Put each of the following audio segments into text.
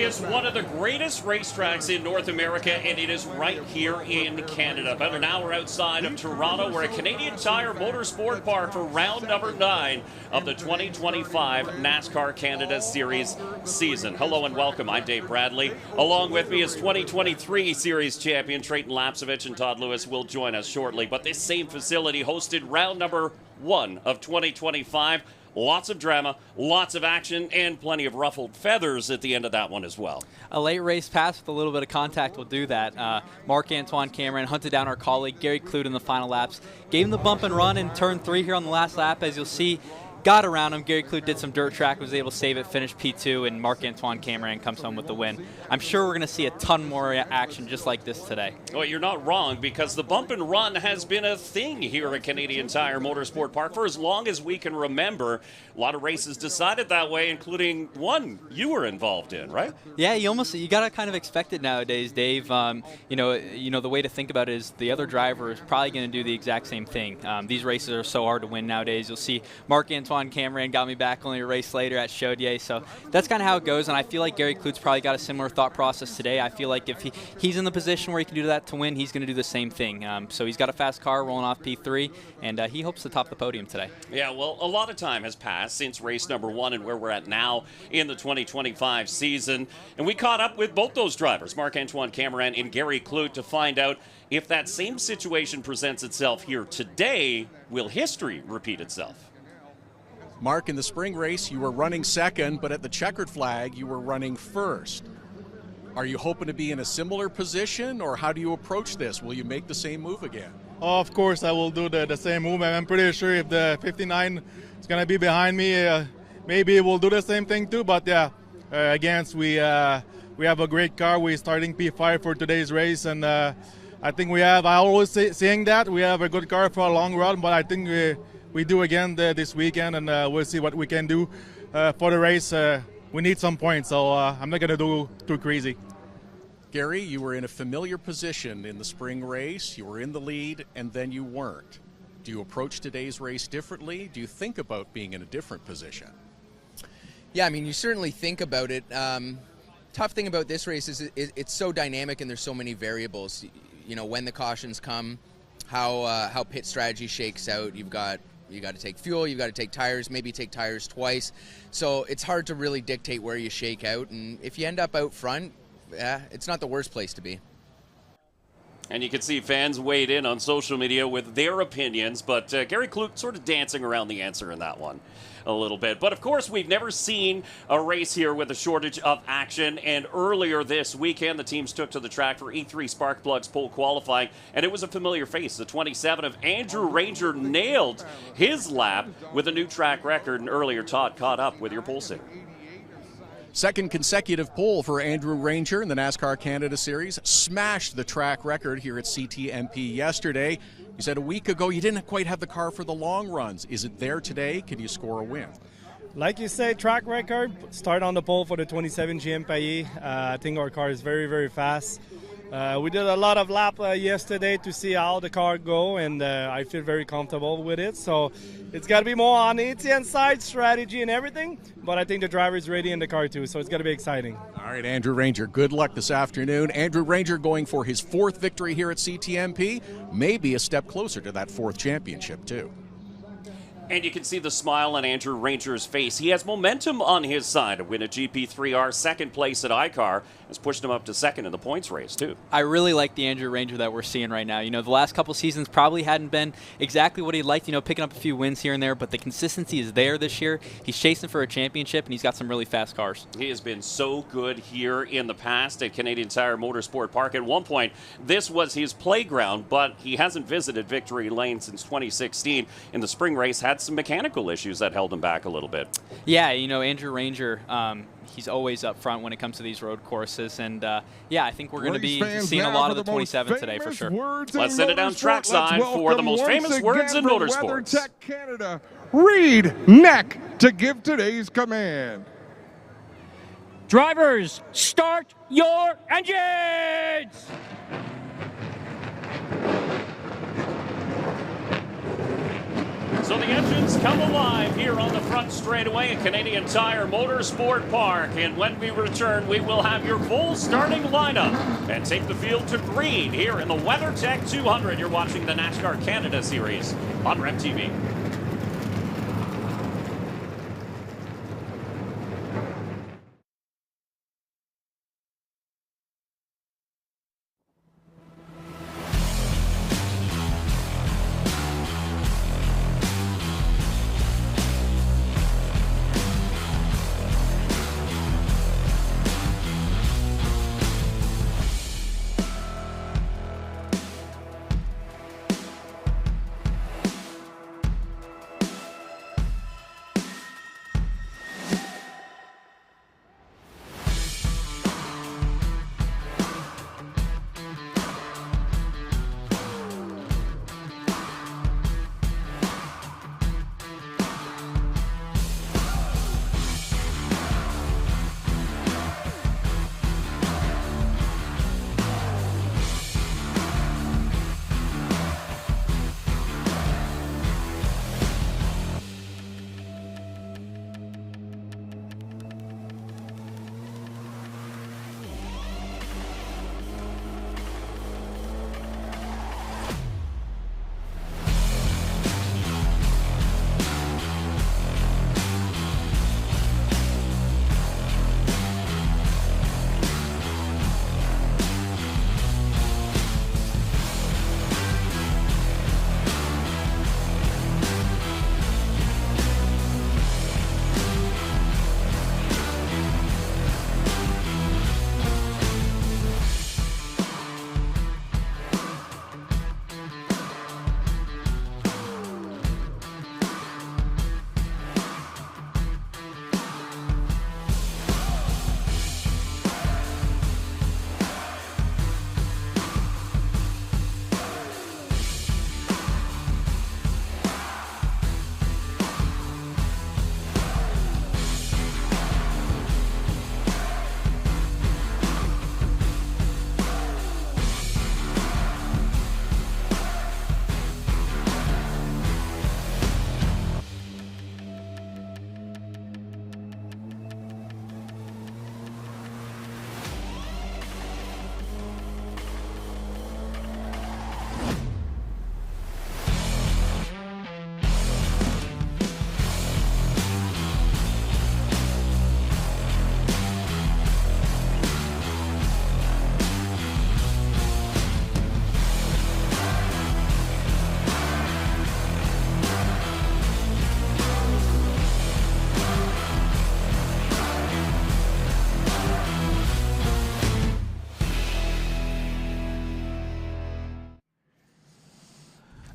is one of the greatest racetracks in North America, and it is right here in Canada. About an hour outside of Toronto, we're at Canadian Tire Motorsport Park for round number 9 of the 2025 NASCAR Canada Series season. Hello and welcome. I'm Dave Bradley. Along with me is 2023 Series champion Trayton Lapcevich, and Todd Lewis will join us shortly. But this same facility hosted round number 1 of 2025. Lots of drama, lots of action, and plenty of ruffled feathers at the end of that one as well. A late race pass with a little bit of contact will do that. Marc-Antoine Camirand hunted down our colleague Gary Klutt in the final laps. Gave him the bump and run in turn 3 here on the last lap. As you'll see, got around him. Gary Klutt did some dirt track, was able to save it, finished P2, and Marc-Antoine Camirand comes home with the win. I'm sure we're going to see a ton more action just like this today. Well, you're not wrong, because the bump and run has been a thing here at Canadian Tire Motorsport Park for as long as we can remember. A lot of races decided that way, including one you were involved in, right? Yeah, you got to kind of expect it nowadays, Dave. You know, the way to think about it is the other driver is probably going to do the exact same thing. These races are so hard to win nowadays. You'll see Marc-Antoine Camirand got me back only a race later at Chaudier, so that's kind of how it goes, and I feel like Gary Klutt's probably got a similar thought process today. I feel like if he's in the position where he can do that to win, he's going to do the same thing. So he's got a fast car rolling off P3, and he hopes to top the podium today. Yeah, well, a lot of time has passed since race number 1 and where we're at now in the 2025 season, and we caught up with both those drivers, Marc-Antoine Camirand and Gary Klutt, to find out if that same situation presents itself here today, will history repeat itself? Mark, in the spring race, you were running second, but at the checkered flag, you were running first. Are you hoping to be in a similar position, or how do you approach this? Will you make the same move again? Oh, of course, I will do the same move. I'm pretty sure if the 59 is going to be behind me, maybe we'll do the same thing too. But yeah, again, we have a great car. We're starting P5 for today's race, and I think I always saying that we have a good car for a long run, but I think we do again this weekend, and we'll see what we can do for the race. We need some points, so I'm not going to do too crazy. Gary, you were in a familiar position in the spring race. You were in the lead, and then you weren't. Do you approach today's race differently? Do you think about being in a different position? Yeah, I mean, you certainly think about it. Tough thing about this race is it's so dynamic, and there's so many variables. You know, when the cautions come, how pit strategy shakes out. You got to take fuel, you've got to take tires, maybe take tires twice. So it's hard to really dictate where you shake out. And if you end up out front, it's not the worst place to be. And you can see fans weighed in on social media with their opinions, but Gary Klutt sort of dancing around the answer in that one a little bit. But of course, we've never seen a race here with a shortage of action, and earlier this weekend, the teams took to the track for E3 Sparkplugs pole qualifying, and it was a familiar face. The 27 of Andrew Ranger nailed his lap with a new track record, and earlier Todd caught up with your pole sitter. Second consecutive pole for Andrew Ranger in the NASCAR Canada Series. Smashed the track record here at CTMP yesterday. You said a week ago you didn't quite have the car for the long runs. Is it there today? Can you score a win? Like you say, track record. Start on the pole for the 27 GMP. I think our car is very, very fast. We did a lot of lap yesterday to see how the car go, and I feel very comfortable with it. So it's got to be more on the Etienne side, strategy and everything, but I think the driver is ready in the car too, so it's got to be exciting. All right, Andrew Ranger, good luck this afternoon. Andrew Ranger going for his 4th victory here at CTMP, maybe a step closer to that 4th championship too. And you can see the smile on Andrew Ranger's face. He has momentum on his side. A win at GP3R, 2nd place at iCar, has pushed him up to 2nd in the points race, too. I really like the Andrew Ranger that we're seeing right now. You know, the last couple seasons probably hadn't been exactly what he liked, you know, picking up a few wins here and there, but the consistency is there this year. He's chasing for a championship, and he's got some really fast cars. He has been so good here in the past at Canadian Tire Motorsport Park. At one point, this was his playground, but he hasn't visited Victory Lane since 2016. In the spring race, had some mechanical issues that held him back a little bit. Yeah, you know, Andrew Ranger, he's always up front when it comes to these road courses, and yeah, I think we're going to be seeing a lot of the 27 today for sure. Let's send it down trackside for the most famous words in motorsports. WeatherTech Canada, Reed Neck to give today's command. Drivers, start your engines! So the the engines come alive here on the front straightaway at Canadian Tire Motorsport Park. And when we return, we will have your full starting lineup and take the field to green here in the WeatherTech 200. You're watching the NASCAR Canada Series on revtv.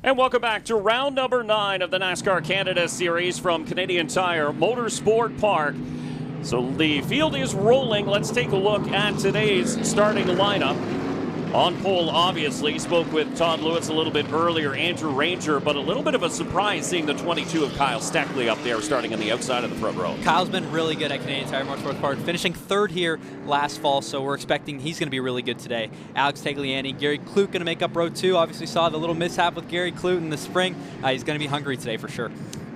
And welcome back to round number 9 of the NASCAR Canada Series from Canadian Tire Motorsport Park. So the field is rolling. Let's take a look at today's starting lineup. On pole, obviously, spoke with Todd Lewis a little bit earlier, Andrew Ranger, but a little bit of a surprise seeing the 22 of Kyle Steckley up there starting on the outside of the front row. Kyle's been really good at Canadian Tire Motorsport Park, finishing 3rd here last fall, so we're expecting he's going to be really good today. Alex Tagliani, Gary Klutt going to make up row 2. Obviously saw the little mishap with Gary Klutt in the spring. He's going to be hungry today for sure.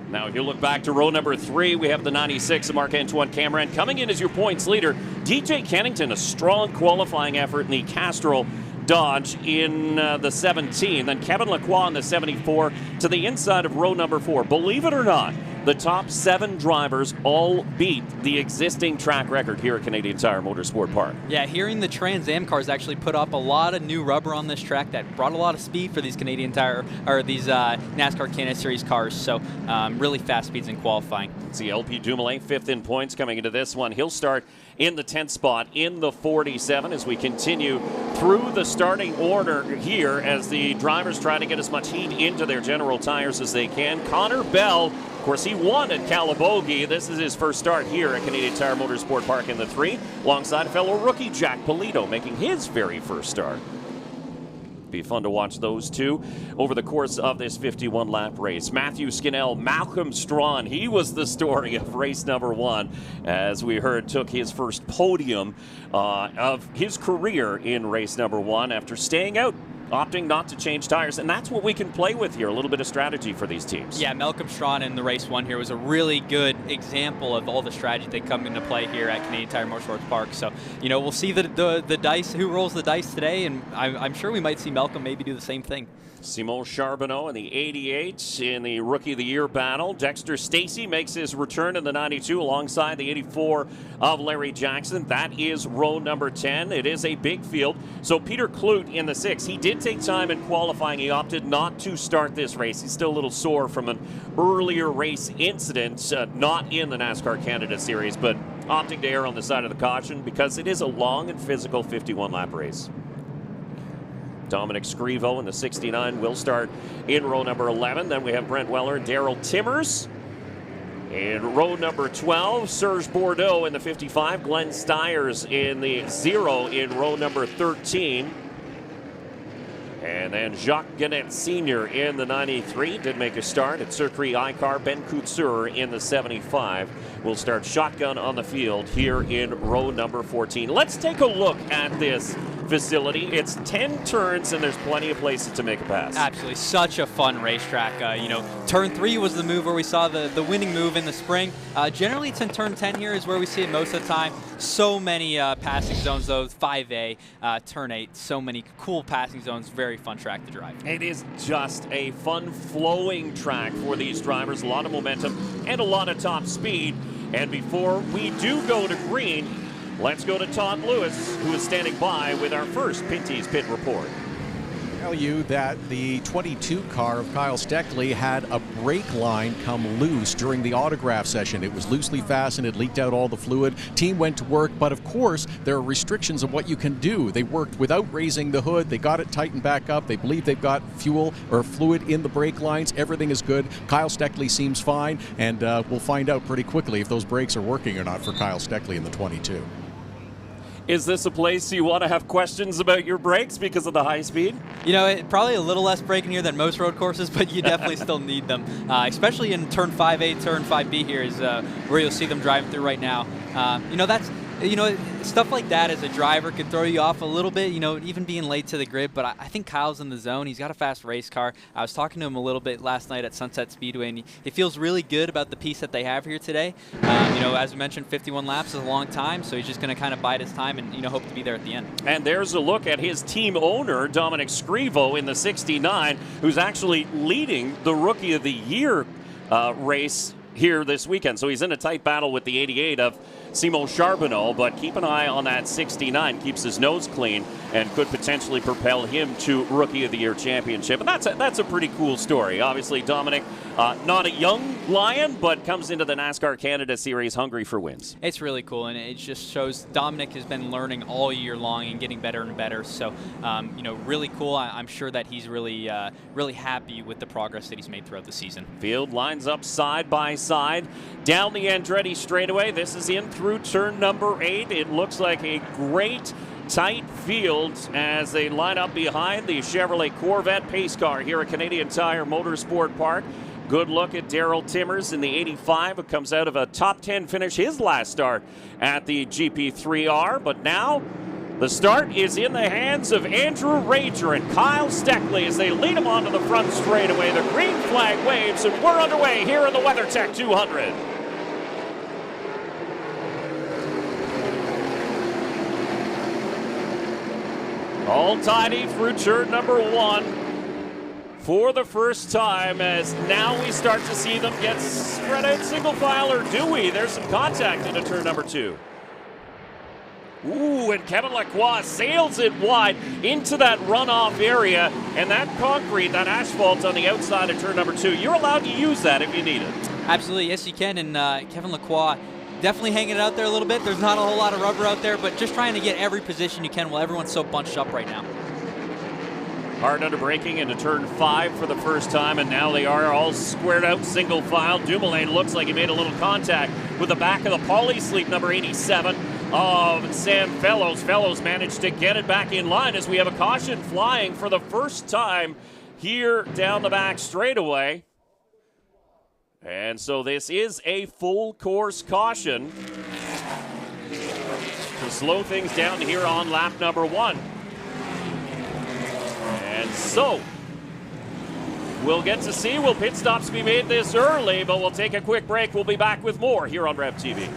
Now, if you look back to row number 3, we have the 96 of Marc-Antoine Camirand coming in as your points leader. DJ Kennington, a strong qualifying effort in the Castrol Dodge in the 17. Then Kevin Laqua in the 74 to the inside of row number 4. Believe it or not, the top 7 drivers all beat the existing track record here at Canadian Tire Motorsport Park. Yeah, hearing the Trans Am cars actually put up a lot of new rubber on this track that brought a lot of speed for these Canadian Tire, or these NASCAR Canada Series cars. So really fast speeds in qualifying. See LP Dumoulin 5th in points coming into this one. He'll start in the 10th spot in the 47 as we continue through the starting order here as the drivers try to get as much heat into their General Tires as they can. Connor Bell, of course, he won at Calabogie. This is his first start here at Canadian Tire Motorsport Park in the 3, alongside fellow rookie Jack Polito making his very first start. Be fun to watch those two over the course of this 51-lap race. Matthew Scannell, Malcolm Strawn, he was the story of race number 1, as we heard, took his first podium of his career in race number 1 after staying out opting not to change tires, and that's what we can play with here, a little bit of strategy for these teams. Yeah, Malcolm Strawn in the race one here was a really good example of all the strategy that come into play here at Canadian Tire Motorsport Park. So, you know, we'll see the dice, who rolls the dice today, and I'm sure we might see Malcolm maybe do the same thing. Simon Charbonneau in the 88 in the Rookie of the Year battle. Dexter Stacey makes his return in the 92 alongside the 84 of Larry Jackson. That is row number 10. It is a big field. So Peter Klutt in the 6. He did take time in qualifying. He opted not to start this race. He's still a little sore from an earlier race incident, not in the NASCAR Canada Series, but opting to err on the side of the caution because it is a long and physical 51-lap race. Dominic Scrivo in the 69 will start in row number 11. Then we have Brent Weller and Daryl Timmers. In row number 12, Serge Bordeaux in the 55. Glenn Stiers in the 0 in row number 13. And then Jacques Gannett Sr. in the 93 did make a start at Circuit Icar. Ben Couture in the 75 will start shotgun on the field here in row number 14. Let's take a look at this facility. It's 10 turns and there's plenty of places to make a pass. Absolutely, such a fun racetrack. You know, turn 3 was the move where we saw the winning move in the spring. Generally, it's in turn 10 here is where we see it most of the time. So many passing zones, though. 5A, turn 8, so many cool passing zones. Very fun track to drive. It is just a fun flowing track for these drivers. A lot of momentum and a lot of top speed. And before we do go to green, let's go to Todd Lewis, who is standing by with our first Pinty's Pit Report. Tell you that the 22 car of Kyle Steckley had a brake line come loose during the autograph session. It was loosely fastened, it leaked out all the fluid. Team went to work, but of course there are restrictions of what you can do. They worked without raising the hood, they got it tightened back up, they believe they've got fuel or fluid in the brake lines. Everything is good. Kyle Steckley seems fine, and we'll find out pretty quickly if those brakes are working or not for Kyle Steckley in the 22. Is this a place you want to have questions about your brakes because of the high speed? You know, probably a little less braking here than most road courses, but you definitely still need them, especially in turn 5A, turn 5B here is where you'll see them driving through right now. You know, that's, you know, stuff like that as a driver could throw you off a little bit, you know, even being late to the grid, but I think Kyle's in the zone. He's got a fast race car. I was talking to him a little bit last night at Sunset Speedway, and he feels really good about the piece that they have here today. You know, as we mentioned, 51 laps is a long time, so he's just going to kind of bide his time and, you know, hope to be there at the end. And there's a look at his team owner, Dominic Scrivo, in the 69, who's actually leading the Rookie of the Year race here this weekend. So he's in a tight battle with the 88 of Simon Charbonneau, but keep an eye on that 69. Keeps his nose clean and could potentially propel him to Rookie of the Year championship. And that's a pretty cool story. Obviously, Dominic, not a young lion, but comes into the NASCAR Canada Series hungry for wins. It's really cool, and it just shows Dominic has been learning all year long and getting better and better. So, you know, really cool. I'm sure that he's really, really happy with the progress that he's made throughout the season. Field lines up side by side down the Andretti straightaway. This is in through turn number 8. It looks like a great tight field as they line up behind the Chevrolet Corvette pace car here at Canadian Tire Motorsport Park. Good look at Daryl Timmers in the 85. It comes out of a top 10 finish, his last start at the GP3R. But now the start is in the hands of Andrew Rager and Kyle Steckley as they lead him onto the front straightaway. The green flag waves, and we're underway here in the WeatherTech 200. All tidy through turn number 1 for the first time, as now we start to see them get spread out single file, or do we? There's some contact into turn number 2. Ooh, and Kevin Laqua sails it wide into that runoff area, and that concrete, that asphalt on the outside of turn number 2, you're allowed to use that if you need it. Absolutely, yes you can, and Kevin Laqua definitely hanging it out there a little bit. There's not a whole lot of rubber out there, but just trying to get every position you can while everyone's so bunched up right now. Hard under braking into turn 5 for the first time, and now they are all squared out single file. Dumoulin looks like he made a little contact with the back of the Polysleep number 87 of Sam Fellows. Fellows managed to get it back in line as we have a caution flying for the first time here down the back straightaway. And so this is a full course caution to slow things down here on lap number 1. So, we'll get to see, will pit stops be made this early, but we'll take a quick break. We'll be back with more here on Rev TV.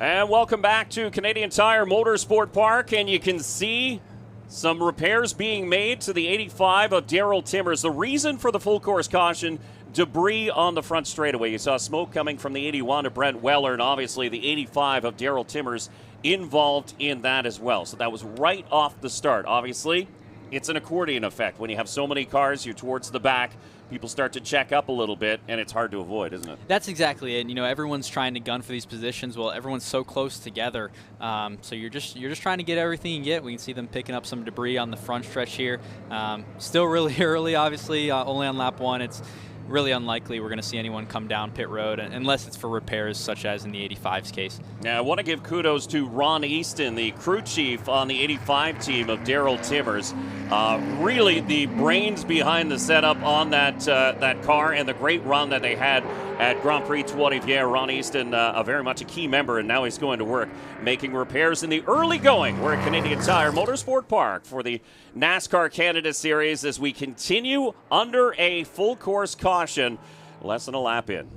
And welcome back to Canadian Tire Motorsport Park, and you can see some repairs being made to the 85 of Daryl Timmers. The reason for the full course caution, debris on the front straightaway. You saw smoke coming from the 81 of Brent Weller, and obviously the 85 of Daryl Timmers involved in that as well. So that was right off the start. Obviously, it's an accordion effect. When you have so many cars, you're towards the back, people start to check up a little bit, and it's hard to avoid, isn't it? That's exactly it. You know, everyone's trying to gun for these positions. Well, everyone's so close together, so you're just trying to get everything you get. We can see them picking up some debris on the front stretch here. Still really early, obviously, only on lap 1. It's really unlikely we're going to see anyone come down pit road unless it's for repairs, such as in the 85's case. Now, I want to give kudos to Ron Easton, the crew chief on the 85 team of Daryl Timmers. Really the brains behind the setup on that car and the great run that they had at Grand Prix Trois-Rivières. Ron Easton, very much a key member, and now he's going to work making repairs in the early going. We're at Canadian Tire Motorsport Park for the NASCAR Canada Series as we continue under a full course caution, less than a lap in.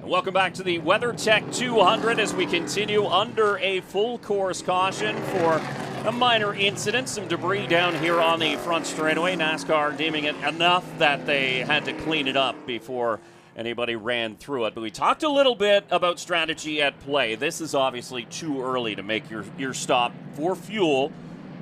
Welcome back to the WeatherTech 200 as we continue under a full course caution for a minor incident, some debris down here on the front straightaway. NASCAR deeming it enough that they had to clean it up before anybody ran through it. But we talked a little bit about strategy at play. This is obviously too early to make your stop for fuel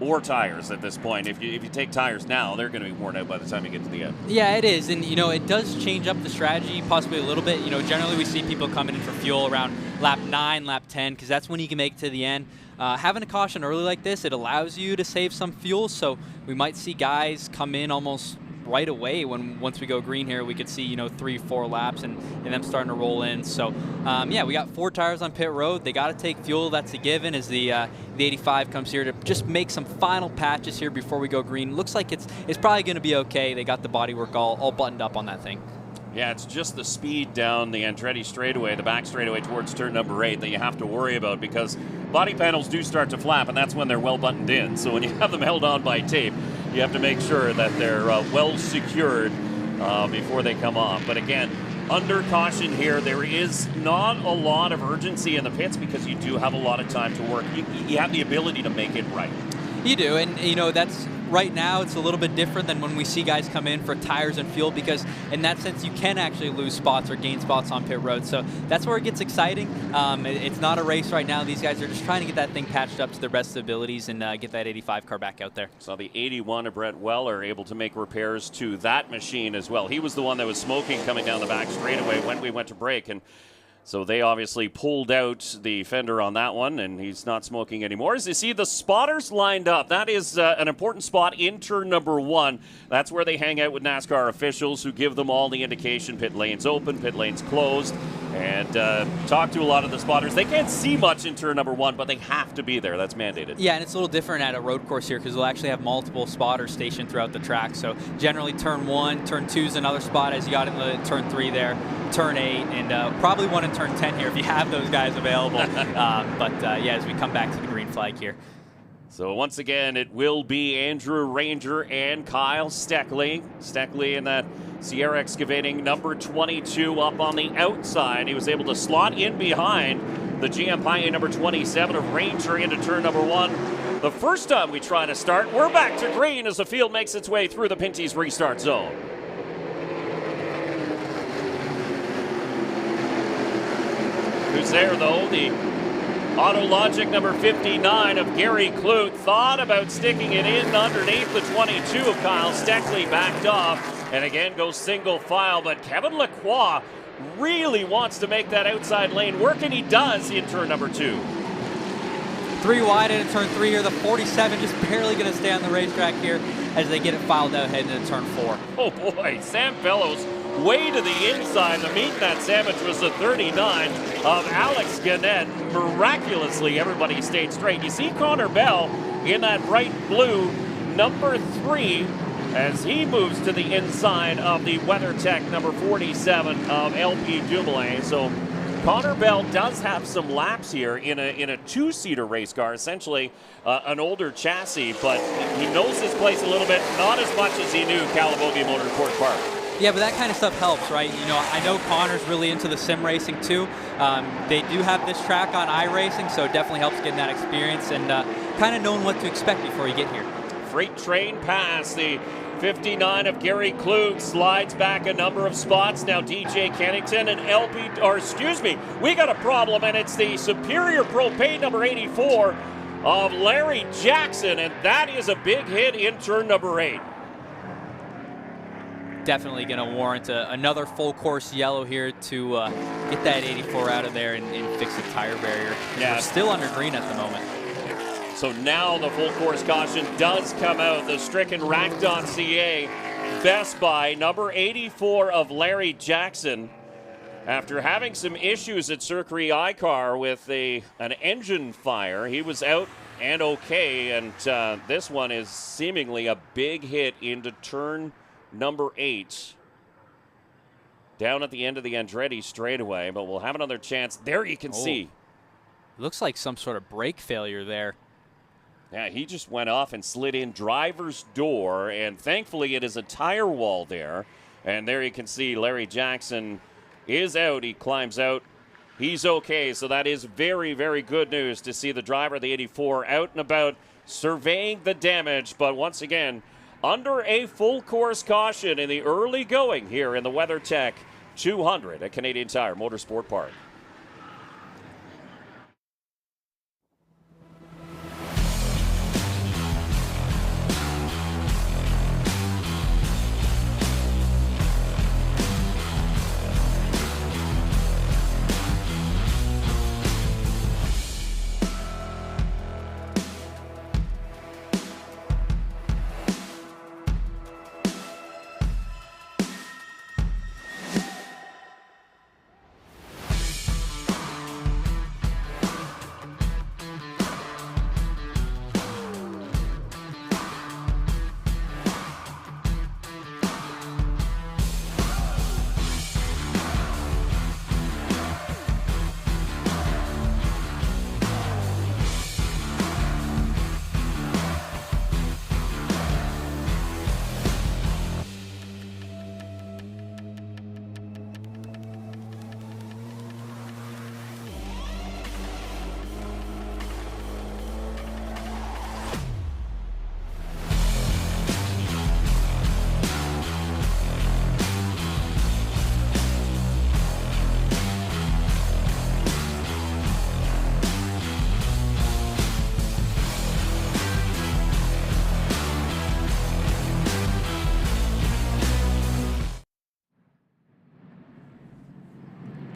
or tires at this point. If you take tires now, they're going to be worn out by the time you get to the end. Yeah, it is. And, you know, it does change up the strategy possibly a little bit. You know, generally we see people coming in for fuel around lap 9, lap 10, because that's when you can make it to the end. Having a caution early like this, it allows you to save some fuel. So we might see guys come in almost right away. Once we go green here, we could see, you know, 3-4 laps and them starting to roll in. So yeah, we got 4 tires on pit road. They got to take fuel. That's a given as the 85 comes here to just make some final patches here before we go green. Looks like it's probably going to be okay. They got the bodywork all buttoned up on that thing. Yeah, it's just the speed down the Andretti straightaway, the back straightaway towards turn number 8 that you have to worry about, because body panels do start to flap, and that's when they're well buttoned in. So when you have them held on by tape, you have to make sure that they're well secured before they come off. But again, under caution here, there is not a lot of urgency in the pits because you do have a lot of time to work. You have the ability to make it right. You do, and you know, that's right now it's a little bit different than when we see guys come in for tires and fuel, because in that sense you can actually lose spots or gain spots on pit road. So that's where it gets exciting. It's not a race right now. These guys are just trying to get that thing patched up to their best abilities and get that 85 car back out there. So the 81 of Brett Weller able to make repairs to that machine as well. He was the one that was smoking coming down the back straightaway when we went to break, and so they obviously pulled out the fender on that one, and he's not smoking anymore. As you see, the spotters lined up. That is an important spot in turn number 1. That's where they hang out with NASCAR officials who give them all the indication. Pit lane's open, pit lane's closed, and talk to a lot of the spotters. They can't see much in turn number 1, but they have to be there. That's mandated. Yeah, and it's a little different at a road course here because they'll actually have multiple spotters stationed throughout the track. So generally turn 1, turn 2 is another spot as you got in the turn 3 there, turn 8, and probably one in turn 10 here if you have those guys available. Yeah, as we come back to the green flag here. So once again, it will be Andrew Ranger and Kyle Steckley. Steckley in that Sierra Excavating number 22 up on the outside. He was able to slot in behind the GM number 27 of Ranger into turn number 1. The first time we try to start, we're back to green as the field makes its way through the Pinty's restart zone. Who's there, though? The Autologic number 59 of Gary Klutt thought about sticking it in underneath the 22 of Kyle Steckley, backed off, and again goes single file. But Kevin Laqua really wants to make that outside lane work, and he does in turn number 2. 3 wide into turn 3 here. The 47 just barely going to stay on the racetrack here as they get it filed out heading into turn 4. Oh boy, Sam Fellows way to the inside. The meat in that sandwich was the 39 of Alex Gannett. Miraculously, everybody stayed straight. You see Connor Bell in that bright blue number 3 as he moves to the inside of the WeatherTech number 47 of LP Dumoulin. So Connor Bell does have some laps here in a 2-seater race car, essentially an older chassis, but he knows his place a little bit, not as much as he knew Calabogie Motorsport Park. Yeah, but that kind of stuff helps, right? You know, I know Connor's really into the sim racing too. They do have this track on iRacing, so it definitely helps getting that experience and kind of knowing what to expect before you get here. Freight train pass. The 59 of Gary Klutt slides back a number of spots. Now DJ Kennington and we got a problem, and it's the Superior Propane number 84 of Larry Jackson, and that is a big hit in turn number 8. Definitely going to warrant another full course yellow here to get that 84 out of there and fix the tire barrier. Yeah. We're still under green at the moment. So now the full course caution does come out. The stricken rack.ca Best Buy number 84 of Larry Jackson, after having some issues at Circuit iCar with an engine fire, he was out and okay, and this one is seemingly a big hit into turn number 8, down at the end of the Andretti straightaway, but we'll have another chance. There you can see. Looks like some sort of brake failure there. Yeah, he just went off and slid in driver's door, and thankfully it is a tire wall there. And there you can see Larry Jackson is out. He climbs out. He's okay, so that is very, very good news to see the driver of the 84 out and about surveying the damage. But once again, under a full course caution in the early going here in the WeatherTech 200 at Canadian Tire Motorsport Park.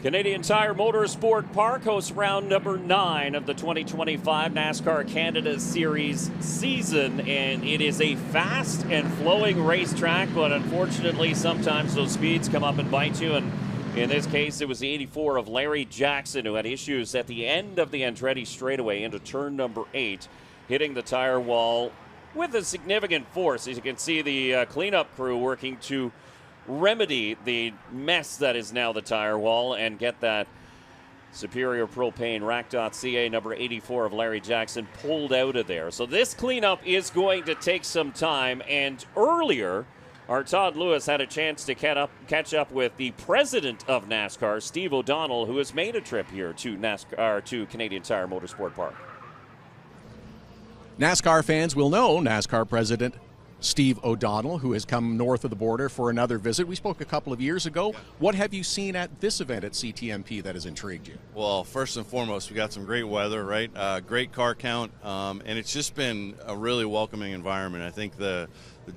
Canadian Tire Motorsport Park hosts round number 9 of the 2025 NASCAR Canada Series season, and it is a fast and flowing racetrack, but unfortunately sometimes those speeds come up and bite you, and in this case it was the 84 of Larry Jackson who had issues at the end of the Andretti straightaway into turn number 8, hitting the tire wall with a significant force. As you can see, the cleanup crew working to remedy the mess that is now the tire wall and get that Superior Propane rack.ca number 84 of Larry Jackson pulled out of there. So this cleanup is going to take some time, and earlier our Todd Lewis had a chance to catch up with the president of NASCAR, Steve O'Donnell, who has made a trip here to Canadian Tire Motorsport Park. NASCAR fans will know NASCAR president Steve O'Donnell, who has come north of the border for another visit. We spoke a couple of years ago. What have you seen at this event at CTMP that has intrigued you? Well, first and foremost, we got some great weather, right? Great car count, and it's just been a really welcoming environment. I think the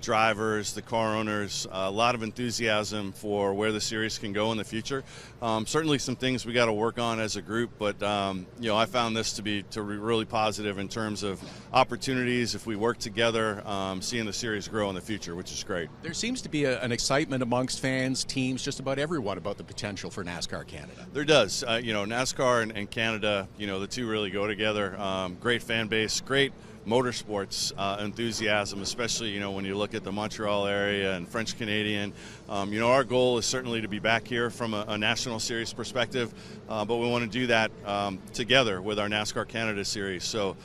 drivers, the car owners, a lot of enthusiasm for where the series can go in the future. Certainly some things we got to work on as a group, but I found this to be really positive in terms of opportunities if we work together, seeing the series grow in the future, which is great. There seems to be an excitement amongst fans, teams, just about everyone about the potential for NASCAR Canada. There does. NASCAR and Canada, the two really go together. Great fan base, great motorsports enthusiasm, especially when you look at the Montreal area and French Canadian. Our goal is certainly to be back here from a national series perspective, but we want to do that together with our NASCAR Canada Series. So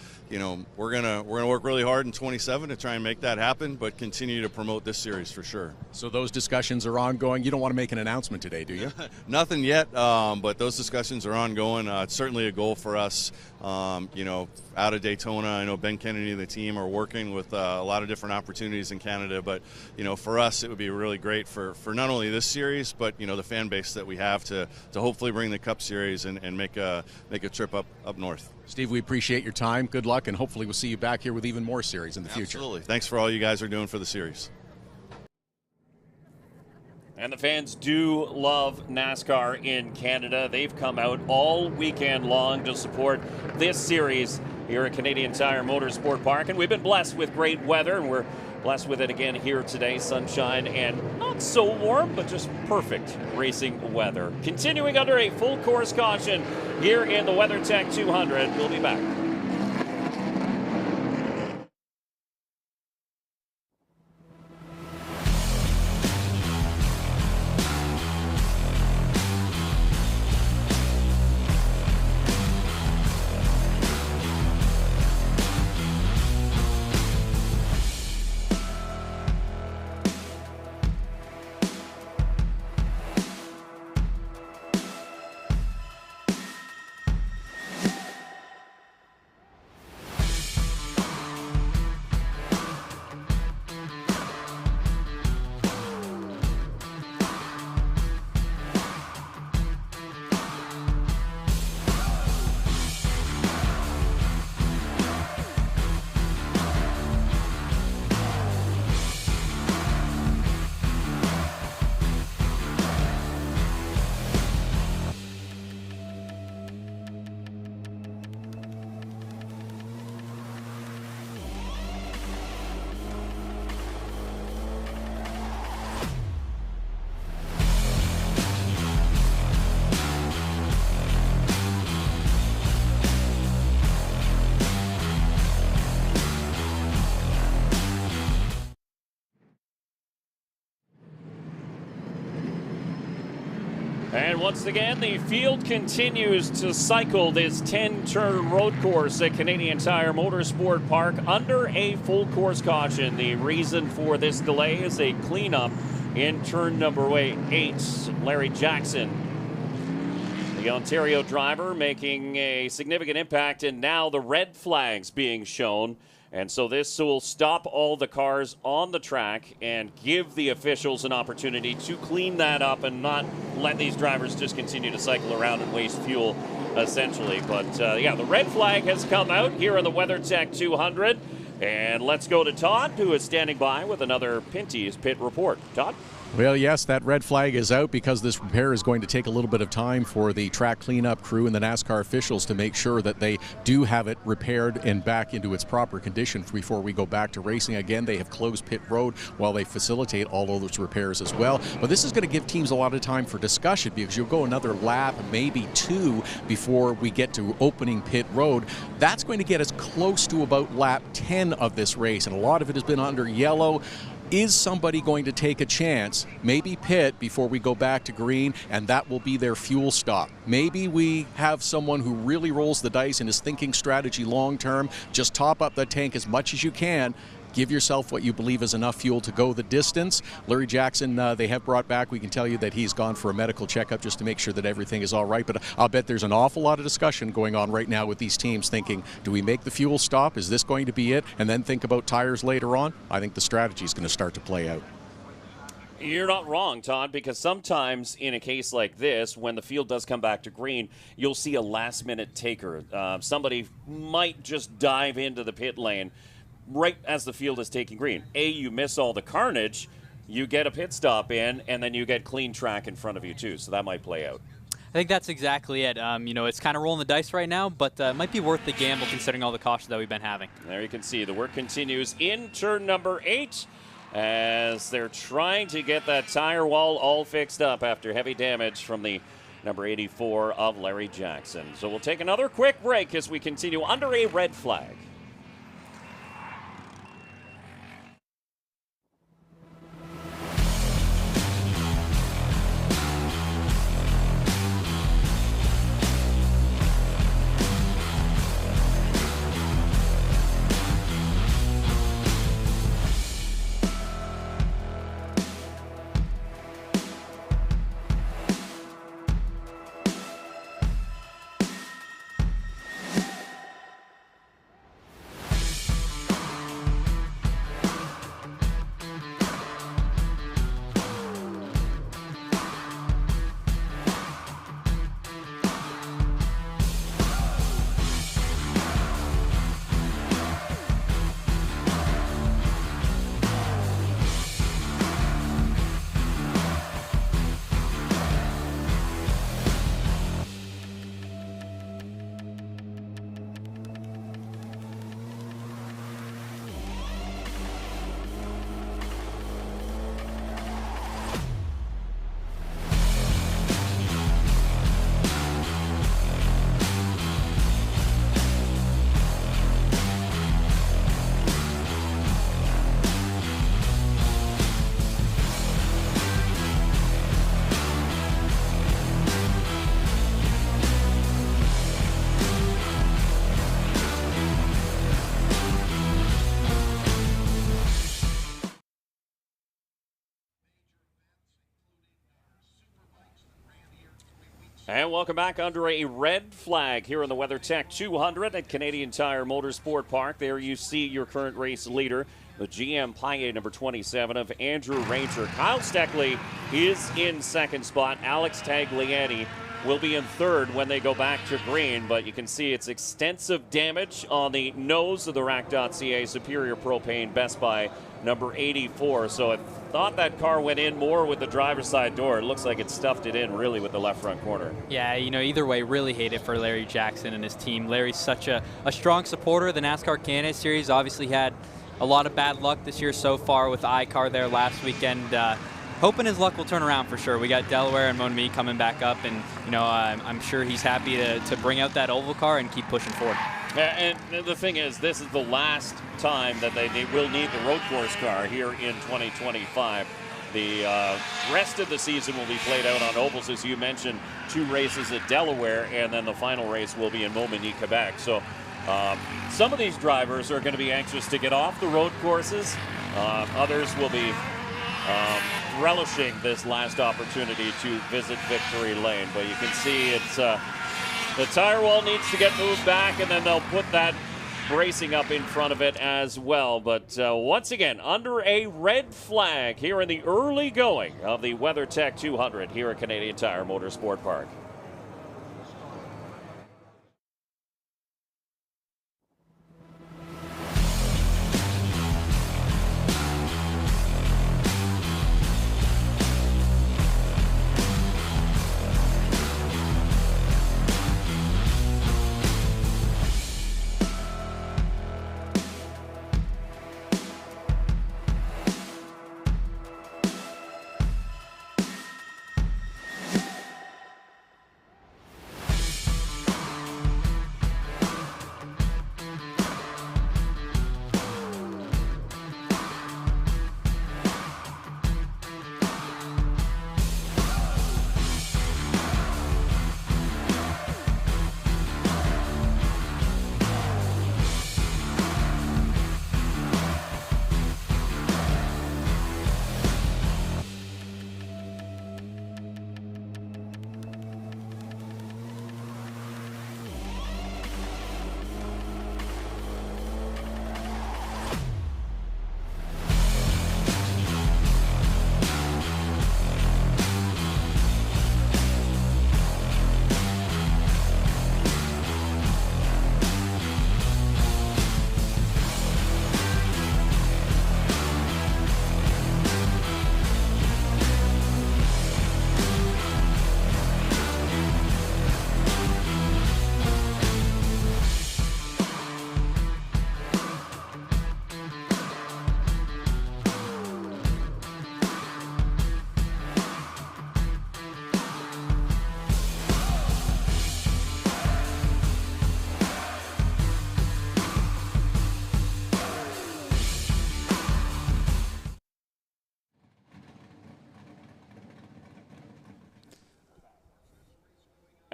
we're gonna work really hard in 27 to try and make that happen, but continue to promote this series for sure. So those discussions are ongoing. You don't want to make an announcement today, do you? Nothing yet, but those discussions are ongoing. It's certainly a goal for us. Out of Daytona, I know Ben Kennedy and the team are working with a lot of different opportunities in Canada, but for us it would be really great for not only this series, but the fan base that we have to hopefully bring the Cup Series and make a trip up north. Steve, we appreciate your time. Good luck, and hopefully we'll see you back here with even more series in the future. Absolutely. Thanks for all you guys are doing for the series. And the fans do love NASCAR in Canada. They've come out all weekend long to support this series here at Canadian Tire Motorsport Park. And we've been blessed with great weather, and we're blessed with it again here today. Sunshine and not so warm, but just perfect racing weather. Continuing under a full course caution here in the WeatherTech 200. We'll be back. And once again, the field continues to cycle this 10-turn road course at Canadian Tire Motorsport Park under a full course caution. The reason for this delay is a cleanup in turn number 8. Larry Jackson, the Ontario driver, making a significant impact, and now the red flags being shown. And so this will stop all the cars on the track and give the officials an opportunity to clean that up and not let these drivers just continue to cycle around and waste fuel, essentially. But, the red flag has come out here in the WeatherTech 200. And let's go to Todd, who is standing by with another Pinty's Pit Report. Todd? Well, yes, that red flag is out because this repair is going to take a little bit of time for the track cleanup crew and the NASCAR officials to make sure that they do have it repaired and back into its proper condition before we go back to racing again. They have closed pit road while they facilitate all of those repairs as well. But this is going to give teams a lot of time for discussion because you'll go another lap, maybe two, before we get to opening pit road. That's going to get us close to about lap 10 of this race, and a lot of it has been under yellow. Is somebody going to take a chance, maybe pit before we go back to green, and that will be their fuel stop? Maybe we have someone who really rolls the dice and is thinking strategy long term. Just top up that tank as much as you can. Give yourself what you believe is enough fuel to go the distance. Larry Jackson, they have brought back. We can tell you that he's gone for a medical checkup just to make sure that everything is all right. But I'll bet there's an awful lot of discussion going on right now with these teams thinking, do we make the fuel stop? Is this going to be it? And then think about tires later on? I think the strategy is going to start to play out. You're not wrong, Todd, because sometimes in a case like this, when the field does come back to green, you'll see a last-minute taker. Somebody might just dive into the pit lane right as the field is taking green. You miss all the carnage, you get a pit stop in, and then you get clean track in front of you too, so that might play out. I think that's exactly it. It's kind of rolling the dice right now, but it might be worth the gamble considering all the cautions that we've been having. There you can see the work continues in turn number 8 as they're trying to get that tire wall all fixed up after heavy damage from the number 84 of Larry Jackson. So we'll take another quick break as we continue under a red flag. And welcome back under a red flag here in the WeatherTech 200 at Canadian Tire Motorsport Park. There you see your current race leader, the GM Paye number 27 of Andrew Ranger. Kyle Steckley is in second spot. Alex Tagliani will be in third when they go back to green, but you can see it's extensive damage on the nose of the rack.ca Superior Propane Best Buy number 84. So I thought that car went in more with the driver's side door. It looks like it stuffed it in really with the left front corner. Yeah, either way, really hate it for Larry Jackson and his team. Larry's such a strong supporter of the NASCAR Canada Series. Obviously had a lot of bad luck this year so far with the iCar there last weekend. Hoping his luck will turn around for sure. We got Delaware and Monami coming back up, and I'm sure he's happy to bring out that oval car and keep pushing forward. And the thing is, this is the last time that they will need the road course car here in 2025. The rest of the season will be played out on ovals, as you mentioned, 2 races at Delaware, and then the final race will be in Montmagny, Quebec. So some of these drivers are going to be anxious to get off the road courses. Others will be relishing this last opportunity to visit Victory Lane. But you can see it's the tire wall needs to get moved back, and then they'll put that bracing up in front of it as well. But once again, under a red flag here in the early going of the WeatherTech 200 here at Canadian Tire Motorsport Park.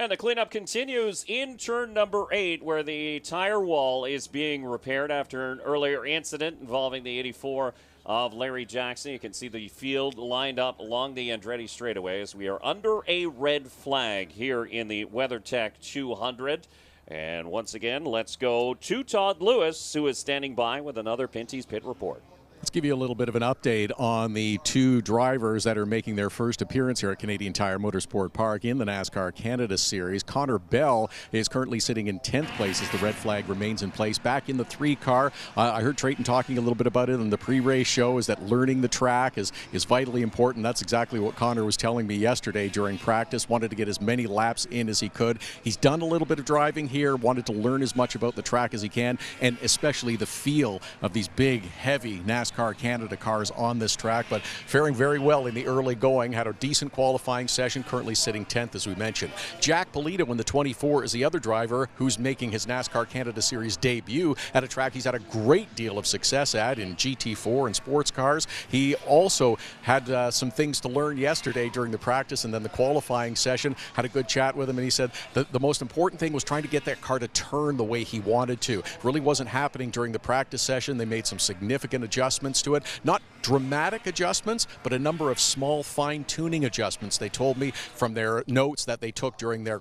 And the cleanup continues in turn number 8, where the tire wall is being repaired after an earlier incident involving the 84 of Larry Jackson. You can see the field lined up along the Andretti straightaway as we are under a red flag here in the WeatherTech 200. And once again, let's go to Todd Lewis, who is standing by with another Pinty's Pit Report. Let's give you a little bit of an update on the 2 drivers that are making their first appearance here at Canadian Tire Motorsport Park in the NASCAR Canada Series. Connor Bell is currently sitting in 10th place as the red flag remains in place. Back in the 3 car, I heard Trayton talking a little bit about it in the pre-race show, is that learning the track is vitally important. That's exactly what Connor was telling me yesterday during practice. Wanted to get as many laps in as he could. He's done a little bit of driving here, wanted to learn as much about the track as he can, and especially the feel of these big, heavy NASCAR Canada cars on this track, but faring very well in the early going. Had a decent qualifying session, currently sitting 10th as we mentioned. Jack Polito in the 24 is the other driver who's making his NASCAR Canada Series debut at a track he's had a great deal of success at in GT4 and sports cars. He also had some things to learn yesterday during the practice and then the qualifying session. Had a good chat with him, and he said the most important thing was trying to get that car to turn the way he wanted to. Really wasn't happening during the practice session. They made some significant adjustments to it. Not dramatic adjustments, but a number of small fine-tuning adjustments. They told me from their notes that they took during their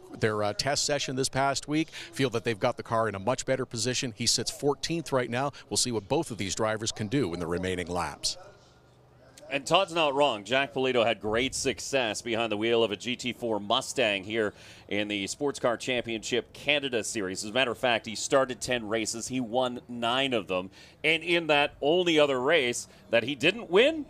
test session this past week. Feel that they've got the car in a much better position. He sits 14th right now. We'll see what both of these drivers can do in the remaining laps. And Todd's not wrong. Jack Polito had great success behind the wheel of a GT4 Mustang here in the Sports Car Championship Canada Series. As a matter of fact, he started 10 races. He won 9 of them. And in that only other race that he didn't win,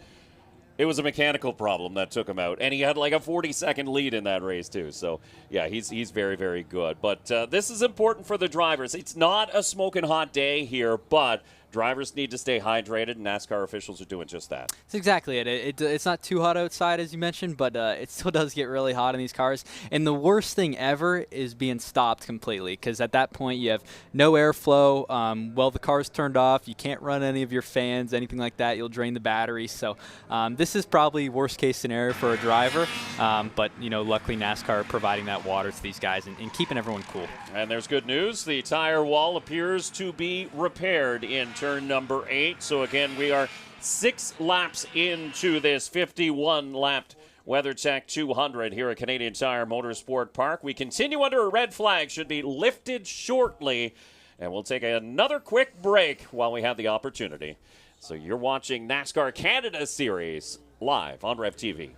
it was a mechanical problem that took him out. And he had like a 40-second lead in that race, too. So, yeah, he's very, very good. But this is important for the drivers. It's not a smoking hot day here, but drivers need to stay hydrated, and NASCAR officials are doing just that. That's exactly it. It's not too hot outside, as you mentioned, but it still does get really hot in these cars. And the worst thing ever is being stopped completely, because at that point you have no airflow. Well, the car's turned off. You can't run any of your fans, anything like that. You'll drain the battery. So this is probably worst-case scenario for a driver. But, you know, luckily NASCAR providing that water to these guys and keeping everyone cool. And there's good news. The tire wall appears to be repaired in turn number 8. So again, we are 6 laps into this 51-lapped WeatherTech 200 here at Canadian Tire Motorsport Park. We continue under a red flag, should be lifted shortly, and we'll take another quick break while we have the opportunity. So you're watching NASCAR Canada Series live on RevTV.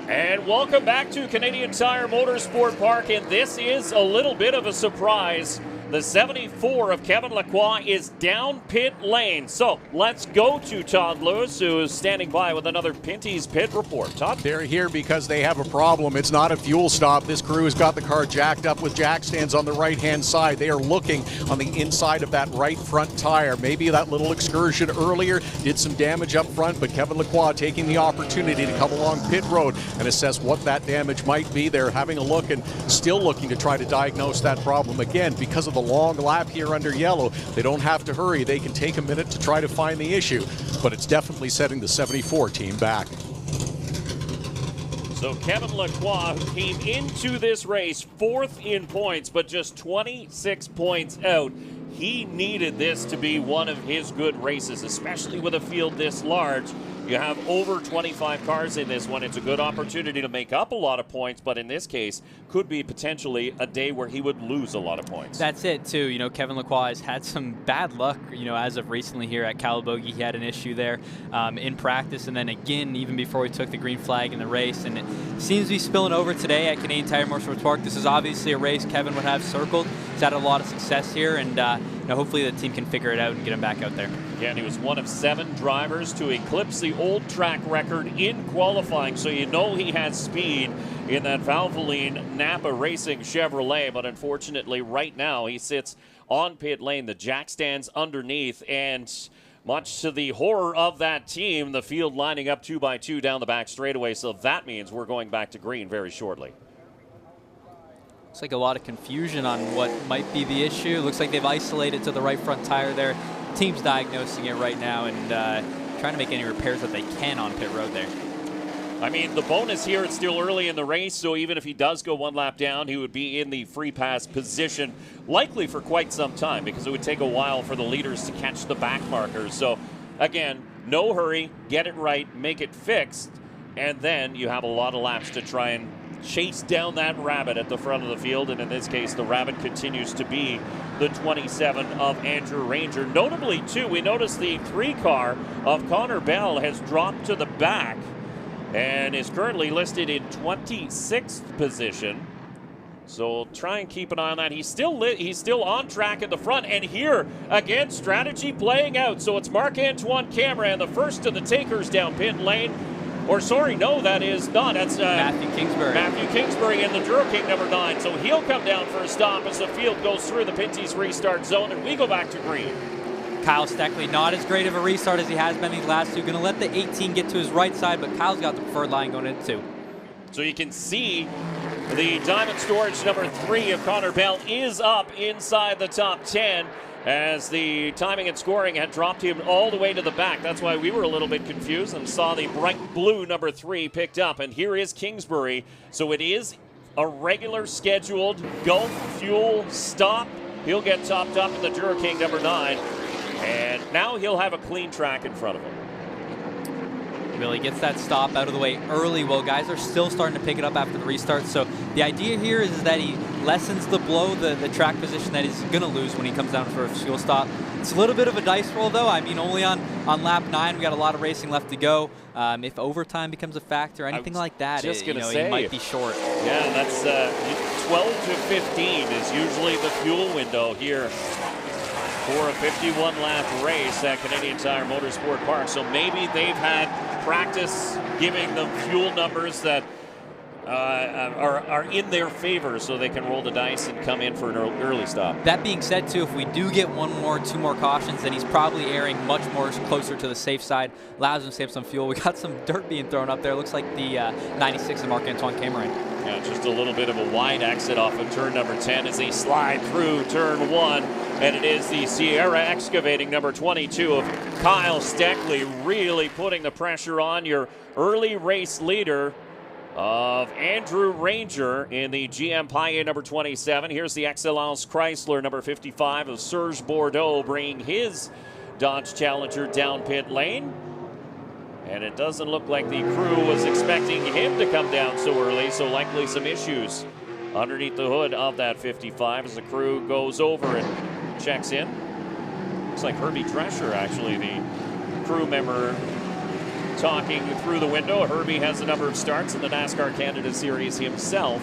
And welcome back to Canadian Tire Motorsport Park, and this is a little bit of a surprise The 74 of Kevin Laqua is down pit lane. So let's go to Todd Lewis, who is standing by with another Pinty's Pit Report. Todd? They're here because they have a problem. It's not a fuel stop. This crew has got the car jacked up with jack stands on the right-hand side. They are looking on the inside of that right front tire. Maybe that little excursion earlier did some damage up front, but Kevin Laqua taking the opportunity to come along pit road and assess what that damage might be. They're having a look and still looking to try to diagnose that problem. Again, because of the long lap here under yellow, they don't have to hurry. They can take a minute to try to find the issue, but it's definitely setting the 74 team back. So Kevin Laqua, who came into this race 4th in points, but just 26 points out. He needed this to be one of his good races, especially with a field this large. You have over 25 cars in this one. It's a good opportunity to make up a lot of points, but in this case, could be potentially a day where he would lose a lot of points. That's it, too. You know, Kevin Laqua has had some bad luck, you know, as of recently here at Calabogie. He had an issue there in practice, and then again, even before he took the green flag in the race. And it seems to be spilling over today at Canadian Tire Motorsport Park. This is obviously a race Kevin would have circled. He's had a lot of success here, and you know, hopefully the team can figure it out and get him back out there. Again, he was one of 7 drivers to eclipse the old track record in qualifying, so you know he has speed in that Valvoline Napa Racing Chevrolet, but unfortunately right now he sits on pit lane, the jack stands underneath, and much to the horror of that team, the field lining up 2 by 2 down the back straightaway, so that means we're going back to green very shortly. Looks like a lot of confusion on what might be the issue. Looks like they've isolated to the right front tire there. Team's diagnosing it right now and trying to make any repairs that they can on pit road there. I mean, the bonus here, it's still early in the race, so even if he does go 1 lap down, he would be in the free pass position, likely for quite some time, because it would take a while for the leaders to catch the back markers. So, again, no hurry, get it right, make it fixed, and then you have a lot of laps to try and chase down that rabbit at the front of the field, and in this case, the rabbit continues to be the 27 of Andrew Ranger. Notably, too, we noticed the 3 car of Connor Bell has dropped to the back and is currently listed in 26th position. So try and keep an eye on that. He's still on track at the front, and here again, strategy playing out. So it's Marc-Antoine Camirand, the first of the takers down pit lane. Or sorry, no, that is not. That's Matthew Kingsbury. Matthew Kingsbury in the Duro King number 9. So he'll come down for a stop as the field goes through the Pinty's restart zone, and we go back to green. Kyle Steckley, not as great of a restart as he has been these last 2. Going to let the 18 get to his right side, but Kyle's got the preferred line going in 2. So you can see the Diamond Storage number 3 of Connor Bell is up inside the top 10. As the timing and scoring had dropped him all the way to the back. That's why we were a little bit confused and saw the bright blue number 3 picked up. And here is Kingsbury. So it is a regular scheduled Gulf Fuel stop. He'll get topped up in the Duro King number 9. And now he'll have a clean track in front of him. Really gets that stop out of the way early. Well, guys are still starting to pick it up after the restart. So the idea here is that he lessens the blow, the track position that he's going to lose when he comes down for a fuel stop. It's a little bit of a dice roll, though. I mean, only on lap 9, we got a lot of racing left to go. If overtime becomes a factor, anything like that, he might be short. Yeah, that's 12 to 15 is usually the fuel window here for a 51-lap race at Canadian Tire Motorsport Park. So maybe they've had practice giving them fuel numbers that are in their favor, so they can roll the dice and come in for an early stop. That being said, too, if we do get 2 more cautions, then he's probably erring much more closer to the safe side, allows him to save some fuel. We got some dirt being thrown up there. Looks like the 96 of Marc-Antoine Camirand. Yeah, just a little bit of a wide exit off of turn number 10 as they slide through turn 1. And it is the Sierra Excavating number 22 of Kyle Steckley really putting the pressure on your early race leader of Andrew Ranger in the GM Paille number 27. Here's the Excellence Chrysler number 55 of Serge Bordeaux bringing his Dodge Challenger down pit lane. And it doesn't look like the crew was expecting him to come down so early, so likely some issues underneath the hood of that 55 as the crew goes over and checks in. Looks like Herbie Drescher, actually, the crew member, talking through the window. Herbie has a number of starts in the NASCAR Canada Series himself.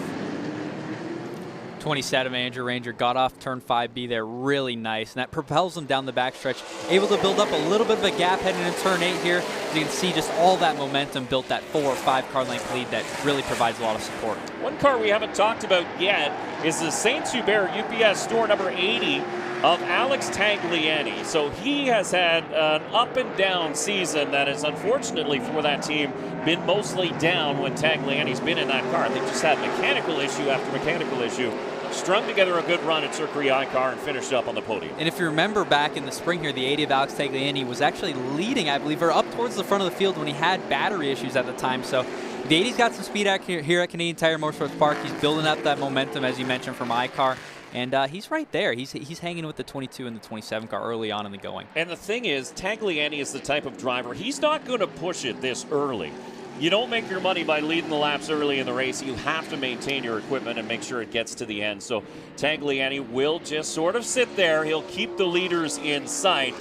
27, Andrew Ranger got off turn 5B there really nice, and that propels him down the backstretch, able to build up a little bit of a gap heading into turn 8 here. As you can see, just all that momentum built that 4 or 5 car length lead that really provides a lot of support. One car we haven't talked about yet is the Saint-Hubert UPS store number 80 of Alex Tagliani. So he has had an up and down season that has unfortunately for that team been mostly down when Tagliani's been in that car. They just had mechanical issue after mechanical issue. Strung together a good run at Circuit iCar and finished up on the podium. And if you remember back in the spring here, the 80 of Alex Tagliani was actually leading, I believe, or up towards the front of the field when he had battery issues at the time. So the 80's got some speed out here at Canadian Tire Motorsport Park. He's building up that momentum, as you mentioned, from iCar. And he's right there. He's hanging with the 22 and the 27 car early on in the going. And the thing is, Tagliani is the type of driver, he's not going to push it this early. You don't make your money by leading the laps early in the race. You have to maintain your equipment and make sure it gets to the end. So Tagliani will just sort of sit there. He'll keep the leaders in sight,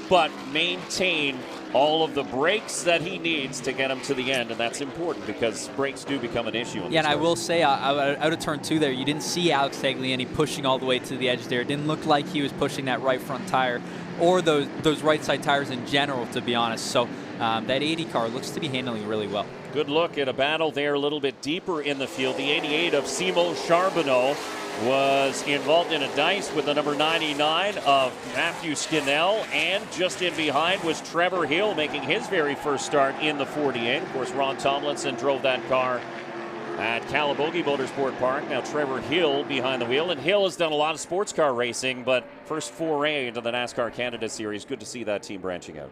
but maintain all of the brakes that he needs to get him to the end, and that's important because brakes do become an issue. Yeah, and I will say, out of turn 2 there, you didn't see Alex Tagliani pushing all the way to the edge there. It didn't look like he was pushing that right front tire or those right side tires in general, to be honest. So that 80 car looks to be handling really well. Good look at a battle there a little bit deeper in the field. The 88 of Simon Charbonneau was involved in a dice with the number 99 of Matthew Skinnell, and just in behind was Trevor Hill making his very first start in the 48. Of course, Ron Tomlinson drove that car at Calabogie Motorsport Park. Now Trevor Hill behind the wheel, and Hill has done a lot of sports car racing, but first foray into the NASCAR Canada Series. Good to see that team branching out.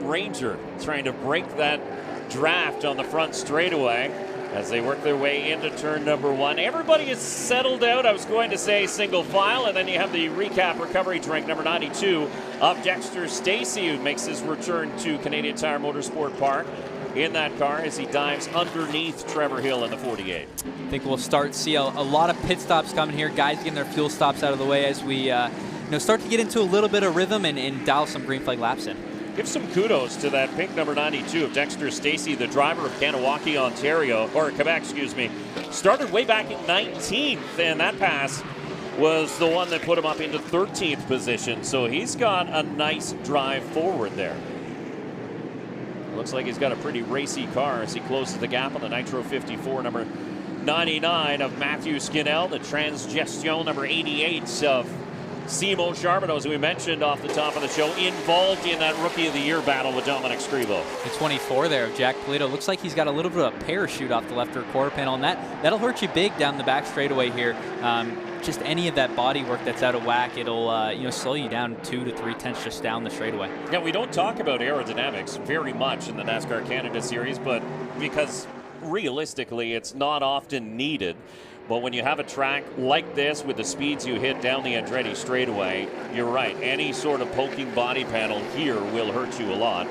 Ranger trying to break that draft on the front straightaway as they work their way into turn number 1. Everybody is settled out. I was going to say single file, and then you have the recap recovery drink number 92 of Dexter Stacey, who makes his return to Canadian Tire Motorsport Park in that car as he dives underneath Trevor Hill in the 48. I think we'll start to see a lot of pit stops coming here. Guys getting their fuel stops out of the way as we start to get into a little bit of rhythm and dial some green flag laps in. Give some kudos to that pink number 92 of Dexter Stacey, the driver of Kanawaki, Ontario, or Quebec, excuse me. Started way back in 19th, and that pass was the one that put him up into 13th position. So he's got a nice drive forward there. Looks like he's got a pretty racy car as he closes the gap on the Nitro 54, number 99 of Matthew Skinnell, the Transgestion number 88 of Simon Charbonneau, as we mentioned off the top of the show, involved in that Rookie of the Year battle with Dominic Scrivo. The 24 there of Jack Polito looks like he's got a little bit of a parachute off the left rear quarter panel, and that'll hurt you big down the back straightaway here. Just any of that body work that's out of whack, it'll slow you down 2 to 3 tenths just down the straightaway. Yeah, we don't talk about aerodynamics very much in the NASCAR Canada Series, but because realistically it's not often needed. But when you have a track like this with the speeds you hit down the Andretti straightaway, you're right. Any sort of poking body panel here will hurt you a lot.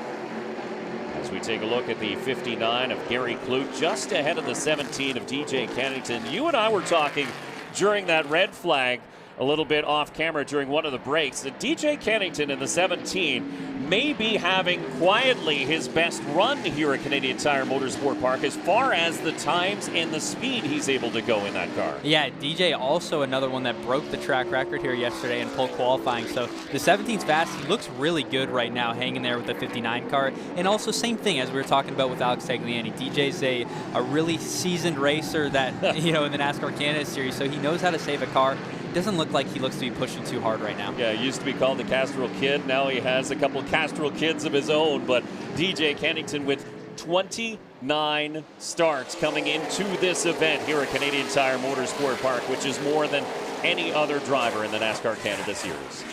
As we take a look at the 59 of Gary Klutt, just ahead of the 17 of DJ Kennington. You and I were talking during that red flag a little bit off camera during one of the breaks that DJ Kennington in the 17 may be having quietly his best run here at Canadian Tire Motorsport Park as far as the times and the speed he's able to go in that car. Yeah, DJ also another one that broke the track record here yesterday in pole qualifying. So the 17's fast. He looks really good right now hanging there with the 59 car. And also same thing as we were talking about with Alex Tagliani. DJ's a really seasoned racer that, in the NASCAR Canada Series, so he knows how to save a car. Doesn't look like he looks to be pushing too hard right now. Yeah, he used to be called the Castrol Kid. Now he has a couple Castrol Kids of his own. But DJ Kennington with 29 starts coming into this event here at Canadian Tire Motorsport Park, which is more than any other driver in the NASCAR Canada Series.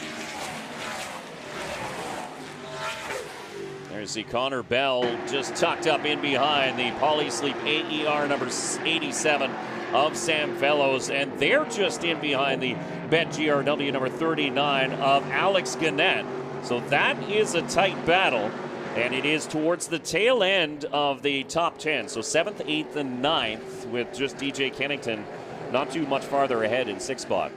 There's the Connor Bell just tucked up in behind the Polysleep AER number 87 of Sam Fellows, and they're just in behind the Bet GRW number 39 of Alex Gannett. So that is a tight battle, and it is towards the tail end of the top 10. So 7th, 8th, and 9th with just DJ Kennington not too much farther ahead in 6th spot.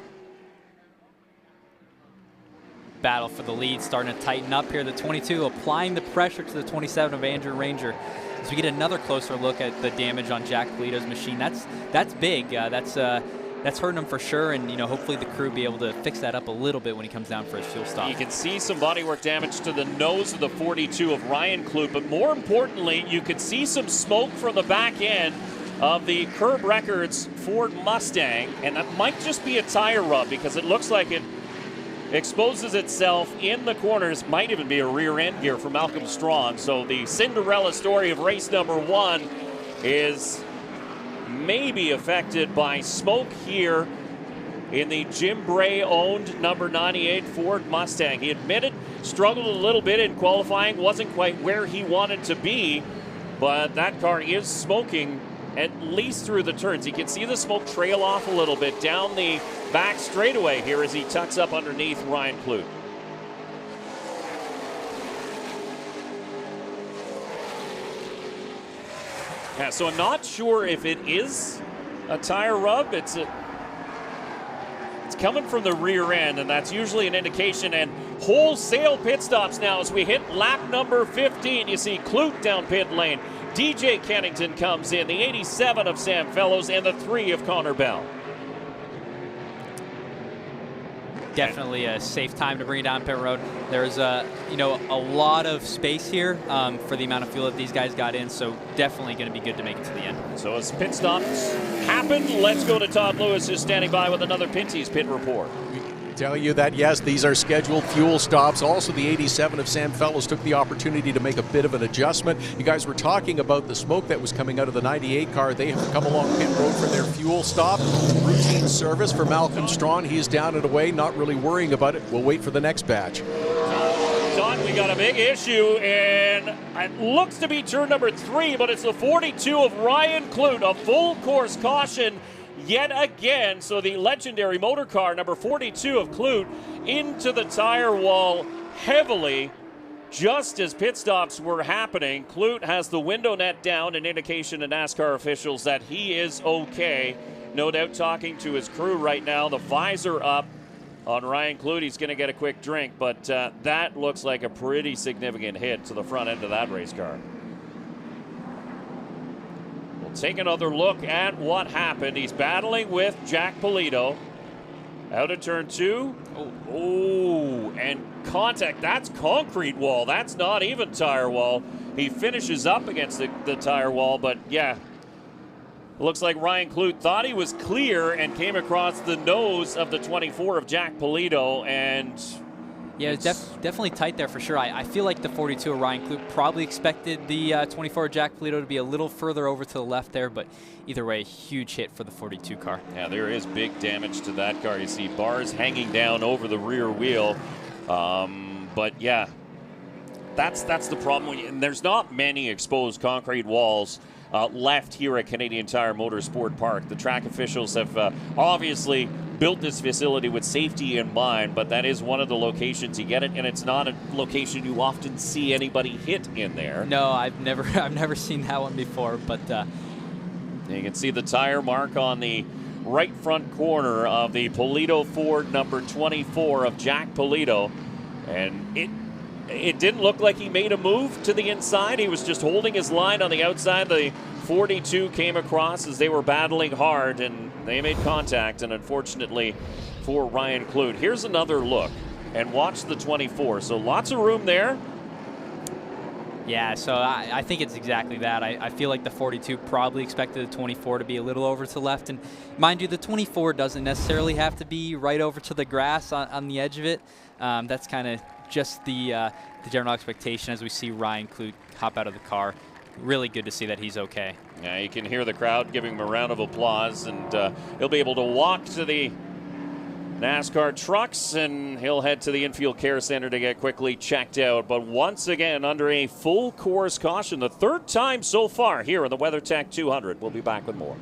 battle for the lead, starting to tighten up here. The 22 applying the pressure to the 27 of Andrew Ranger. As we get another closer look at the damage on Jack Polito's machine, that's big. That's hurting him for sure, and hopefully the crew be able to fix that up a little bit when he comes down for his fuel stop. You can see some bodywork damage to the nose of the 42 of Ryan Klutt, but more importantly, you can see some smoke from the back end of the Curb Records Ford Mustang, and that might just be a tire rub because it looks like it exposes itself in the corners. Might even be a rear end gear for Malcolm Strong. So the Cinderella story of race number 1 is maybe affected by smoke here in the Jim Bray-owned number 98 Ford Mustang. He admitted struggled a little bit in qualifying, wasn't quite where he wanted to be, but that car is smoking at least through the turns. You can see the smoke trail off a little bit down the back straightaway here as he tucks up underneath Ryan Klutt. Yeah, so I'm not sure if it is a tire rub. It's coming from the rear end, and that's usually an indication. And wholesale pit stops now as we hit lap number 15. You see Klutt down pit lane. DJ Kennington comes in, the 87 of Sam Fellows, and the 3 of Connor Bell. Definitely a safe time to bring it down pit road. There's a lot of space here for the amount of fuel that these guys got in, so definitely going to be good to make it to the end. So as pit stops happen, let's go to Todd Lewis, who's standing by with another Pinty's pit report. Tell you that, yes, these are scheduled fuel stops. Also, the 87 of Sam Fellows took the opportunity to make a bit of an adjustment. You guys were talking about the smoke that was coming out of the 98 car. They have come along pit road for their fuel stop. Routine service for Malcolm Strong. He's down and away, not really worrying about it. We'll wait for the next batch. Don, we got a big issue, and it looks to be turn number 3, but it's the 42 of Ryan Klutt, a full course caution yet again. So the legendary motor car, number 42 of Klutt, into the tire wall heavily just as pit stops were happening. Klutt has the window net down, an indication to NASCAR officials that he is okay. No doubt talking to his crew right now. The visor up on Ryan Klutt. He's going to get a quick drink, but that looks like a pretty significant hit to the front end of that race car. Take another look at what happened. He's battling with Jack Polito. Out of turn 2. Oh, and contact. That's concrete wall. That's not even tire wall. He finishes up against the tire wall, but yeah. Looks like Ryan Klutt thought he was clear and came across the nose of the 24 of Jack Polito, and yeah, it's definitely tight there for sure. I feel like the 42 of Ryan Klutt probably expected the 24 of Jack Polito to be a little further over to the left there, but either way, huge hit for the 42 car. Yeah, there is big damage to that car. You see bars hanging down over the rear wheel. But yeah, that's the problem. And there's not many exposed concrete walls left here at Canadian Tire Motorsport Park. The track officials have obviously built this facility with safety in mind, but that is one of the locations you get it, and it's not a location you often see anybody hit in there. No, I've never seen that one before, but you can see the tire mark on the right front corner of the Polito Ford number 24 of Jack Polito, and it didn't look like he made a move to the inside. He was just holding his line on the outside. The 42 came across as they were battling hard, and they made contact, and unfortunately for Ryan Klutt. Here's another look, and watch the 24. So lots of room there. Yeah, so I think it's exactly that. I feel like the 42 probably expected the 24 to be a little over to the left. And mind you, the 24 doesn't necessarily have to be right over to the grass on the edge of it. That's kind of just the general expectation as we see Ryan Klutt hop out of the car. Really good to see that he's okay. Yeah, you can hear the crowd giving him a round of applause, and he'll be able to walk to the NASCAR trucks, and he'll head to the infield care center to get quickly checked out. But once again, under a full course caution, the third time so far here in the WeatherTech 200. We'll be back with more.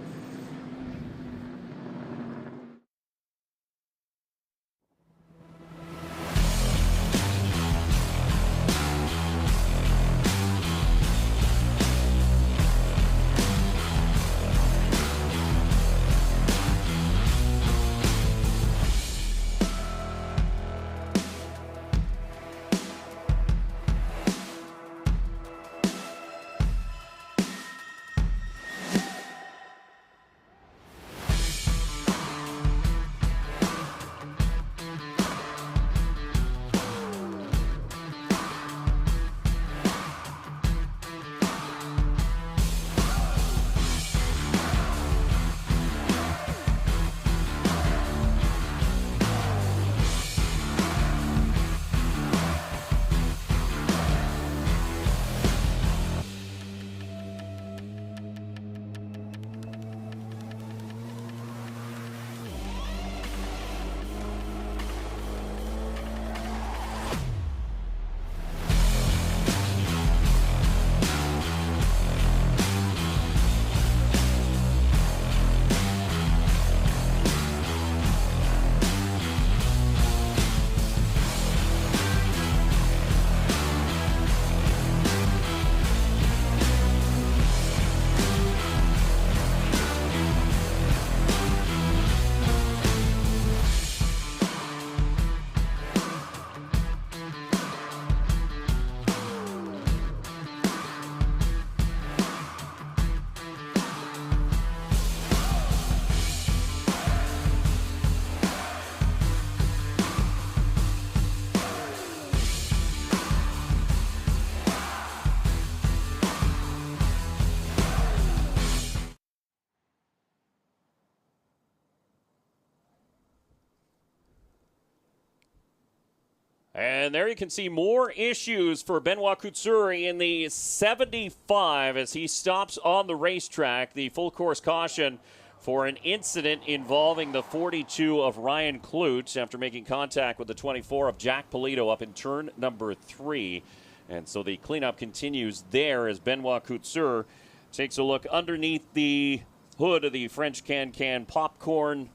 And there you can see more issues for Benoit Couture in the 75 as he stops on the racetrack. The full course caution for an incident involving the 42 of Ryan Klutt after making contact with the 24 of Jack Polito up in turn number 3. And so the cleanup continues there as Benoit Couture takes a look underneath the hood of the French Can popcorn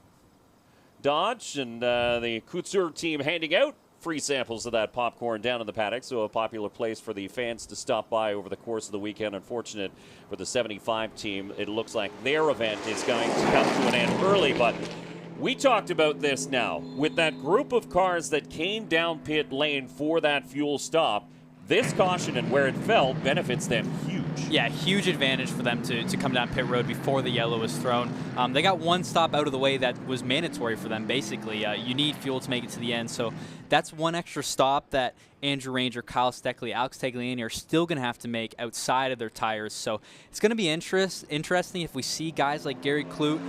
Dodge, and the Couture team handing out free samples of that popcorn down in the paddock, so a popular place for the fans to stop by over the course of the weekend. Unfortunate for the 75 team, it looks like their event is going to come to an end early, but we talked about this now. With that group of cars that came down pit lane for that fuel stop, this caution and where it fell benefits them huge. Yeah, huge advantage for them to come down pit road before the yellow was thrown. They got one stop out of the way that was mandatory for them, basically. You need fuel to make it to the end, so that's one extra stop that Andrew Ranger, Kyle Steckley, Alex Tagliani are still going to have to make outside of their tires. So it's going to be interesting if we see guys like Gary Klutt,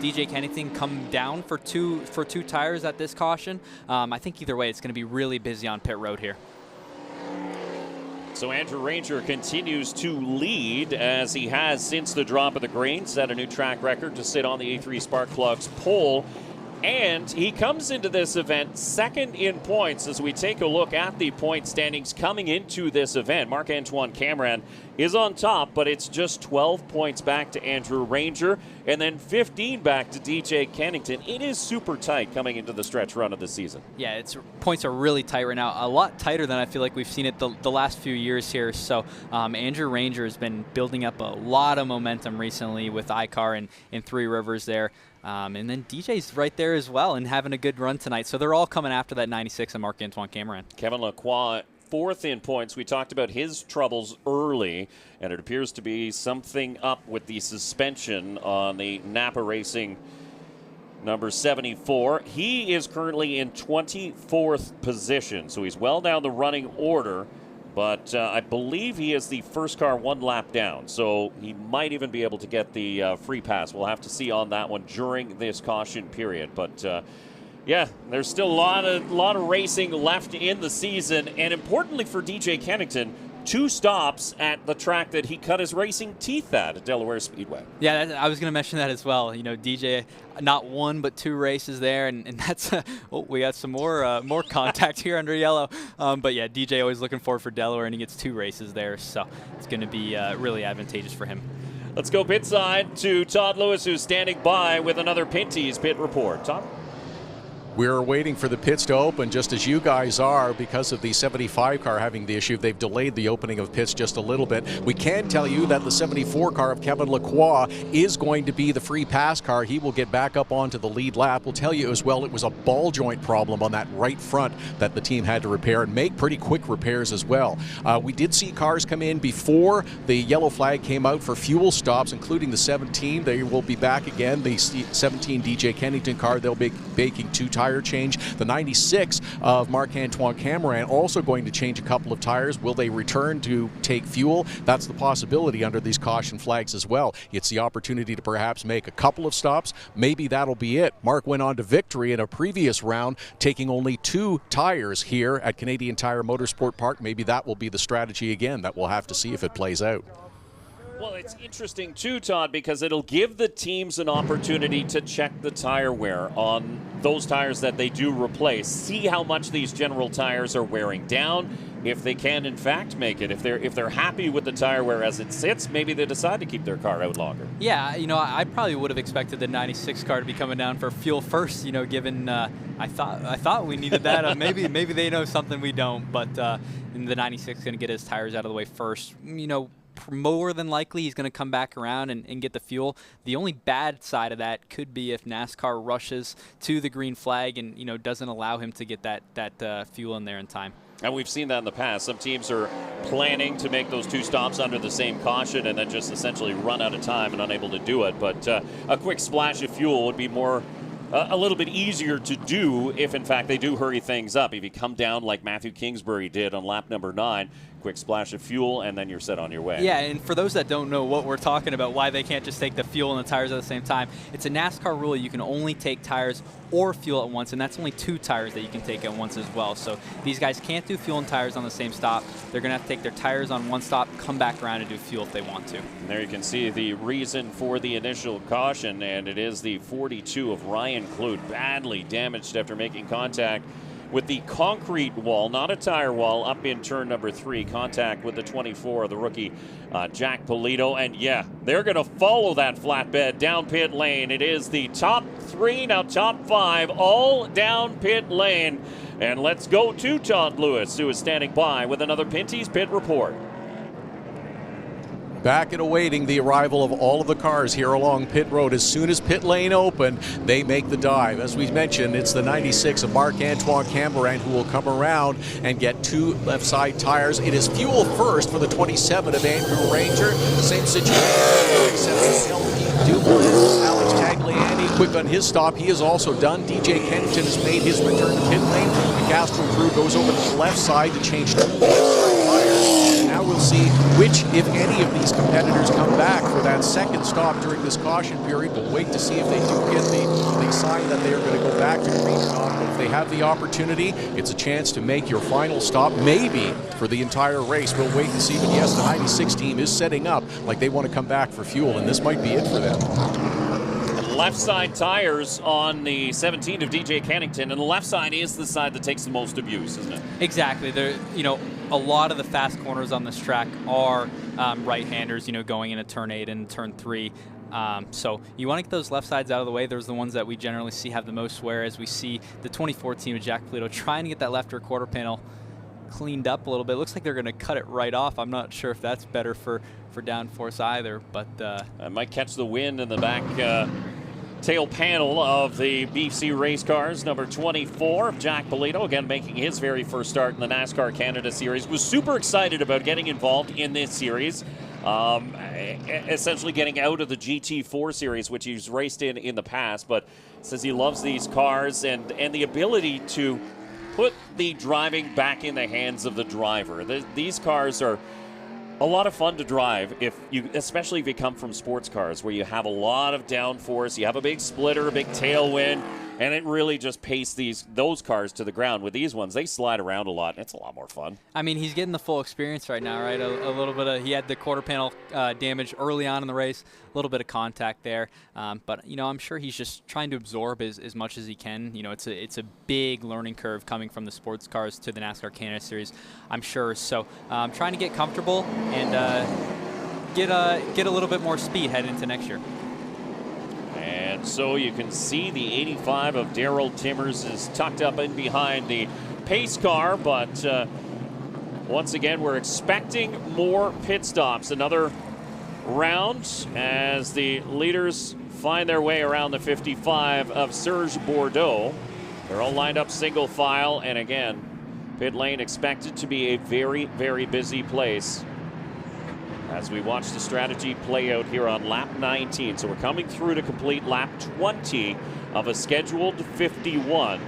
DJ Kennington come down for two tires at this caution. I think either way, it's going to be really busy on pit road here. So Andrew Ranger continues to lead as he has since the drop of the green, set a new track record to sit on the A3 Spark Plugs pole. And he comes into this event second in points as we take a look at the point standings coming into this event. Marc-Antoine Camirand is on top, but it's just 12 points back to Andrew Ranger and then 15 back to DJ Kennington. It is super tight coming into the stretch run of the season. Yeah, points are really tight right now, a lot tighter than I feel like we've seen it the last few years here. So Andrew Ranger has been building up a lot of momentum recently with iCar and Three Rivers there. And then DJ's right there as well and having a good run tonight. So they're all coming after that 96 of Marc-Antoine Camirand. Kevin Laqua, fourth in points. We talked about his troubles early, and it appears to be something up with the suspension on the Napa Racing number 74. He is currently in 24th position, so he's well down the running order. But I believe he is the first car one lap down, so he might even be able to get the free pass. We'll have to see on that one during this caution period. But yeah, there's still a lot of racing left in the season, and importantly for DJ Kennington, 2 stops at the track that he cut his racing teeth at Delaware Speedway. Yeah, I was going to mention that as well. You know, DJ, not 1 but 2 races there, and that's we got some more contact here under yellow. But yeah, DJ always looking forward for Delaware, and he gets 2 races there, so it's going to be really advantageous for him. Let's go pit side to Todd Lewis, who's standing by with another Pinty's pit report. Todd? We're waiting for the pits to open, just as you guys are, because of the 75 car having the issue. They've delayed the opening of pits just a little bit. We can tell you that the 74 car of Kevin Laqua is going to be the free pass car. He will get back up onto the lead lap. We'll tell you as well, it was a ball joint problem on that right front that the team had to repair and make pretty quick repairs as well. We did see cars come in before the yellow flag came out for fuel stops, including the 17. They will be back again. The 17 DJ Kennington car, they'll be making 2 tire change. The 96 of Marc-Antoine Camirand also going to change a couple of tires. Will they return to take fuel? That's the possibility under these caution flags as well. It's the opportunity to perhaps make a couple of stops. Maybe that'll be it. Mark went on to victory in a previous round, taking only 2 tires here at Canadian Tire Motorsport Park. Maybe that will be the strategy again. That we'll have to see if it plays out. Well, it's interesting too, Todd, because it'll give the teams an opportunity to check the tire wear on those tires that they do replace. See how much these general tires are wearing down. If they can, in fact, make it. If they're happy with the tire wear as it sits, maybe they decide to keep their car out longer. Yeah, you know, I probably would have expected the 96 car to be coming down for fuel first. You know, given I thought we needed that. Maybe they know something we don't. But the 96 is going to get his tires out of the way first. You know, more than likely he's going to come back around and get the fuel. The only bad side of that could be if NASCAR rushes to the green flag and, you know, doesn't allow him to get that fuel in there in time. And we've seen that in the past. Some teams are planning to make those 2 stops under the same caution and then just essentially run out of time and unable to do it. But a quick splash of fuel would be more a little bit easier to do if, in fact, they do hurry things up. If you come down like Matthew Kingsbury did on lap number 9, quick splash of fuel, and then you're set on your way. Yeah, and for those that don't know what we're talking about, why they can't just take the fuel and the tires at the same time, it's a NASCAR rule. You can only take tires or fuel at once, and that's only 2 tires that you can take at once as well. So these guys can't do fuel and tires on the same stop. They're going to have to take their tires on one stop, come back around and do fuel if they want to. And there you can see the reason for the initial caution, and it is the 42 of Ryan Klutt, badly damaged after making contact with the concrete wall, not a tire wall, up in turn number 3. Contact with the 24 of the rookie Jack Polito. And yeah, they're going to follow that flatbed down pit lane. It is the top 3, now top 5, all down pit lane. And let's go to Todd Lewis, who is standing by with another Pinty's Pit Report. Back and awaiting the arrival of all of the cars here along pit road. As soon as pit lane open, they make the dive. As we mentioned, it's the 96 of Marc-Antoine Camirand who will come around and get 2 left side tires. It is fuel first for the 27 of Andrew Ranger. Same situation, except the LP Dumoulin. Alex Tagliani quick on his stop. He is also done. DJ Kennington has made his return to pit lane. The Castro crew goes over to the left side to change 2 left side tires. Now we'll see which, if any, of these competitors come back for that second stop during this caution period. We'll wait to see if they do get the sign that they are going to go back to the green stop. But if they have the opportunity, it's a chance to make your final stop, maybe for the entire race. We'll wait and see. But yes, the 96 team is setting up like they want to come back for fuel, and this might be it for them. Left side tires on the 17 of DJ Kennington, and the left side is the side that takes the most abuse, isn't it? Exactly. There, a lot of the fast corners on this track are right-handers, going into turn 8 and turn 3. So you want to get those left sides out of the way. Those are the ones that we generally see have the most wear, as we see the 24 team of Jack Polito trying to get that left rear quarter panel cleaned up a little bit. It looks like they're going to cut it right off. I'm not sure if that's better for downforce either, but I might catch the wind in the back tail panel of the BC race cars. Number 24, Jack Polito, again making his very first start in the NASCAR Canada Series. Was super excited about getting involved in this series. Essentially getting out of the GT4 series, which he's raced in the past, but says he loves these cars and the ability to put the driving back in the hands of the driver. These cars are a lot of fun to drive, especially if you come from sports cars where you have a lot of downforce, you have a big splitter, a big tailwind, and it really just pastes those cars to the ground. With these ones, they slide around a lot, and it's a lot more fun. I mean, he's getting the full experience right now, right? A little bit of, he had the quarter panel damage early on in the race, a little bit of contact there, but I'm sure he's just trying to absorb as much as he can. It's a big learning curve coming from the sports cars to the NASCAR Canada Series, I'm sure. So trying to get comfortable and get a little bit more speed heading into next year. And so you can see the 85 of Darrell Timmers is tucked up in behind the pace car, but once again, we're expecting more pit stops. Another round as the leaders find their way around the 55 of Serge Bordeaux. They're all lined up single file, and again, pit lane expected to be a very, very busy place as we watch the strategy play out here on lap 19. So we're coming through to complete lap 20 of a scheduled 51.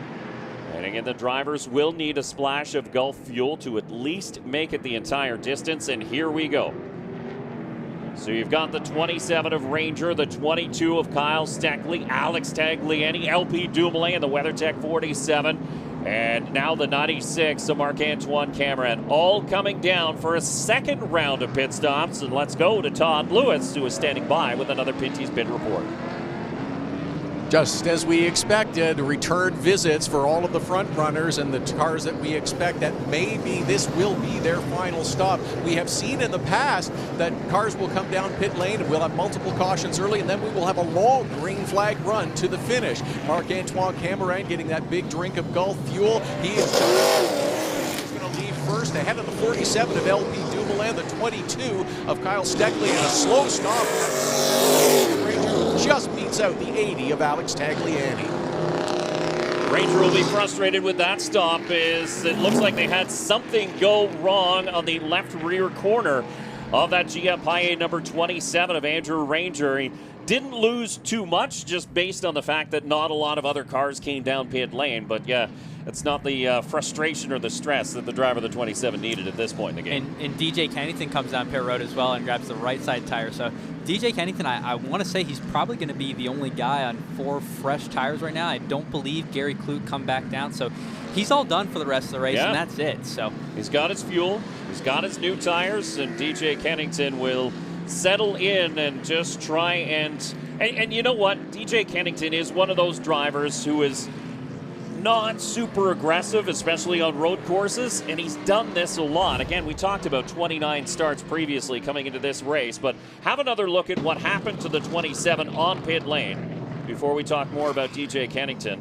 And again, the drivers will need a splash of Gulf fuel to at least make it the entire distance. And here we go. So you've got the 27 of Ranger, the 22 of Kyle Steckley, Alex Tagliani, LP Dumoulin, and the WeatherTech 47. And now the 96 of Marc-Antoine Camirand, all coming down for a second round of pit stops. And let's go to Todd Lewis, who is standing by with another Pinty's Pit Report. Just as we expected, return visits for all of the front runners and the cars that we expect that maybe this will be their final stop. We have seen in the past that cars will come down pit lane and we'll have multiple cautions early, and then we will have a long green flag run to the finish. Marc-Antoine Camirand getting that big drink of Gulf fuel. He is going to lead first ahead of the 47 of LP Dumoulin, the 22 of Kyle Steckley, and a slow stop. Just beats out the 80 of Alex Tagliani. Ranger will be frustrated with that stop, as it looks like they had something go wrong on the left rear corner of that GM Paille number 27 of Andrew Ranger. He didn't lose too much just based on the fact that not a lot of other cars came down pit lane. But yeah, it's not the frustration or the stress that the driver of the 27 needed at this point in the game. And DJ Kennington comes down pit road as well and grabs the right side tire. So DJ Kennington, I want to say he's probably going to be the only guy on 4 fresh tires right now. I don't believe Gary Klutt come back down. So he's all done for the rest of the race, and that's it. So he's got his fuel, he's got his new tires, and DJ Kennington will settle in and just try and you know what? DJ Kennington is one of those drivers who is not super aggressive, especially on road courses, and he's done this a lot. Again, we talked about 29 starts previously coming into this race, but have another look at what happened to the 27 on pit lane before we talk more about DJ Kennington.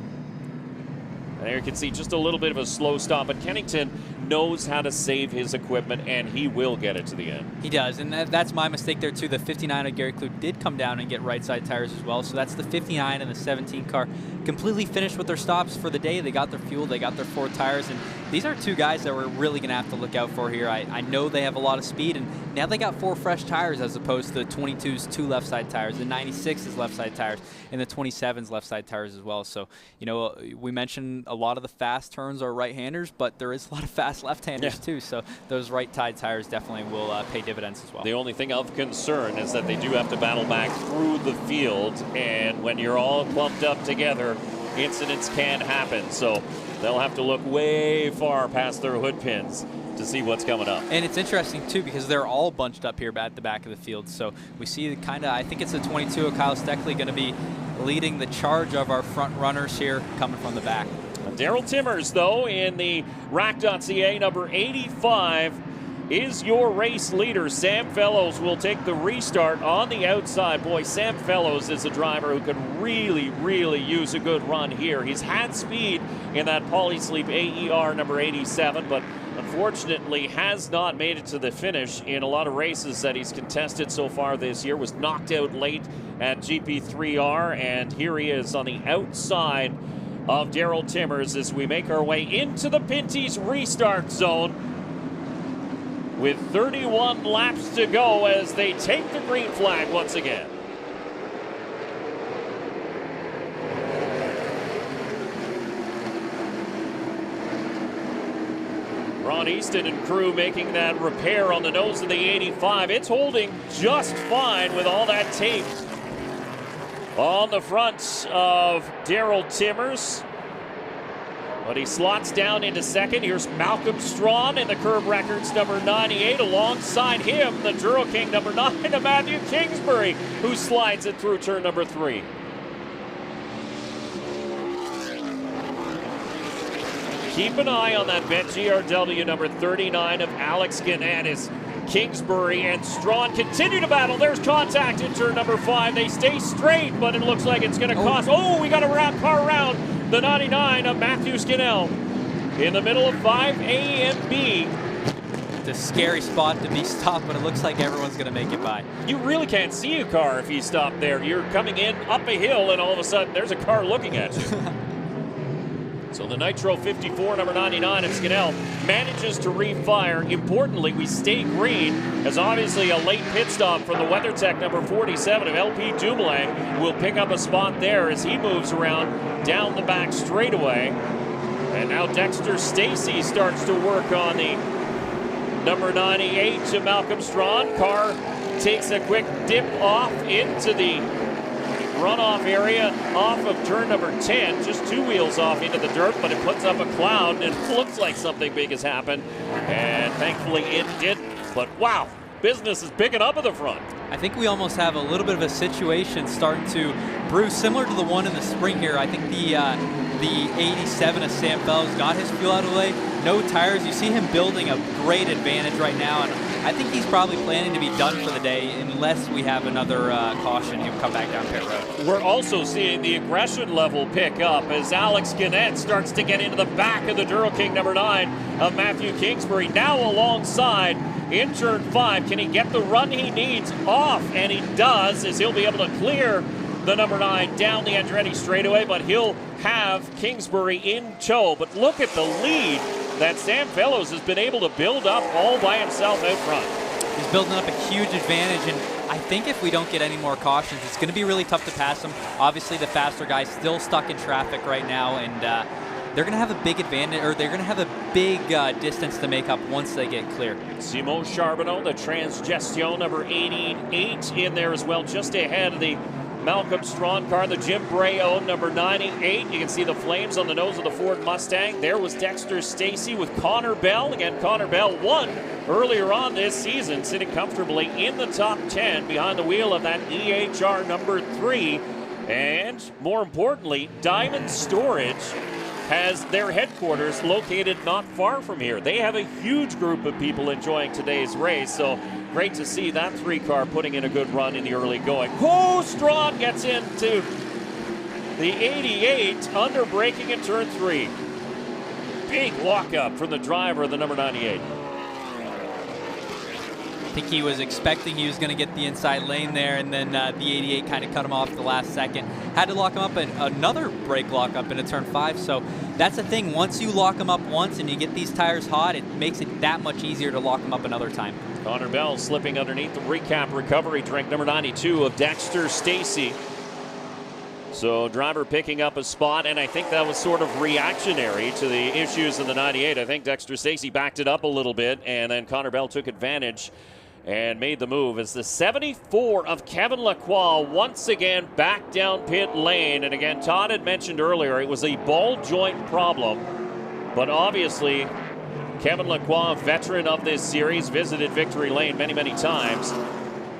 And there you can see just a little bit of a slow stop, but Kennington knows how to save his equipment, and he will get it to the end. He does, and that's my mistake there too. The 59 of Gary Klutt did come down and get right side tires as well, so that's the 59 and the 17 car completely finished with their stops for the day. They got their fuel, they got their 4 tires, and these are 2 guys that we're really going to have to look out for here. I know they have a lot of speed, and now they got 4 fresh tires as opposed to the 22's 2 left side tires, the 96's left side tires, and the 27's left side tires as well. So, you know, we mentioned a lot of the fast turns are right-handers, but there is a lot of fast left-handers too, so those right-side tires definitely will pay dividends as well. The only thing of concern is that they do have to battle back through the field, and when you're all clumped up together, incidents can happen. So they'll have to look way far past their hood pins to see what's coming up. And it's interesting too because they're all bunched up here at the back of the field. So we see kind of, I think it's the 22 of Kyle Steckley going to be leading the charge of our front runners here coming from the back. Daryl Timmers, though, in the rack.ca number 85 is your race leader. Sam Fellows will take the restart on the outside. Boy, Sam Fellows is a driver who could really, really use a good run here. He's had speed in that Polysleep AER number 87, but unfortunately has not made it to the finish in a lot of races that he's contested so far this year. Was knocked out late at GP3R, and here he is on the outside of Daryl Timmers as we make our way into the Pinty's restart zone with 31 laps to go as they take the green flag once again. Ron Easton and crew making that repair on the nose of the 85. It's holding just fine with all that tape on the front of Daryl Timmers. But he slots down into second. Here's Malcolm Strawn in the Curb Records number 98. Alongside him, the Duro King number 9 of Matthew Kingsbury, who slides it through turn number 3. Keep an eye on that Bet GRW number 39 of Alex Gannett. Kingsbury and Strawn continue to battle. There's contact in turn number 5. They stay straight, but it looks like it's going to cost. Oh, we got a car around the 99 of Matthew Scannell in the middle of 5A and B. It's a scary spot to be stopped, but it looks like everyone's going to make it by. You really can't see a car if you stop there. You're coming in up a hill, and all of a sudden there's a car looking at you. So the Nitro 54, number 99 of Scannell, manages to refire. Importantly, we stay green, as obviously a late pit stop from the WeatherTech number 47 of LP Dumoulin will pick up a spot there as he moves around down the back straightaway. And now Dexter Stacy starts to work on the number 98 to Malcolm Strawn. Car takes a quick dip off into the runoff area off of turn number 10, just 2 wheels off into the dirt, but it puts up a cloud and it looks like something big has happened, and thankfully it didn't. But wow, business is picking up at the front. I think we almost have a little bit of a situation starting to brew similar to the one in the spring here. I think the 87 of Sam Fellows got his fuel out of the way, no tires. You see him building a great advantage right now, and I think he's probably planning to be done for the day unless we have another caution. He'll come back down pit road. We're also seeing the aggression level pick up as Alex Gannett starts to get into the back of the Duro King number 9 of Matthew Kingsbury. Now alongside in turn 5. Can he get the run he needs off? And he does, as he'll be able to clear the number 9 down the Andretti straightaway, but he'll have Kingsbury in tow. But look at the lead that Sam Fellows has been able to build up all by himself out front. He's building up a huge advantage, and I think if we don't get any more cautions, it's going to be really tough to pass them. Obviously, the faster guy's still stuck in traffic right now, and they're going to have a big advantage, or they're going to have a big distance to make up once they get clear. Simon Charbonneau, the Transgestion number 88 in there as well, just ahead of the Malcolm Strawn car, the Jim Bray-owned number 98. You can see the flames on the nose of the Ford Mustang. There was Dexter Stacey with Connor Bell. Again, Connor Bell won earlier on this season, sitting comfortably in the top 10 behind the wheel of that EHR number 3. And more importantly, Diamond Storage has their headquarters located not far from here. They have a huge group of people enjoying today's race, so great to see that 3-car putting in a good run in the early going. Oh, Strawn gets into the 88, under braking in turn 3. Big walk-up from the driver of the number 98. I think he was expecting he was going to get the inside lane there, and then the 88 kind of cut him off the last second. Had to lock him up in another brake lock up into turn 5, so that's the thing. Once you lock him up once and you get these tires hot, it makes it that much easier to lock him up another time. Connor Bell slipping underneath the recap recovery drink, number 92 of Dexter Stacey. So driver picking up a spot, and I think that was sort of reactionary to the issues in the 98. I think Dexter Stacey backed it up a little bit, and then Connor Bell took advantage and made the move as the 74 of Kevin Laqua once again back down pit lane. And again, Todd had mentioned earlier it was a ball joint problem, but obviously Kevin Laqua, veteran of this series, visited victory lane many, many times,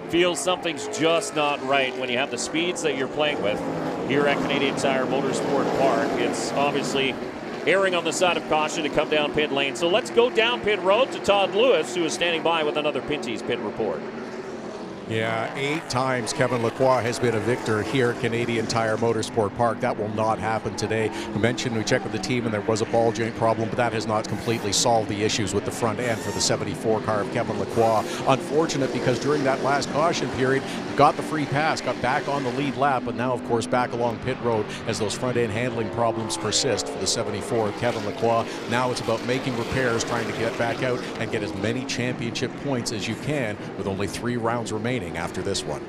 feels something's just not right when you have the speeds that you're playing with here at Canadian Tire Motorsport Park. It's obviously erring on the side of caution to come down pit lane. So let's go down pit road to Todd Lewis, who is standing by with another Pinty's pit report. Yeah, 8 times Kevin Laqua has been a victor here at Canadian Tire Motorsport Park. That will not happen today. We checked with the team and there was a ball joint problem, but that has not completely solved the issues with the front end for the 74 car of Kevin Laqua. Unfortunate, because during that last caution period, got the free pass, got back on the lead lap, but now of course back along pit road as those front end handling problems persist for the 74 of Kevin Laqua. Now it's about making repairs, trying to get back out and get as many championship points as you can with only 3 rounds remaining after this one.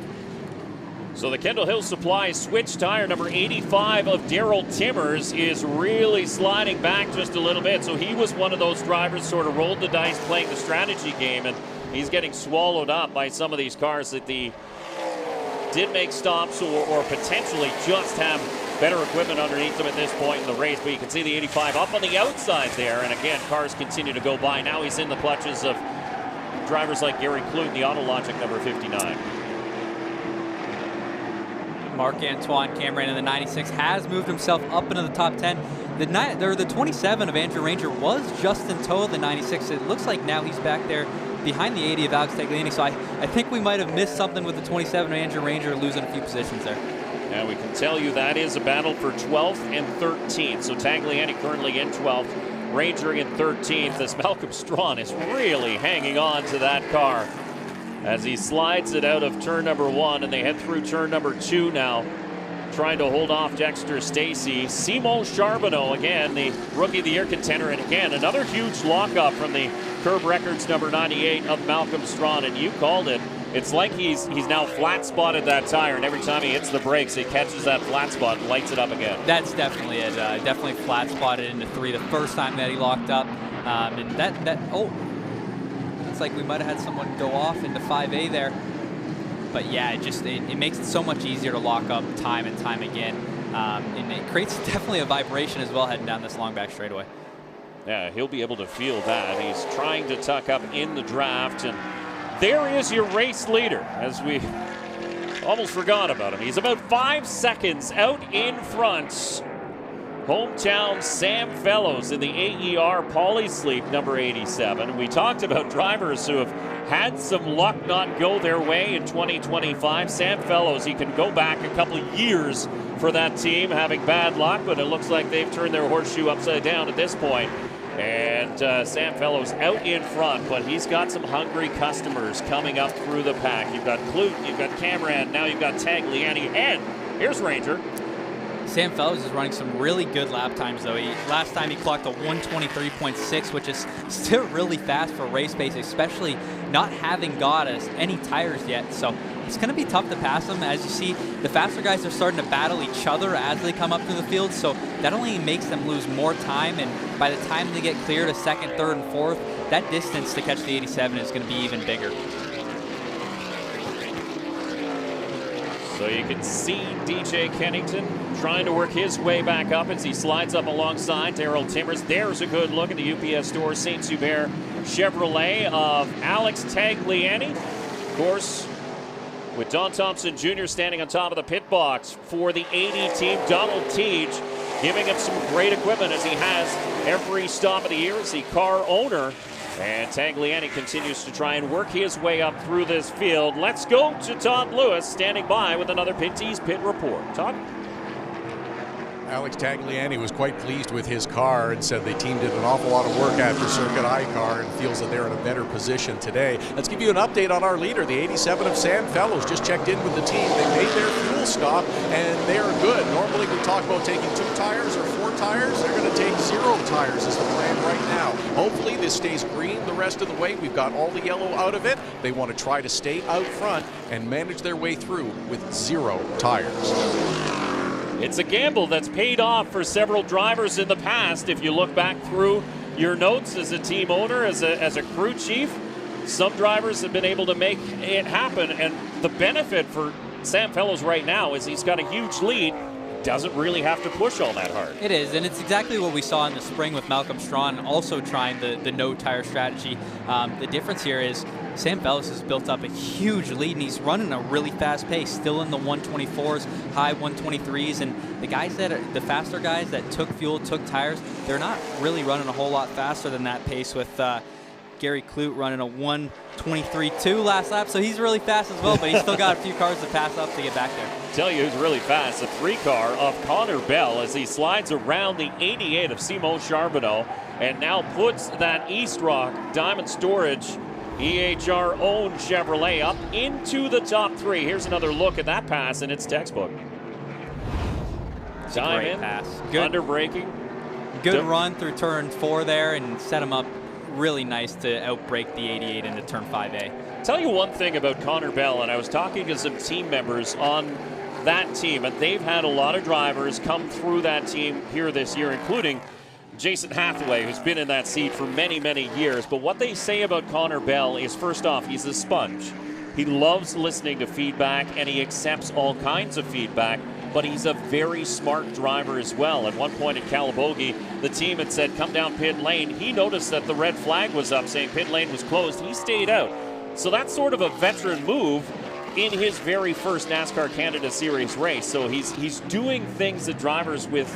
So the Kendall Hill Supply switch tire number 85 of Daryl Timmers is really sliding back just a little bit. So he was one of those drivers sort of rolled the dice playing the strategy game, and he's getting swallowed up by some of these cars that did make stops or potentially just have better equipment underneath them at this point in the race. But you can see the 85 up on the outside there, and again, cars continue to go by. Now he's in the clutches of drivers like Gary Klutt, the Autologic number 59. Marc-Antoine Camirand in the 96 has moved himself up into the top 10. The 27 of Andrew Ranger was just in tow of the 96. It looks like now he's back there behind the 80 of Alex Tagliani. So I think we might have missed something with the 27 of Andrew Ranger losing a few positions there. And we can tell you that is a battle for 12th and 13th. So Tagliani currently in 12th. Ranger in 13th, as Malcolm Strawn is really hanging on to that car as he slides it out of turn number 1, and they head through turn number 2 now, trying to hold off Dexter Stacey. Simon Charbonneau, again, the Rookie of the Year contender, and again, another huge lockup from the Curb Records number 98 of Malcolm Strawn, and you called it. It's like he's now flat-spotted that tire, and every time he hits the brakes, it catches that flat spot and lights it up again. That's definitely it. Definitely flat-spotted into 3 the first time that he locked up. It's like we might have had someone go off into 5A there. But yeah, it makes it so much easier to lock up time and time again. And it creates definitely a vibration as well heading down this long back straightaway. Yeah, he'll be able to feel that. He's trying to tuck up in the draft, and there is your race leader, as we almost forgot about him. He's about 5 seconds out in front. Hometown Sam Fellows in the AER Polysleep number 87. We talked about drivers who have had some luck not go their way in 2025. Sam Fellows, he can go back a couple of years for that team having bad luck, but it looks like they've turned their horseshoe upside down at this point. And Sam Fellows out in front, but he's got some hungry customers coming up through the pack. You've got Klutt, you've got Camirand, now you've got Tagliani, and here's Ranger. Sam Fellows is running some really good lap times, though. Last time he clocked a 1:23.6, which is still really fast for race pace, especially not having got us any tires yet. So it's going to be tough to pass him. As you see, the faster guys are starting to battle each other as they come up through the field, so that only makes them lose more time, and by the time they get clear to second, third, and fourth, that distance to catch the 87 is going to be even bigger. So you can see DJ Kennington trying to work his way back up as he slides up alongside Daryl Timmers. There's a good look at the UPS Store St. Hubert Chevrolet of Alex Tagliani. Of course, with Don Thompson Jr. standing on top of the pit box for the 80 team, Donald Teague giving him some great equipment as he has every stop of the year as the car owner. And Tagliani continues to try and work his way up through this field. Let's go to Todd Lewis standing by with another Pinty's Pit Report. Todd? Alex Tagliani was quite pleased with his car and said the team did an awful lot of work after Circuit I car and feels that they're in a better position today. Let's give you an update on our leader, the 87 of Sam Fellows. Just checked in with the team. They made their fuel stop and they are good. Normally we talk about taking 2 tires or 4 tires. They're going to take 0 tires is the plan right now. Hopefully this stays green the rest of the way. We've got all the yellow out of it. They want to try to stay out front and manage their way through with 0 tires. It's a gamble that's paid off for several drivers in the past. If you look back through your notes as a team owner, as a crew chief, some drivers have been able to make it happen. And the benefit for Sam Fellows right now is he's got a huge lead. Doesn't really have to push all that hard. It is, and it's exactly what we saw in the spring with Malcolm Strawn also trying the no tire strategy. The difference here is Sam Fellows has built up a huge lead, and he's running a really fast pace, still in the 124s, high 123s, and the faster guys that took fuel, took tires, they're not really running a whole lot faster than that pace with Gary Klutt running a 1:23.2 last lap, so he's really fast as well, but he's still got a few cars to pass up to get back there. Tell you who's really fast, the 3 car of Connor Bell as he slides around the 88 of Simon Charbonneau and now puts that East Rock Diamond Storage EHR-owned Chevrolet up into the top 3. Here's another look at that pass, and it's textbook. Dive in, pass. Good under braking. Good run through turn 4 there and set him up really nice to outbrake the 88 into turn 5A. Tell you one thing about Connor Bell, and I was talking to some team members on that team, and they've had a lot of drivers come through that team here this year, including Jason Hathaway, who's been in that seat for many, many years. But what they say about Connor Bell is, first off, he's a sponge. He loves listening to feedback, and he accepts all kinds of feedback, but he's a very smart driver as well. At one point in Calabogie, the team had said, come down pit lane. He noticed that the red flag was up saying pit lane was closed. He stayed out. So that's sort of a veteran move in his very first NASCAR Canada Series race. So he's doing things that drivers with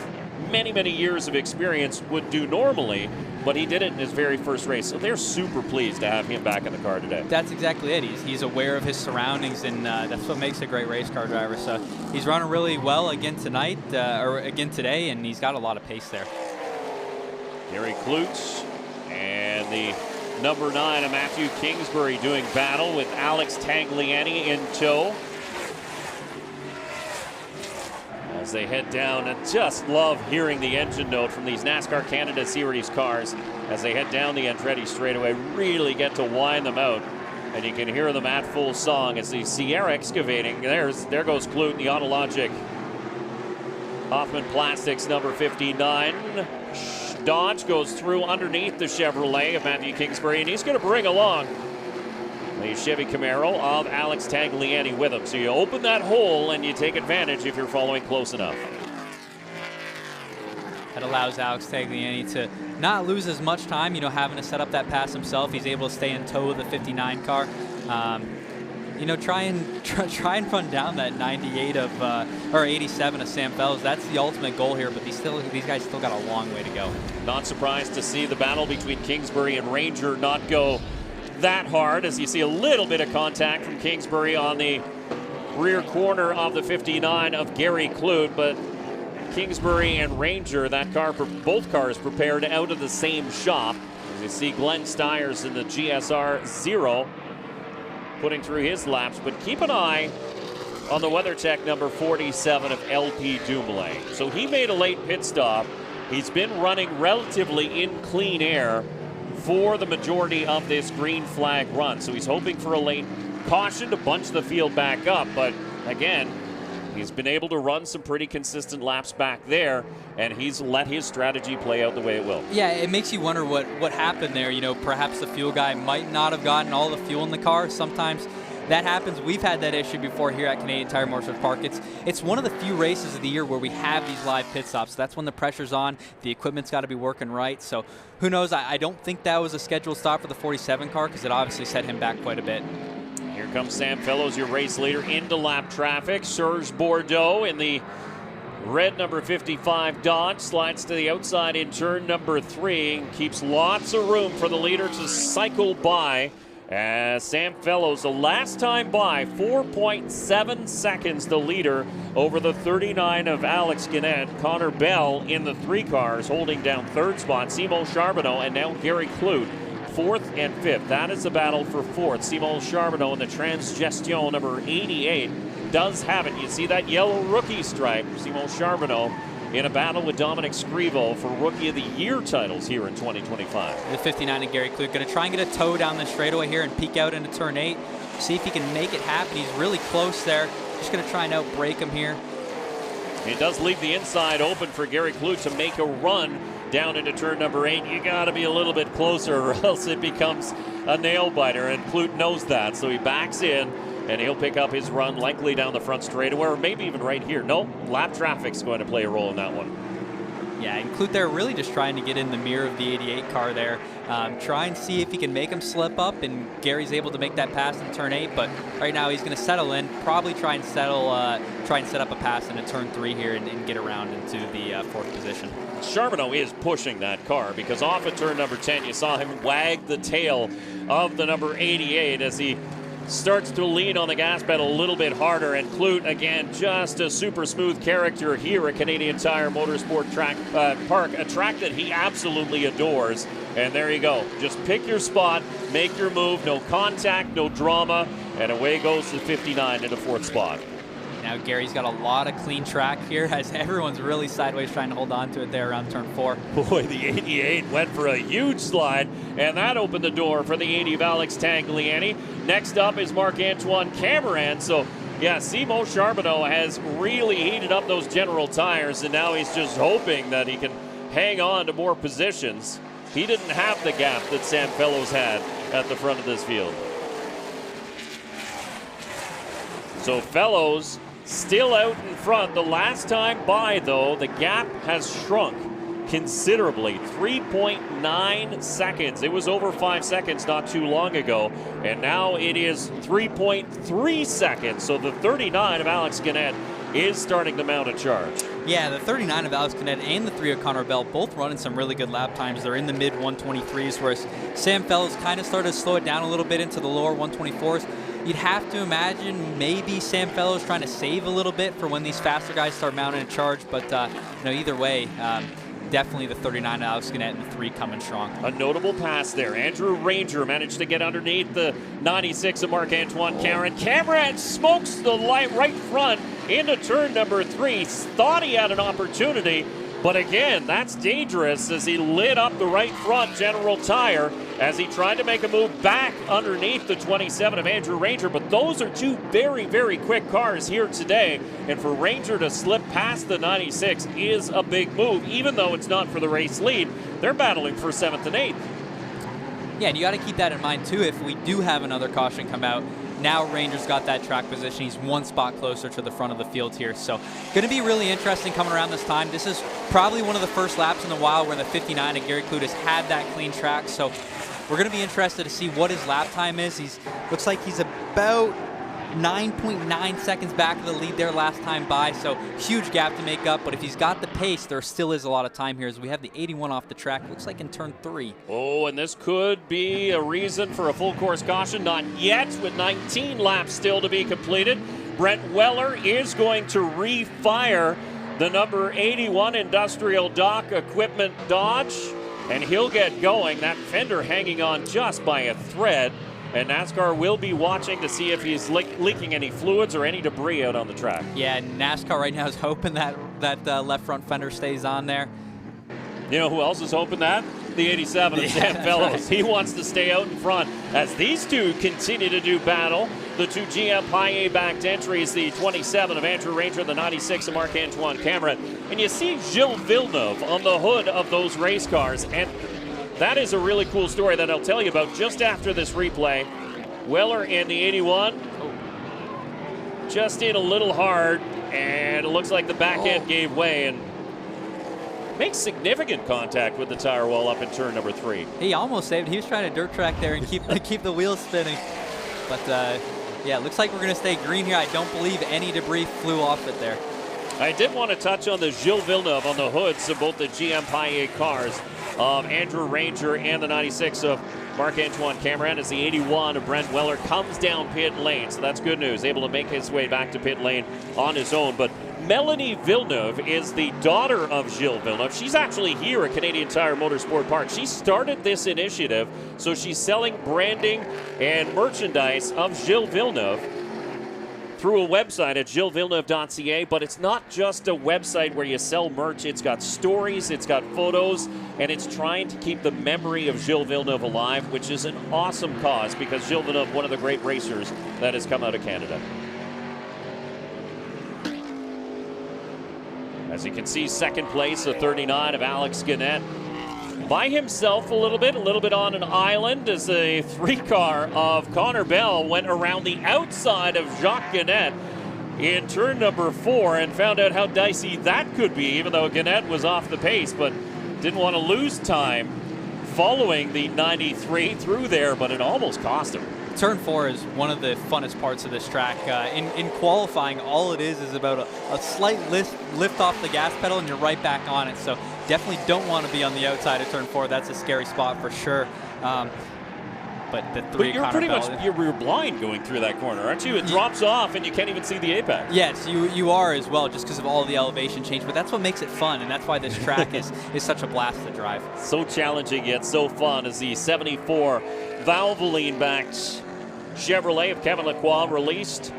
many, many years of experience would do normally, but he did it in his very first race. So they're super pleased to have him back in the car today. That's exactly it. He's aware of his surroundings, and that's what makes a great race car driver. So he's running really well again tonight, or again today, and he's got a lot of pace there. Gary Klutt and the number 9 of Matthew Kingsbury doing battle with Alex Tagliani in tow as they head down. And just love hearing the engine note from these NASCAR Canada Series cars as they head down the Andretti straightaway. Really get to wind them out, and you can hear them at full song as the Sierra Excavating. There goes Klutt, the Autologic Hoffman Plastics number 59. Dodge goes through underneath the Chevrolet of Matthew Kingsbury, and he's going to bring along the Chevy Camaro of Alex Tagliani with him. So you open that hole and you take advantage if you're following close enough. That allows Alex Tagliani to not lose as much time, having to set up that pass himself. He's able to stay in tow of the 59 car. Try and run down that 98 of or 87 of Sam Fellows. That's the ultimate goal here, but these guys still got a long way to go. Not surprised to see the battle between Kingsbury and Ranger not go that hard, as you see a little bit of contact from Kingsbury on the rear corner of the 59 of Gary Klutt, but Kingsbury and Ranger, that car, both cars prepared out of the same shop. As you see Glenn Stiers in the GSR 0 putting through his laps, but keep an eye on the WeatherTech number 47 of LP Dumoulin. So he made a late pit stop. He's been running relatively in clean air for the majority of this green flag run. So he's hoping for a late caution to bunch the field back up. But again, he's been able to run some pretty consistent laps back there, and he's let his strategy play out the way it will. Yeah, it makes you wonder what happened there. You know, perhaps the fuel guy might not have gotten all the fuel in the car. Sometimes that happens. We've had that issue before here at Canadian Tire Motorsport Park. It's one of the few races of the year where we have these live pit stops. That's when the pressure's on. The equipment's got to be working right. So who knows? I don't think that was a scheduled stop for the 47 car because it obviously set him back quite a bit. Here comes Sam Fellows, your race leader, into lap traffic. Serge Bordeaux in the red number 55 Dodge slides to the outside in turn number 3 and keeps lots of room for the leader to cycle by. As Sam Fellows, the last time by, 4.7 seconds the leader over the 39 of Alex Guinnett. Connor Bell in the 3 cars holding down 3rd spot. Simon Charbonneau and now Gary Klutt, 4th and 5th. That is the battle for 4th. Simon Charbonneau in the Transgestion number 88 does have it. You see that yellow rookie stripe. Simon Charbonneau in a battle with Dominic Scrivo for Rookie of the Year titles here in 2025. The 59 of Gary Klutt going to try and get a toe down the straightaway here and peek out into turn 8. See if he can make it happen. He's really close there. Just going to try and outbrake him here. It does leave the inside open for Gary Klutt to make a run down into turn number 8. You got to be a little bit closer or else it becomes a nail biter, and Klutt knows that, so he backs in. And he'll pick up his run likely down the front straightaway, or maybe even right here. No, lap traffic's going to play a role in that one. Yeah, and Klutt there really just trying to get in the mirror of the 88 car there. Try and see if he can make him slip up, and Gary's able to make that pass in turn 8. But right now he's going to settle in, probably try and set up a pass into turn 3 here and get around into the 4th position. Charbonneau is pushing that car because off at turn number 10, you saw him wag the tail of the number 88 as he starts to lean on the gas pedal a little bit harder, and Klutt, again, just a super smooth character here at Canadian Tire Motorsport Park, a track that he absolutely adores. And there you go. Just pick your spot, make your move, no contact, no drama, and away goes the 59 into 4th spot. Now Gary's got a lot of clean track here as everyone's really sideways trying to hold on to it there around turn 4. Boy, the 88 went for a huge slide, and that opened the door for the 80 of Alex Tagliani. Next up is Marc-Antoine Camirand. So, yeah, Simon Charbonneau has really heated up those General tires, and now he's just hoping that he can hang on to more positions. He didn't have the gap that Sam Fellows had at the front of this field. So Fellows still out in front. The last time by, though, the gap has shrunk considerably, 3.9 seconds. It was over 5 seconds not too long ago, and now it is 3.3 seconds. So the 39 of Alex Guinnett is starting to mount a charge. Yeah, the 39 of Alex Guinnett and the 3 of Connor Bell both running some really good lap times. They're in the mid 123s, whereas Sam Fellows kind of started to slow it down a little bit into the lower 124s. You'd have to imagine maybe Sam Fellows trying to save a little bit for when these faster guys start mounting a charge, but either way, definitely the 39 of Alex Guinnett and the 3 coming strong. A notable pass there. Andrew Ranger managed to get underneath the 96 of Marc-Antoine Camirand. Camirand smokes the right front into turn number 3. Thought he had an opportunity, but again, that's dangerous as he lit up the right front General Tire as he tried to make a move back underneath the 27 of Andrew Ranger. But those are 2 very, very quick cars here today. And for Ranger to slip past the 96 is a big move, even though it's not for the race lead. They're battling for 7th and 8th. Yeah, and you got to keep that in mind, too, if we do have another caution come out. Now Ranger's got that track position. He's 1 spot closer to the front of the field here. So going to be really interesting coming around this time. This is probably one of the first laps in a while where the 59 of Gary Klutt has had that clean track. So we're going to be interested to see what his lap time is. Looks like he's about 9.9 seconds back of the lead there last time by, so huge gap to make up. But if he's got the pace, there still is a lot of time here as we have the 81 off the track. Looks like in turn 3. Oh, and this could be a reason for a full course caution. Not yet, with 19 laps still to be completed. Brent Weller is going to refire the number 81 Industrial Dock Equipment Dodge, and he'll get going. That fender hanging on just by a thread. and NASCAR will be watching to see if he's leaking any fluids or any debris out on the track. Yeah, NASCAR right now is hoping that left front fender stays on there. You know who else is hoping that? The 87 of Sam Fellows. Right. He wants to stay out in front as these two continue to do battle. The two GM Paillet-backed entries, the 27 of Andrew Ranger, the 96 of Marc-Antoine Camirand. And you see Gilles Villeneuve on the hood of those race cars. And that is a really cool story that I'll tell you about just after this replay. Weller in the 81. Just in a little hard, and it looks like the back end gave way and makes significant contact with the tire wall up in turn number 3. He almost saved it. He was trying to dirt track there and keep the wheels spinning. But yeah, it looks like we're going to stay green here. I don't believe any debris flew off it there. I did want to touch on the Gilles Villeneuve on the hoods of both the GM Paillet cars of Andrew Ranger and the 96 of Marc-Antoine Camirand, as the 81 of Brent Weller comes down pit lane. So that's good news, able to make his way back to pit lane on his own. But Melanie Villeneuve is the daughter of Gilles Villeneuve. She's actually here at Canadian Tire Motorsport Park. She started this initiative, so she's selling branding and merchandise of Gilles Villeneuve through a website at gillesvilleneuve.ca, but it's not just a website where you sell merch. It's got stories, it's got photos, and it's trying to keep the memory of Gilles Villeneuve alive, which is an awesome cause because Gilles Villeneuve, one of the great racers that has come out of Canada. As you can see, second place, the 39 of Alex Guenette. By himself a little bit on an island, as the 3-car of Connor Bell went around the outside of Jacques Guenette in turn number 4 and found out how dicey that could be, even though Guenette was off the pace, but didn't want to lose time following the 93 through there, but it almost cost him. Turn 4 is one of the funnest parts of this track. In qualifying, all it is about a slight lift off the gas pedal and you're right back on it. So definitely don't want to be on the outside of turn 4. That's a scary spot for sure. But the 3 But you're pretty much you're blind going through that corner, aren't you? It drops off and you can't even see the apex. Yes, you are as well, just because of all the elevation change. But that's what makes it fun, and that's why this track is such a blast to drive. So challenging yet so fun as the 74 Valvoline-backed Chevrolet of Kevin Laqua released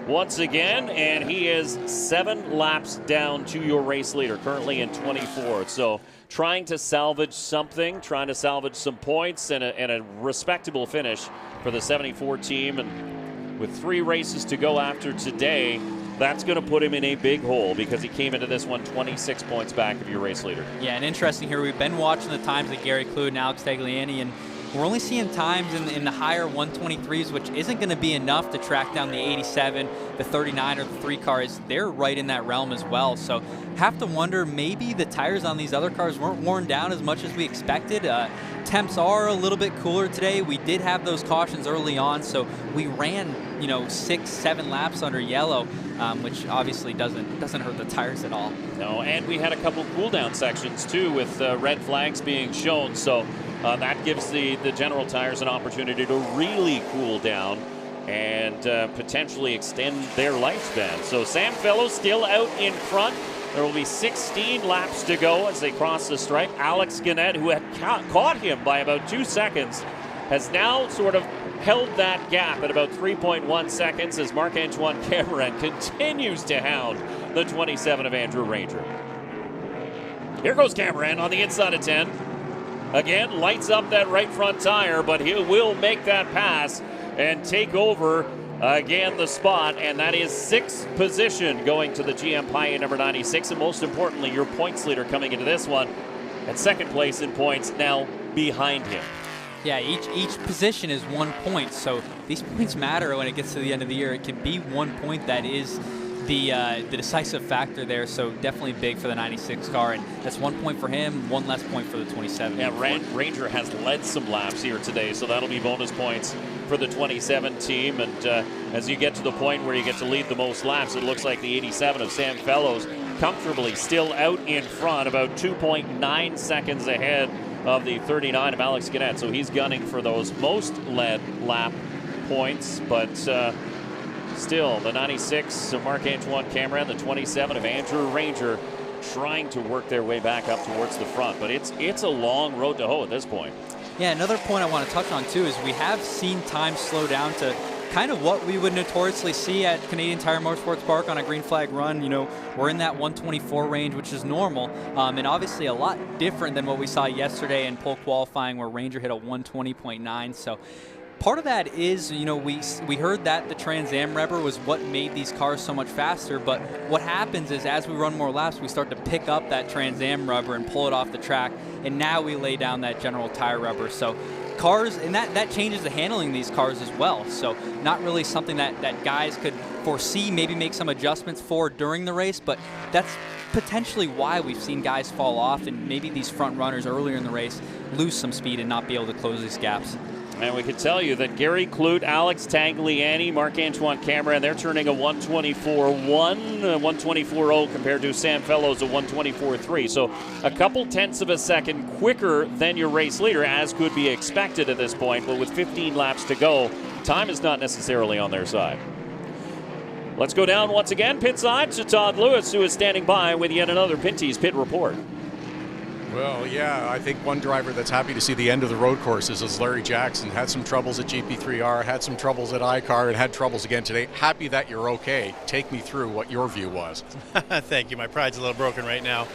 once again, and he is 7 laps down to your race leader, currently in 24th. So trying to salvage something, trying to salvage some points and a respectable finish for the 74 team. And with 3 races to go after today, that's going to put him in a big hole because he came into this one 26 points back of your race leader. Yeah, and interesting here, we've been watching the times of Gary Klutt and Alex Tagliani, and we're only seeing times in the higher 123s, which isn't going to be enough to track down the 87, the 39, or the 3 cars. They're right in that realm as well. So have to wonder, maybe the tires on these other cars weren't worn down as much as we expected. Temps are a little bit cooler today. We did have those cautions early on, so we ran 6-7 laps under yellow, which obviously doesn't hurt the tires at all. No, and we had a couple cool down sections too with red flags being shown. So that gives the General Tires an opportunity to really cool down and potentially extend their lifespan. So Sam Fellows still out in front. There will be 16 laps to go as they cross the stripe. Alex Guenette, who had caught him by about 2 seconds, has now sort of held that gap at about 3.1 seconds as Marc-Antoine Camirand continues to hound the 27 of Andrew Ranger. Here goes Camirand on the inside of 10. Again, lights up that right front tire, but he will make that pass and take over again the spot, and that is 6th position going to the GM Paillet number 96, and most importantly, your points leader coming into this one at 2nd place in points, now behind him. Yeah, each position is 1 point, so these points matter when it gets to the end of the year. It can be 1 point that is the decisive factor there, so definitely big for the 96 car, and that's 1 point for him, 1 less point for the 27. Yeah, Ranger has led some laps here today, so that'll be bonus points for the 27 team, and as you get to the point where you get to lead the most laps, it looks like the 87 of Sam Fellows comfortably still out in front, about 2.9 seconds ahead of the 39 of Alex Guenette, so he's gunning for those most led lap points, but still, the 96 of Marc-Antoine Camirand, the 27 of Andrew Ranger, trying to work their way back up towards the front. But it's a long road to hoe at this point. Yeah, another point I want to touch on too is we have seen time slow down to kind of what we would notoriously see at Canadian Tire Motorsport Park on a green flag run. You know, we're in that 124 range, which is normal, and obviously a lot different than what we saw yesterday in pole qualifying where Ranger hit a 120.9. So part of that is, you know, we heard that the Trans Am rubber was what made these cars so much faster, but what happens is as we run more laps, we start to pick up that Trans Am rubber and pull it off the track, and now we lay down that General Tire rubber. So cars, and that changes the handling of these cars as well. So not really something that guys could foresee, maybe make some adjustments for during the race, but that's potentially why we've seen guys fall off and maybe these front runners earlier in the race lose some speed and not be able to close these gaps. And we can tell you that Gary Klutt, Alex Tagliani, Marc-Antoine Camirand, they're turning a 124.1, 124.0 compared to Sam Fellows, a 124.3. So a couple tenths of a second quicker than your race leader, as could be expected at this point. But with 15 laps to go, time is not necessarily on their side. Let's go down once again, pit side, to Todd Lewis, who is standing by with yet another Pinty's pit report. Well, yeah, I think one driver that's happy to see the end of the road courses is Larry Jackson. Had some troubles at GP3R, had some troubles at iCar, and had troubles again today. Happy that you're okay. Take me through what your view was. Thank you. My pride's a little broken right now.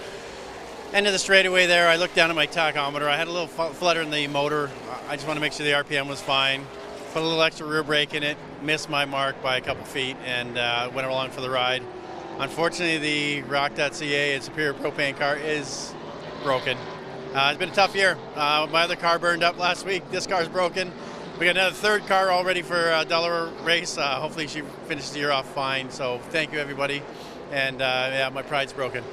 End of the straightaway there, I looked down at my tachometer. I had a little flutter in the motor. I just want to make sure the RPM was fine. Put a little extra rear brake in it, missed my mark by a couple feet, and went along for the ride. Unfortunately, the Rock.ca and Superior Propane car is broken. It's been a tough year. My other car burned up last week. This car's broken. We got another third car all ready for a Delaware race. Hopefully she finishes the year off fine. So thank you, everybody. And yeah, my pride's broken.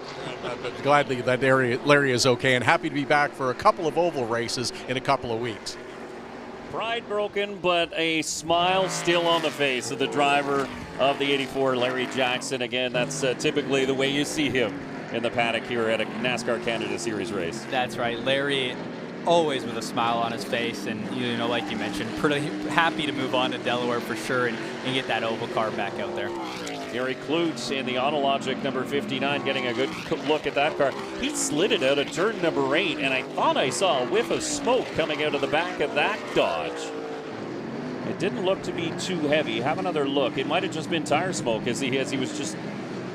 Gladly that Larry is okay, and happy to be back for a couple of oval races in a couple of weeks. Pride broken, but a smile still on the face of the driver of the 84, Larry Jackson. Again, that's typically the way you see him in the paddock here at a NASCAR Canada Series race. That's right. Larry always with a smile on his face, and you know, like you mentioned, pretty happy to move on to Delaware for sure and get that oval car back out there. Gary Klutt in the Autologic number 59 getting a good look at that car. He slid it out of turn number 8, and I thought I saw a whiff of smoke coming out of the back of that Dodge. It didn't look to be too heavy. Have another look. It might have just been tire smoke as he was just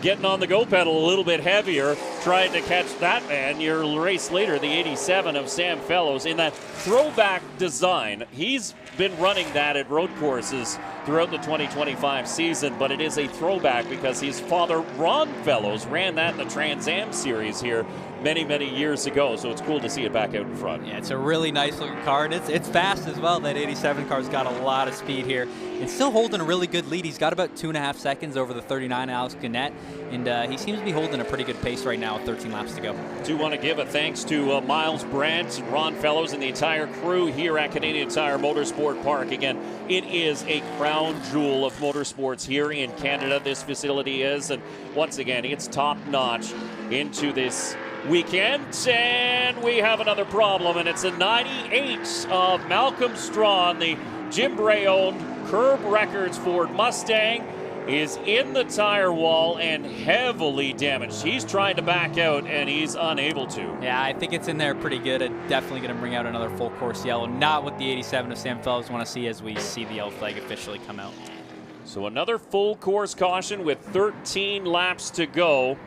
getting on the go pedal a little bit heavier, trying to catch that man, your race leader, the 87 of Sam Fellows, in that throwback design. He's been running that at road courses throughout the 2025 season, but it is a throwback because his father, Ron Fellows, ran that in the Trans Am Series here many years ago, so it's cool to see it back out in front. Yeah, it's a really nice looking car, and it's fast as well. That 87 car's got a lot of speed here, and still holding a really good lead. He's got about 2.5 seconds over the 39 Alex Gannett, and he seems to be holding a pretty good pace right now with 13 laps to go. Do want to give a thanks to Miles Brandt, Ron Fellows, and the entire crew here at Canadian Tire Motorsport Park. Again, it is a crown jewel of motorsports here in Canada, this facility is, and once again, it's top notch into this weekend, and we have another problem, and it's a 98 of Malcolm Strawn, the Jim Bray-owned Curb Records Ford Mustang, is in the tire wall and heavily damaged. He's trying to back out, and he's unable to. Yeah, I think it's in there pretty good. It's definitely going to bring out another full course yellow, not what the 87 of Sam Fellows want to see as we see the yellow flag officially come out. So another full course caution with 13 laps to go.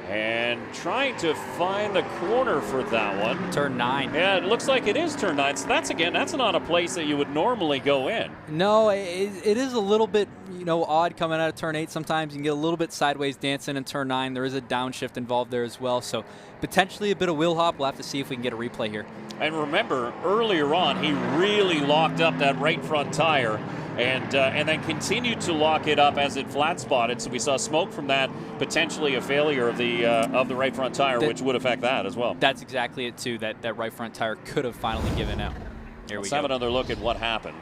And trying to find the corner for that one. Turn 9. Yeah, it looks like it is turn 9. So that's not a place that you would normally go in. No, it is a little bit, odd coming out of turn 8. Sometimes you can get a little bit sideways dancing in turn 9. There is a downshift involved there as well. So potentially a bit of wheel hop. We'll have to see if we can get a replay here. And remember, earlier on, he really locked up that right front tire and then continued to lock it up as it flat spotted. So we saw smoke from that, potentially a failure of the right front tire, which would affect that as well. That's exactly it too. That right front tire could have finally given out. Let's have another look at what happened.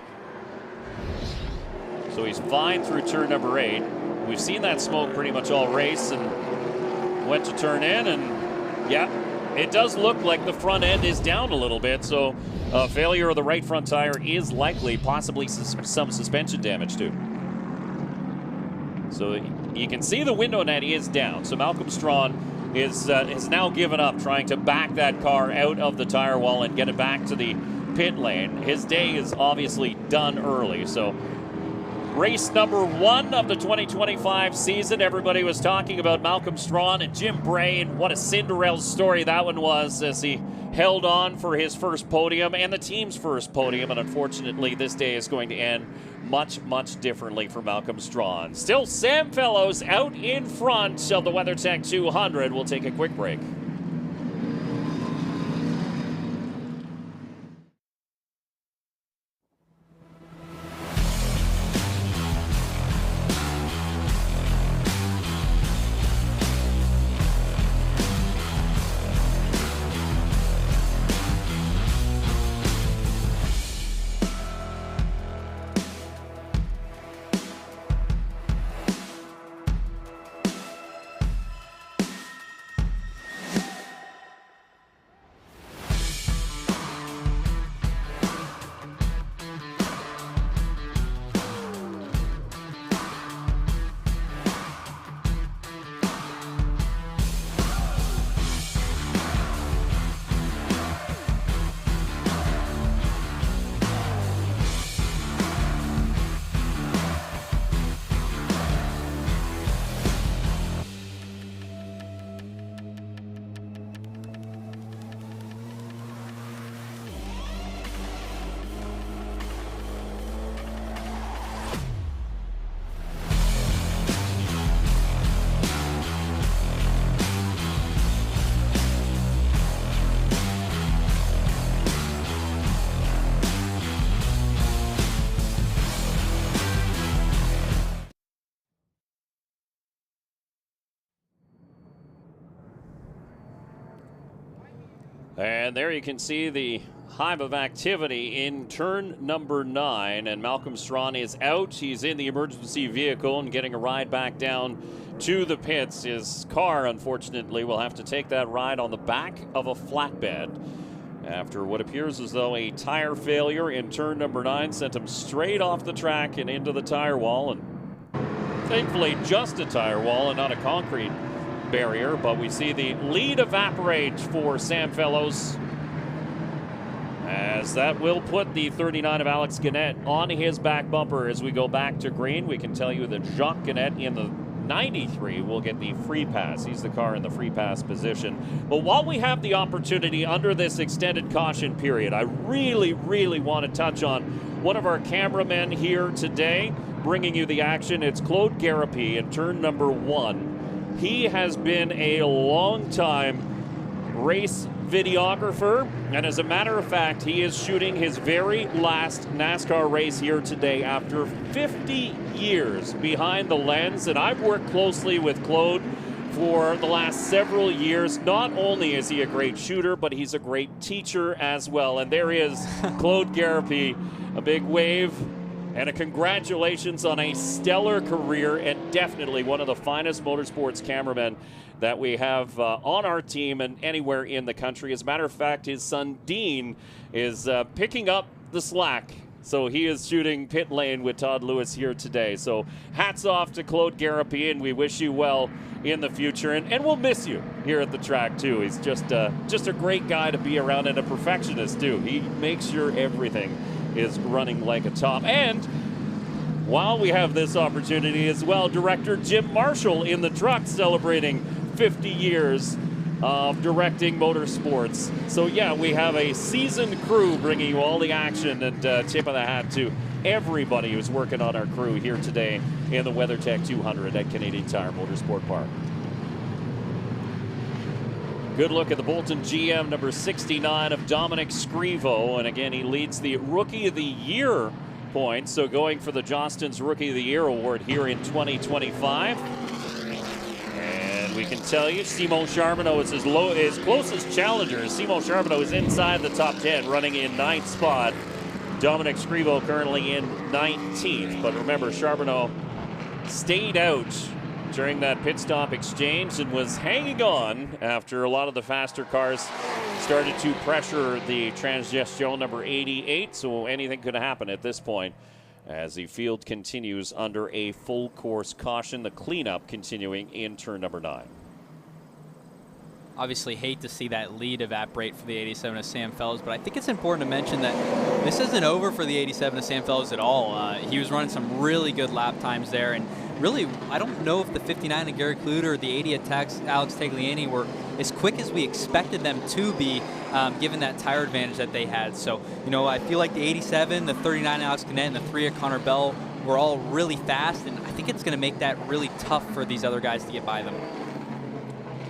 So he's fine through turn number 8. We've seen that smoke pretty much all race, and went to turn in, and yeah, it does look like the front end is down a little bit, so a failure of the right front tire is likely, possibly some suspension damage too. So you can see the window net is down. So Malcolm Strawn has now given up trying to back that car out of the tire wall and get it back to the pit lane. His day is obviously done early. So race number 1 of the 2025 season. Everybody was talking about Malcolm Strawn and Jim Bray, and what a Cinderella story that one was as he held on for his first podium and the team's first podium. And unfortunately, this day is going to end much, much differently for Malcolm Strawn. Still Sam Fellows out in front of the WeatherTech 200. We'll take a quick break. And there you can see the hive of activity in turn number 9. And Malcolm Strawn is out. He's in the emergency vehicle and getting a ride back down to the pits. His car, unfortunately, will have to take that ride on the back of a flatbed after what appears as though a tire failure in turn number 9 sent him straight off the track and into the tire wall. And thankfully, just a tire wall and not a concrete barrier, but we see the lead evaporate for Sam Fellows, as that will put the 39 of Alex Gannett on his back bumper as we go back to green. We can tell you that Jacques Gannett in the 93 will get the free pass. He's the car in the free pass position. But while we have the opportunity under this extended caution period, I really want to touch on one of our cameramen here today bringing you the action. It's Claude Garapy in turn number 1. He has been a long-time race videographer, and as a matter of fact, he is shooting his very last NASCAR race here today after 50 years behind the lens. And I've worked closely with Claude for the last several years. Not only is he a great shooter, but he's a great teacher as well. And there is Claude Garapy. A big wave and a congratulations on a stellar career, and definitely one of the finest motorsports cameramen that we have on our team and anywhere in the country. As a matter of fact, his son Dean is picking up the slack. So he is shooting pit lane with Todd Lewis here today. So hats off to Claude Garapy, and we wish you well in the future. And we'll miss you here at the track, too. He's just a great guy to be around, and a perfectionist, too. He makes sure everything is running like a top. And while we have this opportunity as well, director Jim Marshall in the truck celebrating 50 years of directing motorsports. So yeah, we have a seasoned crew bringing you all the action, and tip of the hat to everybody who's working on our crew here today in the WeatherTech 200 at Canadian Tire Motorsport Park. Good look at the Bolton GM number 69 of Dominic Scrivo, and again he leads the Rookie of the Year points, so going for the Johnston's Rookie of the Year award here in 2025. And we can tell you Simon Charbonneau is his closest challenger. Simon Charbonneau is inside the top 10, running in 9th spot. Dominic Scrivo currently in 19th, but remember Charbonneau stayed out during that pit stop exchange and was hanging on after a lot of the faster cars started to pressure the Transgestion number 88, so anything could happen at this point as the field continues under a full course caution, the cleanup continuing in turn number 9. obviously hate to see that lead evaporate for the 87 of Sam Fellows, but I think it's important to mention that this isn't over for the 87 of Sam Fellows at all. He was running some really good lap times there, and really, I don't know if the 59 of Gary Klutt or the 80 of Alex Tagliani were as quick as we expected them to be, given that tire advantage that they had. So, I feel like the 87, the 39 Alex Canet, and the 3 of Connor Bell were all really fast, and I think it's going to make that really tough for these other guys to get by them.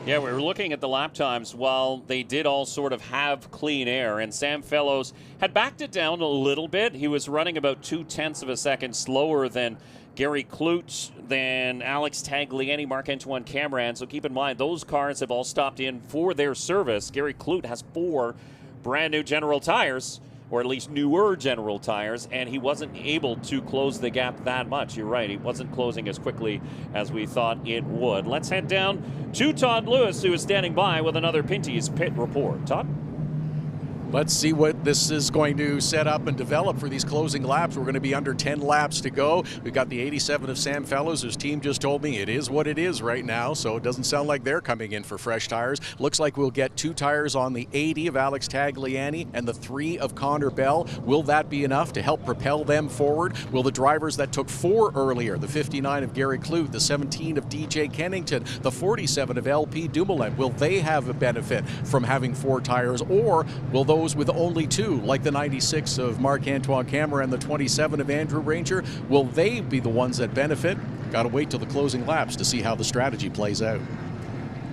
Yeah, we were looking at the lap times while they did all sort of have clean air, and Sam Fellows had backed it down a little bit. He was running about 0.2 of a second slower than Gary Klutt, than Alex Tagliani, Marc-Antoine Camirand. So keep in mind, those cars have all stopped in for their service. Gary Klutt has 4 brand new General tires, or at least newer General tires, and he wasn't able to close the gap that much. You're right, he wasn't closing as quickly as we thought it would. Let's head down to Todd Lewis, who is standing by with another Pinty's Pit Report. Todd? Let's see what this is going to set up and develop for these closing laps. We're going to be under 10 laps to go. We've got the 87 of Sam Fellows. His team just told me it is what it is right now, so it doesn't sound like they're coming in for fresh tires. Looks like we'll get 2 tires on the 80 of Alex Tagliani and the 3 of Connor Bell. Will that be enough to help propel them forward? Will the drivers that took 4 earlier, the 59 of Gary Klutt, the 17 of DJ Kennington, the 47 of LP Dumoulin, will they have a benefit from having 4 tires, or will those with only 2, like the 96 of Marc-Antoine Camirand and the 27 of Andrew Ranger, will they be the ones that benefit? Got to wait till the closing laps to see how the strategy plays out.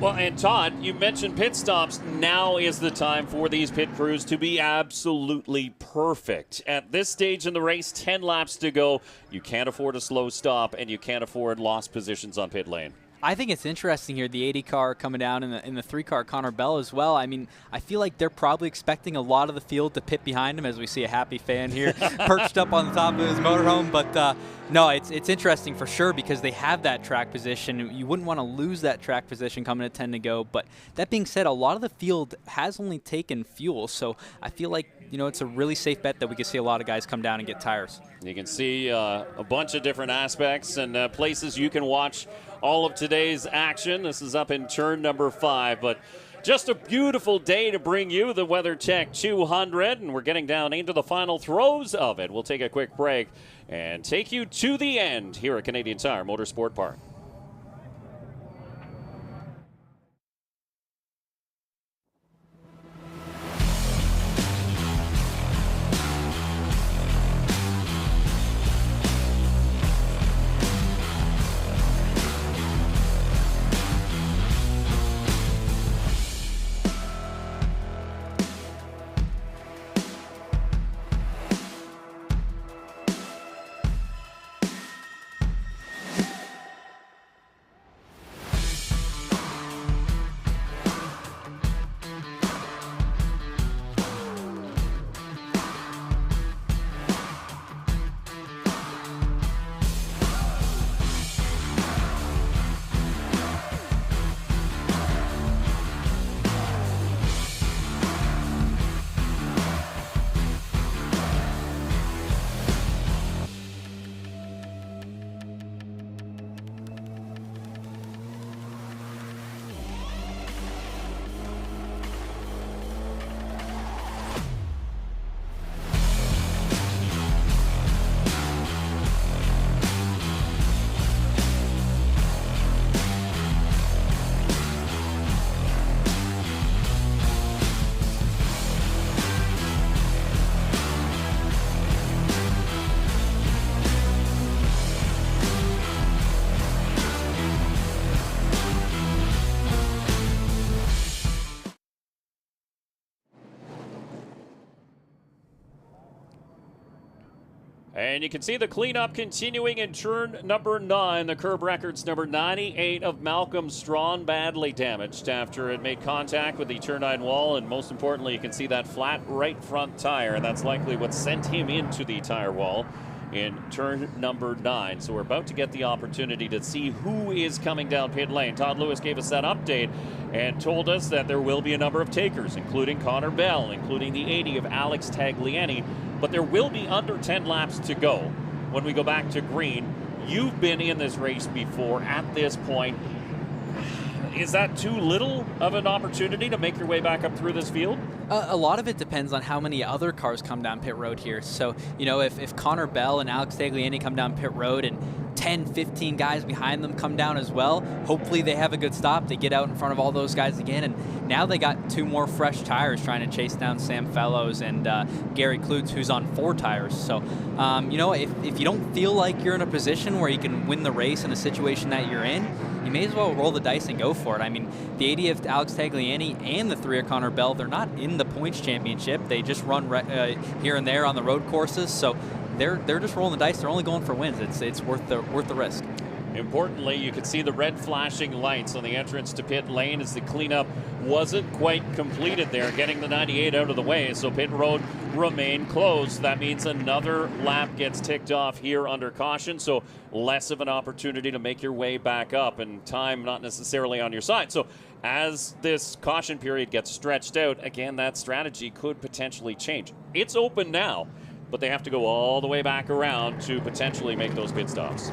Well, and Todd, you mentioned pit stops. Now is the time for these pit crews to be absolutely perfect. At this stage in the race, 10 laps to go. You can't afford a slow stop, and you can't afford lost positions on pit lane. I think it's interesting here, the 80 car coming down and the 3 car Connor Bell as well. I mean, I feel like they're probably expecting a lot of the field to pit behind him, as we see a happy fan here perched up on the top of his motorhome. But no, it's interesting for sure, because they have that track position. You wouldn't want to lose that track position coming at 10 to go. But that being said, a lot of the field has only taken fuel. So I feel like, it's a really safe bet that we could see a lot of guys come down and get tires. You can see a bunch of different aspects and places you can watch all of today's action. This is up in turn number 5, but just a beautiful day to bring you the WeatherTech 200, and we're getting down into the final throes of it. We'll take a quick break and take you to the end here at Canadian Tire Motorsport Park. And you can see the cleanup continuing in turn number 9. The curb records number 98 of Malcolm Strawn, badly damaged after it made contact with the turn 9 wall. And most importantly, you can see that flat right front tire. That's likely what sent him into the tire wall in turn number 9. So we're about to get the opportunity to see who is coming down pit lane. Todd Lewis gave us that update and told us that there will be a number of takers, including Connor Bell, including the 80 of Alex Tagliani. But there will be under 10 laps to go when we go back to green. You've been in this race before at this point. Is that too little of an opportunity to make your way back up through this field? A lot of it depends on how many other cars come down pit road here. So, you know, if Connor Bell and Alex Tagliani come down pit road and 10, 15 guys behind them come down as well, hopefully they have a good stop. They get out in front of all those guys again, and now they got 2 more fresh tires trying to chase down Sam Fellows and Gary Klutt, who's on 4 tires. So, you know, if you don't feel like you're in a position where you can win the race in the situation that you're in, you may as well roll the dice and go for it. I mean, the 80 of Alex Tagliani and the 3 of Connor Bell, they're not in the points championship. They just run here and there on the road courses, so they're just rolling the dice. They're only going for wins. It's worth the risk. Importantly, you can see the red flashing lights on the entrance to pit lane as the cleanup wasn't quite completed there, getting the 98 out of the way, so pit road remained closed. That means another lap gets ticked off here under caution, so less of an opportunity to make your way back up, and time not necessarily on your side. So as this caution period gets stretched out, again, that strategy could potentially change. It's open now, but they have to go all the way back around to potentially make those pit stops.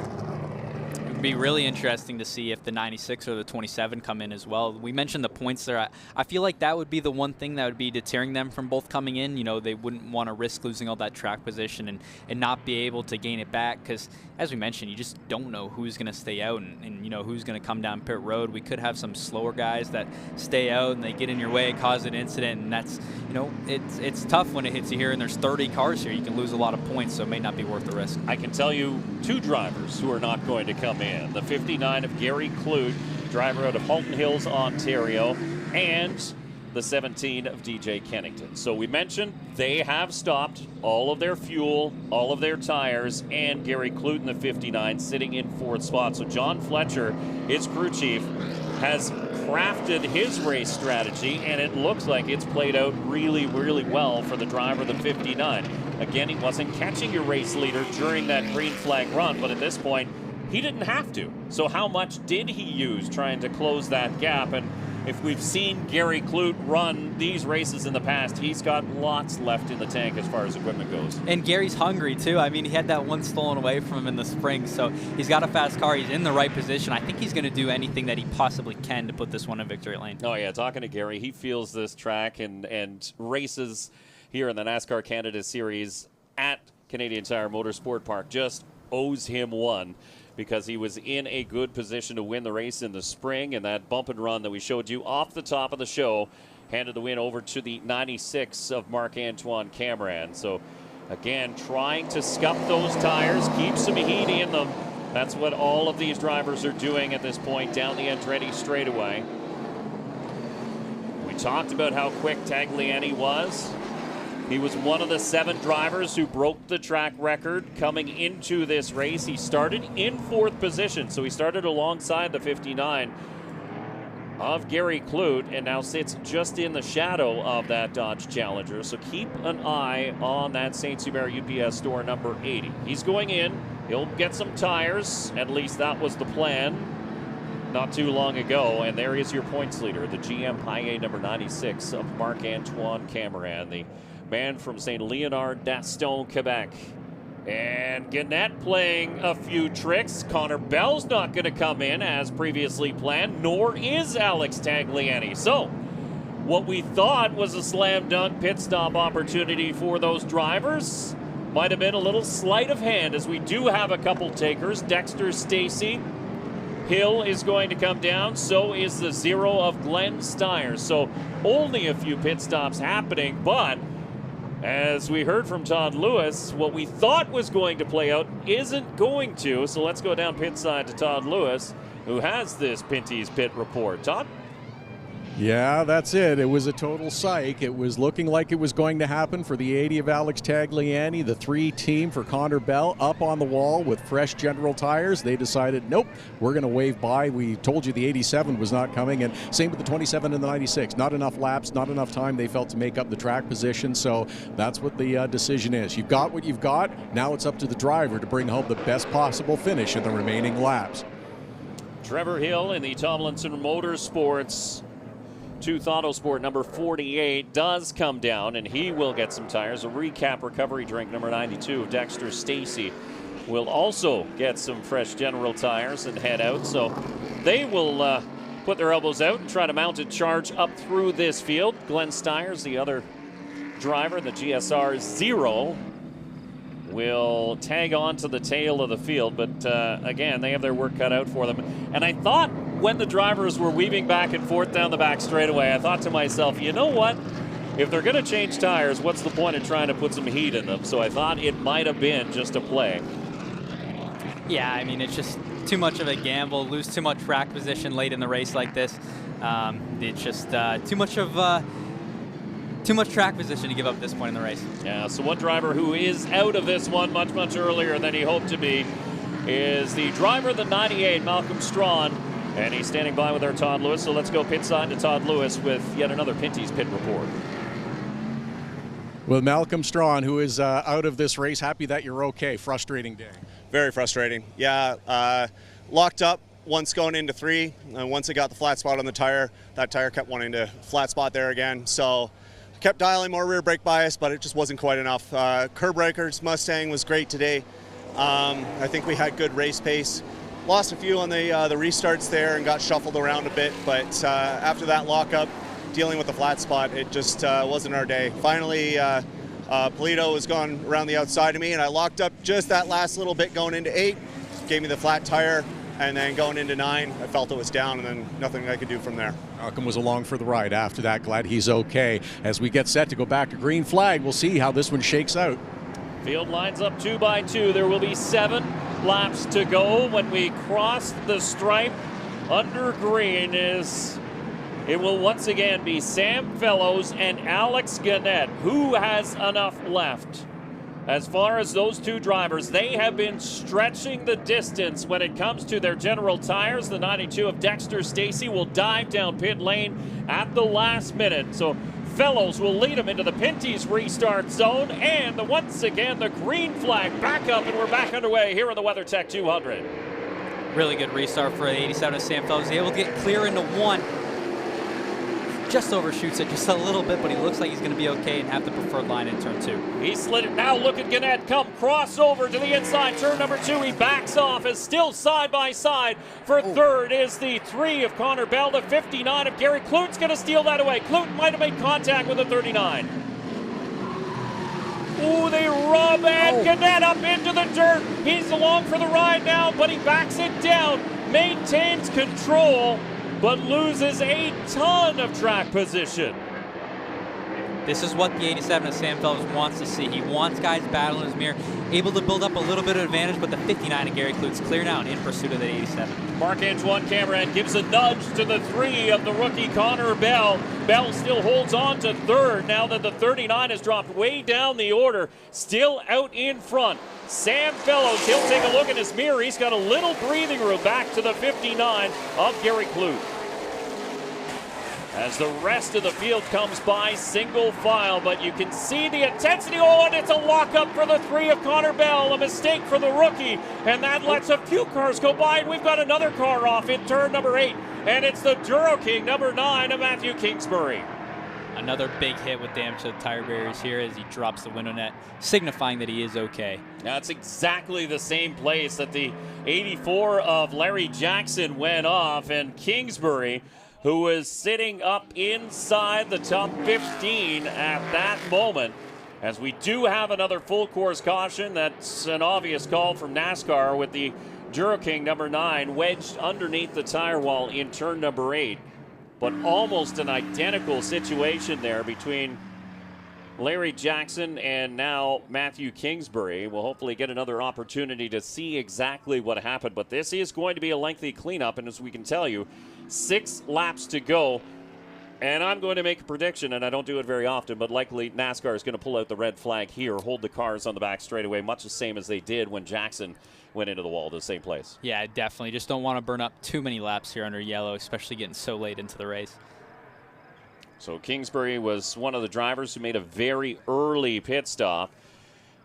Be really interesting to see if the 96 or the 27 come in as well. We mentioned the points there. I feel like that would be the one thing that would be deterring them from both coming in. You know, they wouldn't want to risk losing all that track position and not be able to gain it back, because as we mentioned, you just don't know who's going to stay out and you know who's going to come down pit road. We could have some slower guys that stay out and they get in your way, cause an incident, and that's, you know, it's tough when it hits you here, and there's 30 cars here. You can lose a lot of points, so it may not be worth the risk. I can tell you 2 drivers who are not going to come in. The 59 of Gary Klutt, driver out of Halton Hills, Ontario, and the 17 of DJ Kennington. So we mentioned they have stopped all of their fuel, all of their tires, and Gary Klutt in the 59 sitting in 4th spot. So John Fletcher, his crew chief, has crafted his race strategy, and it looks like it's played out really, really well for the driver of the 59. Again, he wasn't catching your race leader during that green flag run, but at this point, he didn't have to. So how much did he use trying to close that gap? And if we've seen Gary Klutt run these races in the past, he's got lots left in the tank as far as equipment goes. And Gary's hungry too. I mean, he had that one stolen away from him in the spring, so he's got a fast car. He's in the right position. I think he's going to do anything that he possibly can to put this one in victory lane. Oh yeah, talking to Gary, he feels this track and races here in the NASCAR Canada Series at Canadian Tire Motorsport Park just owes him one, because he was in a good position to win the race in the spring, and that bump and run that we showed you off the top of the show handed the win over to the 96 of Marc-Antoine Camirand. So again, trying to scuff those tires, keep some heat in them. That's what all of these drivers are doing at this point down the Andretti straightaway. We talked about how quick Tagliani was. He was one of the 7 drivers who broke the track record coming into this race. He started in 4th position, so he started alongside the 59 of Gary Klutt and now sits just in the shadow of that Dodge Challenger. So keep an eye on that St. Hubert UPS store number 80. He's going in. He'll get some tires. At least that was the plan not too long ago. And there is your points leader, the GM High number 96 of Marc-Antoine Camirand, the man from St. Leonard d'Aston, Quebec. And Gannett playing a few tricks. Connor Bell's not going to come in as previously planned, nor is Alex Tagliani. So what we thought was a slam dunk pit stop opportunity for those drivers might have been a little sleight of hand, as we do have a couple takers. Dexter Stacy Hill is going to come down. So is the 0 of Glenn Steyer. So only a few pit stops happening, but as we heard from Todd Lewis, what we thought was going to play out isn't going to. So let's go down pit side to Todd Lewis, who has this Pinty's Pit Report. Todd? Yeah, that's it. It was a total psych. It was looking like it was going to happen for the 80 of Alex Tagliani. The 3 team for Connor Bell up on the wall with fresh General tires. They decided, nope, we're going to wave by. We told you the 87 was not coming. And same with the 27 and the 96. Not enough laps, not enough time, they felt, to make up the track position. So that's what the decision is. You've got what you've got. Now it's up to the driver to bring home the best possible finish in the remaining laps. Trevor Hill in the Tomlinson Motorsports Tooth Autosport number 48 does come down, and he will get some tires. A recap recovery drink number 92 of Dexter Stacy will also get some fresh General tires and head out. So they will put their elbows out and try to mount a charge up through this field. Glenn Steyer's the other driver, the GSR 0, will tag on to the tail of the field. But again, they have their work cut out for them. And I thought when the drivers were weaving back and forth down the back straightaway, I thought to myself, you know what? If they're going to change tires, what's the point of trying to put some heat in them? So I thought it might have been just a play. Yeah, I mean, it's just too much of a gamble, lose too much track position late in the race like this. It's just too much track position to give up at this point in the race. Yeah, so one driver who is out of this one much, much earlier than he hoped to be is the driver of the 98, Malcolm Strawn, and he's standing by with our Todd Lewis. So let's go pit side to Todd Lewis with yet another Pinty's Pit Report. With Malcolm Strawn, who is out of this race, happy that you're okay. Frustrating day. Very frustrating. Yeah, locked up once going into 3, and once it got the flat spot on the tire, that tire kept wanting to flat spot there again. So I kept dialing more rear brake bias, but it just wasn't quite enough. Curb breakers, Mustang was great today. I think we had good race pace. Lost a few on the restarts there and got shuffled around a bit, but after that lockup, dealing with the flat spot, it just wasn't our day. Finally, Polito was going around the outside of me, and I locked up just that last little bit going into 8, gave me the flat tire, and then going into 9, I felt it was down, and then nothing I could do from there. Malcolm was along for the ride after that. Glad he's okay. As we get set to go back to green flag, we'll see how this one shakes out. Field lines up 2 by 2. There will be 7 laps to go when we cross the stripe under green. It will once again be Sam Fellows and Alex Gannett. Who has enough left? As far as those 2 drivers, they have been stretching the distance when it comes to their general tires. The 92 of Dexter Stacy will dive down pit lane at the last minute. So Fellows will lead him into the Pinty's restart zone. And once again, the green flag back up, and we're back underway here on the WeatherTech 200. Really good restart for the 87 of Sam Fellows. He's able to get clear into 1. Just overshoots it just a little bit, but he looks like he's going to be okay and have the preferred line in turn 2. He slid it. Now look at Gannett come crossover to the inside. Turn number 2. He backs off. Is still side by side. For third is the 3 of Connor Bell. The 59 of Gary Klutt's going to steal that away. Klutt might have made contact with the 39. Ooh, they rub and Gannett up into the dirt. He's along for the ride now, but he backs it down. Maintains control, but loses a ton of track position. This is what the 87 of Sam Fellows wants to see. He wants guys battling his mirror, able to build up a little bit of advantage, but the 59 of Gary Klutt's clear now and in pursuit of the 87. Marc-Antoine Camirand gives a nudge to the 3 of the rookie Connor Bell. Bell still holds on to third now that the 39 has dropped way down the order, still out in front. Sam Fellows, he'll take a look in his mirror. He's got a little breathing room back to the 59 of Gary Klutt. As the rest of the field comes by single file, but you can see the intensity. Oh, and it's a lockup for the 3 of Connor Bell. A mistake for the rookie, and that lets a few cars go by, and we've got another car off in turn number 8, and it's the Duro King, number 9 of Matthew Kingsbury. Another big hit with damage to the tire barriers here as he drops the window net, signifying that he is okay. Now it's exactly the same place that the 84 of Larry Jackson went off, and Kingsbury, who was sitting up inside the top 15 at that moment. As we do have another full course caution, that's an obvious call from NASCAR with the Duro King number 9 wedged underneath the tire wall in turn number 8. But almost an identical situation there between Larry Jackson and now Matthew Kingsbury. We'll hopefully get another opportunity to see exactly what happened, but this is going to be a lengthy cleanup, and as we can tell you, 6 laps to go. And I'm going to make a prediction, and I don't do it very often, but likely NASCAR is going to pull out the red flag here, hold the cars on the back straightaway, much the same as they did when Jackson went into the wall, the same place. Yeah, definitely. Just don't want to burn up too many laps here under yellow, especially getting so late into the race. So Kingsbury was one of the drivers who made a very early pit stop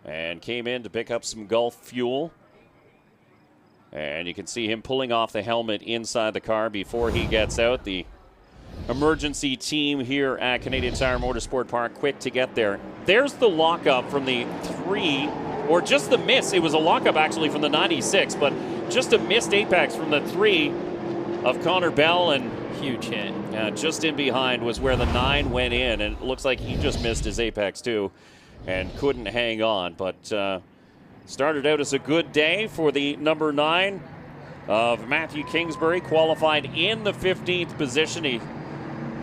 and came in to pick up some Gulf fuel. And you can see him pulling off the helmet inside the car before he gets out. The emergency team here at Canadian Tire Motorsport Park quick to get there. There's the lockup from the 3, or just the miss. It was a lockup actually from the 96, but just a missed apex from the 3 of Connor Bell, and Huge hit. Yeah, just in behind was where the 9 went in, and it looks like he just missed his apex too and couldn't hang on. But started out as a good day for the number 9 of Matthew Kingsbury, qualified in the 15th position. He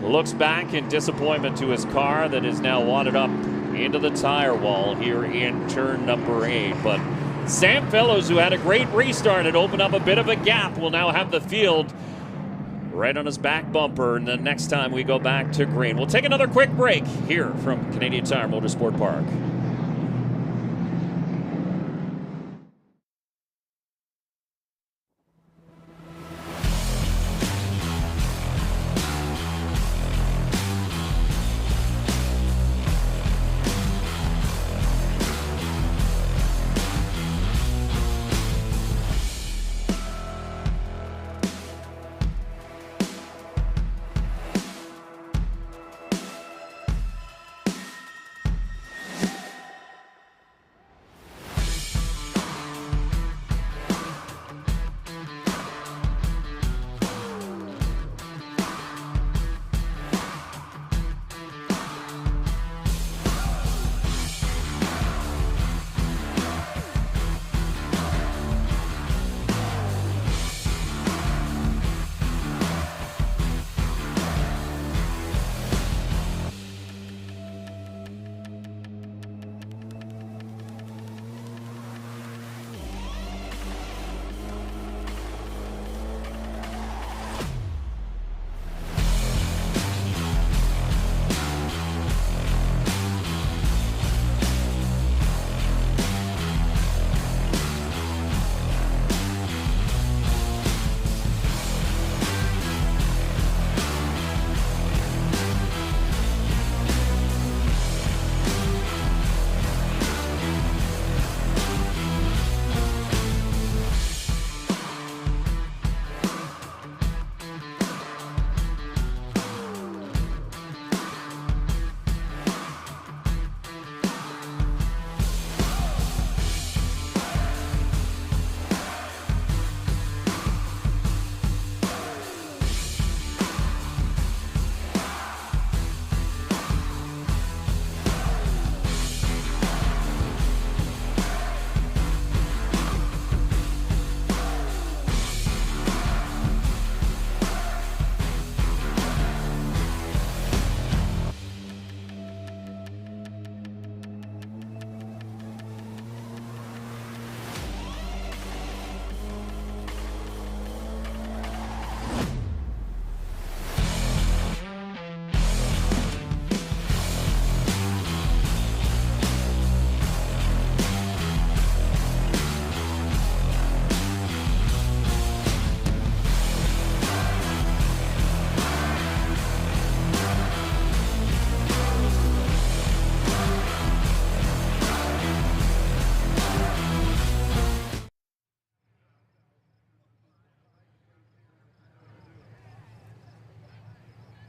looks back in disappointment to his car that is now wadded up into the tire wall here in turn number 8. But Sam Fellows, who had a great restart and opened up a bit of a gap, will now have the field right on his back bumper. And the next time we go back to green, we'll take another quick break here from Canadian Tire Motorsport Park.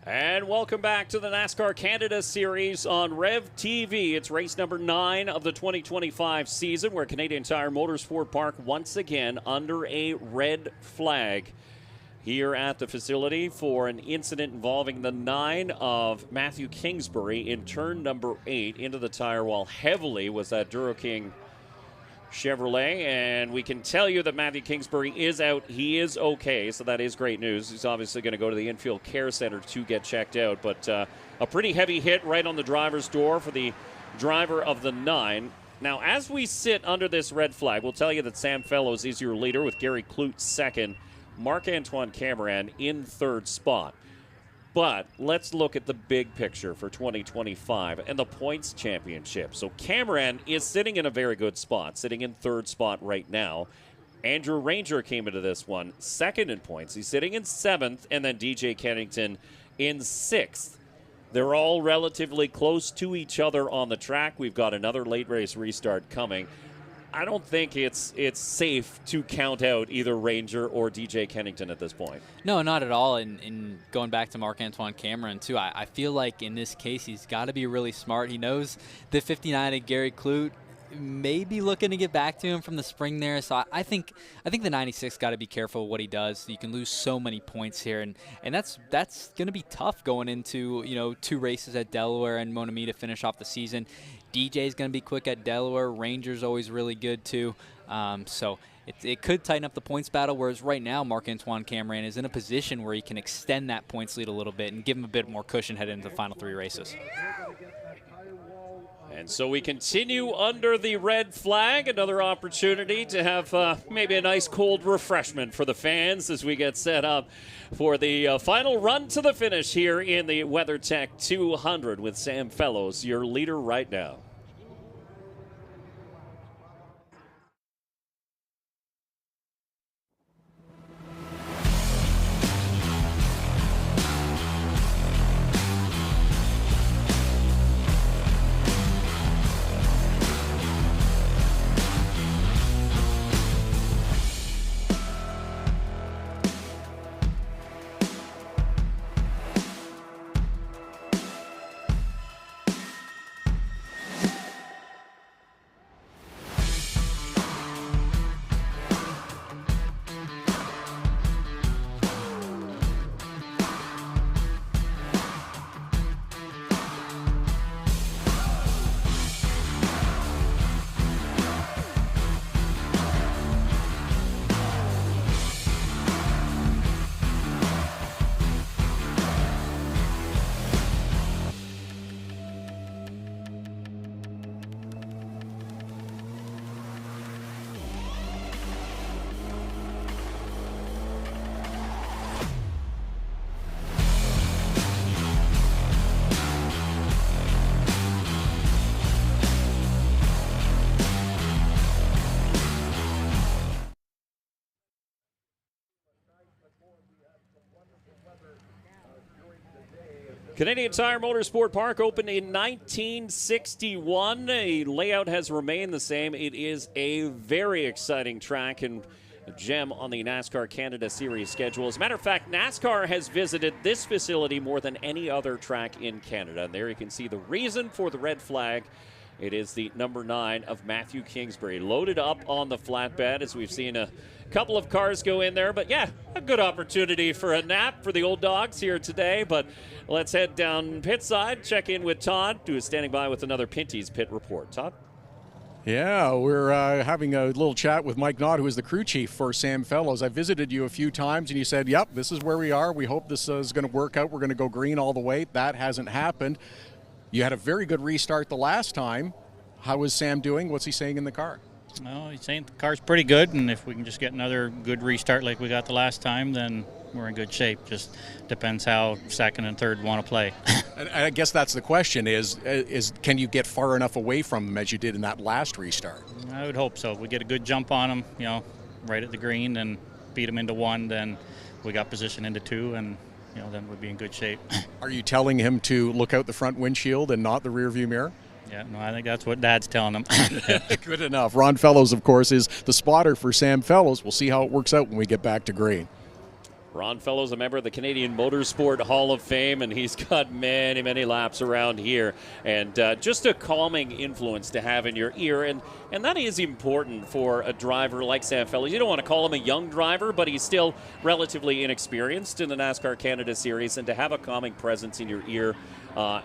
And welcome back to the NASCAR Canada Series on Rev TV. It's race number 9 of the 2025 season, where Canadian Tire Motorsport Park once again under a red flag here at the facility for an incident involving the 9 of Matthew Kingsbury in turn number 8 into the tire wall. Heavily was that Duro King Chevrolet, and we can tell you that Matthew Kingsbury is out. He is okay, so that is great news. He's obviously going to go to the infield care center to get checked out, but a pretty heavy hit right on the driver's door for the driver of the 9. Now, as we sit under this red flag, we'll tell you that Sam Fellows is your leader with Gary Klutt second, Marc-Antoine Camirand in third spot. But let's look at the big picture for 2025 and the points championship. So Camirand is sitting in a very good spot, sitting in third spot right now. Andrew Ranger came into this one second in points. He's sitting in 7th, and then DJ Kennington in 6th. They're all relatively close to each other on the track. We've got another late race restart coming. I don't think it's safe to count out either Ranger or DJ Kennington at this point. No, not at all. And going back to Marc-Antoine Camirand, too, I feel like in this case he's got to be really smart. He knows the 59 of Gary Klutt maybe looking to get back to him from the spring there. So I think the 96 got to be careful what he does. You can lose so many points here, and that's going to be tough going into 2 races at Delaware and Monami to finish off the season. DJ is going to be quick at Delaware. Ranger's always really good too. So it could tighten up the points battle, whereas right now Marc-Antoine Camirand is in a position where he can extend that points lead a little bit and give him a bit more cushion heading into the final 3 races. And so we continue under the red flag. Another opportunity to have maybe a nice cold refreshment for the fans as we get set up for the final run to the finish here in the WeatherTech 200 with Sam Fellows, your leader right now. Canadian Tire Motorsport Park opened in 1961. The layout has remained the same. It is a very exciting track and a gem on the NASCAR Canada Series schedule. As a matter of fact, NASCAR has visited this facility more than any other track in Canada. And there you can see the reason for the red flag. It is the number 9 of Matthew Kingsbury, loaded up on the flatbed, as we've seen a couple of cars go in there. But yeah, a good opportunity for a nap for the old dogs here today. But let's head down pit side, check in with Todd, who is standing by with another Pinty's Pit Report. Todd? Yeah, we're having a little chat with Mike Knott, who is the crew chief for Sam Fellows. I visited you a few times, and you said, yep, this is where we are. We hope this is going to work out. We're going to go green all the way. That hasn't happened. You had a very good restart the last time. How is Sam doing? What's he saying in the car? Well, he's saying the car's pretty good, and if we can just get another good restart like we got the last time, then we're in good shape. Just depends how second and third want to play. And I guess that's the question is can you get far enough away from them as you did in that last restart? I would hope so. If we get a good jump on them, right at the green and beat them into 1, then we got position into 2, and then we'd be in good shape. Are you telling him to look out the front windshield and not the rear view mirror? Yeah, no, I think that's what Dad's telling him. Good enough. Ron Fellows, of course, is the spotter for Sam Fellows. We'll see how it works out when we get back to green. Ron Fellows, a member of the Canadian Motorsport Hall of Fame, and he's got many, many laps around here. And just a calming influence to have in your ear. And that is important for a driver like Sam Fellows. You don't want to call him a young driver, but he's still relatively inexperienced in the NASCAR Canada Series. And to have a calming presence in your ear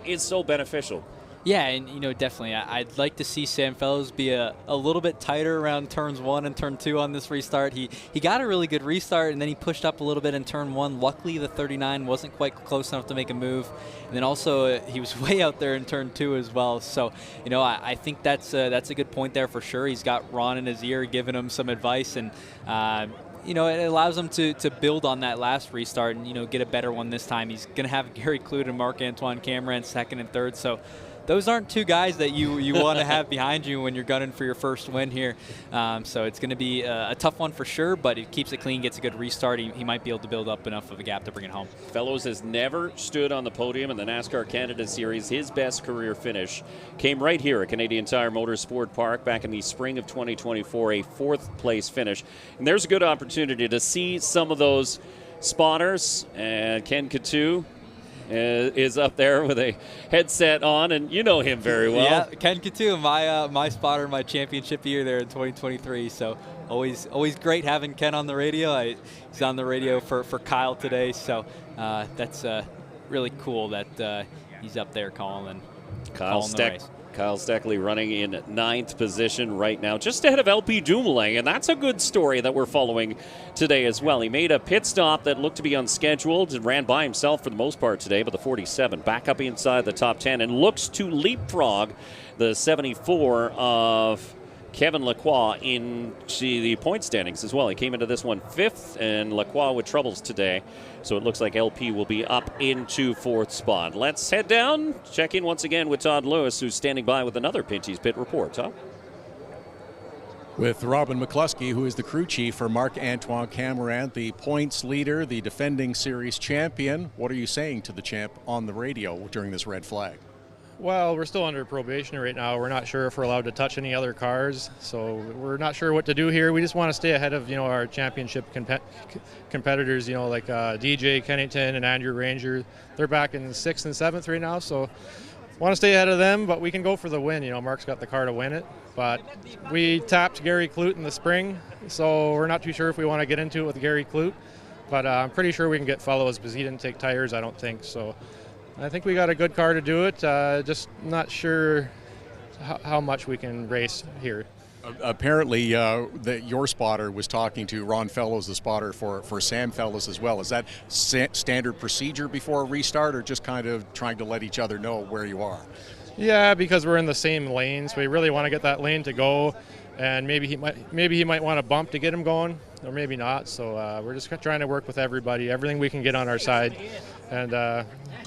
is so beneficial. Yeah, and definitely, I'd like to see Sam Fellows be a little bit tighter around turns 1 and turn 2 on this restart. He got a really good restart, and then he pushed up a little bit in turn 1. Luckily, the 39 wasn't quite close enough to make a move. And then also, he was way out there in turn 2 as well. So, I think that's a good point there for sure. He's got Ron in his ear giving him some advice, and it allows him to build on that last restart and, get a better one this time. He's going to have Gary Klutt and Marc-Antoine Camirand second and third. So those aren't two guys that you want to have behind you when you're gunning for your first win here. So it's going to be a tough one for sure, but it keeps it clean, gets a good restart. He might be able to build up enough of a gap to bring it home. Fellows has never stood on the podium in the NASCAR Canada Series. His best career finish came right here at Canadian Tire Motorsport Park back in the spring of 2024, a 4th place finish. And there's a good opportunity to see some of those spotters and Ken Coutu. is up there with a headset on, and you know him very well. Yeah, Ken Katu, my spotter, my championship year there in 2023. So always great having Ken on the radio. He's on the radio for Kyle today, so that's really cool that he's up there calling the race. Kyle Steckley running in 9th position right now, just ahead of LP Dumoulin, and that's a good story that we're following today as well. He made a pit stop that looked to be unscheduled and ran by himself for the most part today, but the 47 back up inside the top 10 and looks to leapfrog the 74 of Kevin Laqua into the point standings as well. He came into this one 5th, and Laqua with troubles today. So it looks like LP will be up into 4th spot. Let's head down, check in once again with Todd Lewis, who's standing by with another Pinty's Pit report. Todd? With Robin McCluskey, who is the crew chief for Marc-Antoine Camirand, the points leader, the defending series champion. What are you saying to the champ on the radio during this red flag? Well, we're still under probation right now. We're not sure if we're allowed to touch any other cars, so we're not sure what to do here. We just want to stay ahead of, our championship competitors, like DJ Kennington and Andrew Ranger. They're back in 6th and 7th right now, so want to stay ahead of them, but we can go for the win. Mark's got the car to win it, but we tapped Gary Klutt in the spring, so we're not too sure if we want to get into it with Gary Klutt, but I'm pretty sure we can get Fellows because he didn't take tires, I don't think, so I think we got a good car to do it. Just not sure how much we can race here. Apparently, your spotter was talking to Ron Fellows, the spotter for Sam Fellows as well. Is that standard procedure before a restart, or just kind of trying to let each other know where you are? Yeah, because we're in the same lane, so we really want to get that lane to go. And maybe he might want to bump to get him going, or maybe not. So we're just trying to work with everybody, everything we can get on our side, and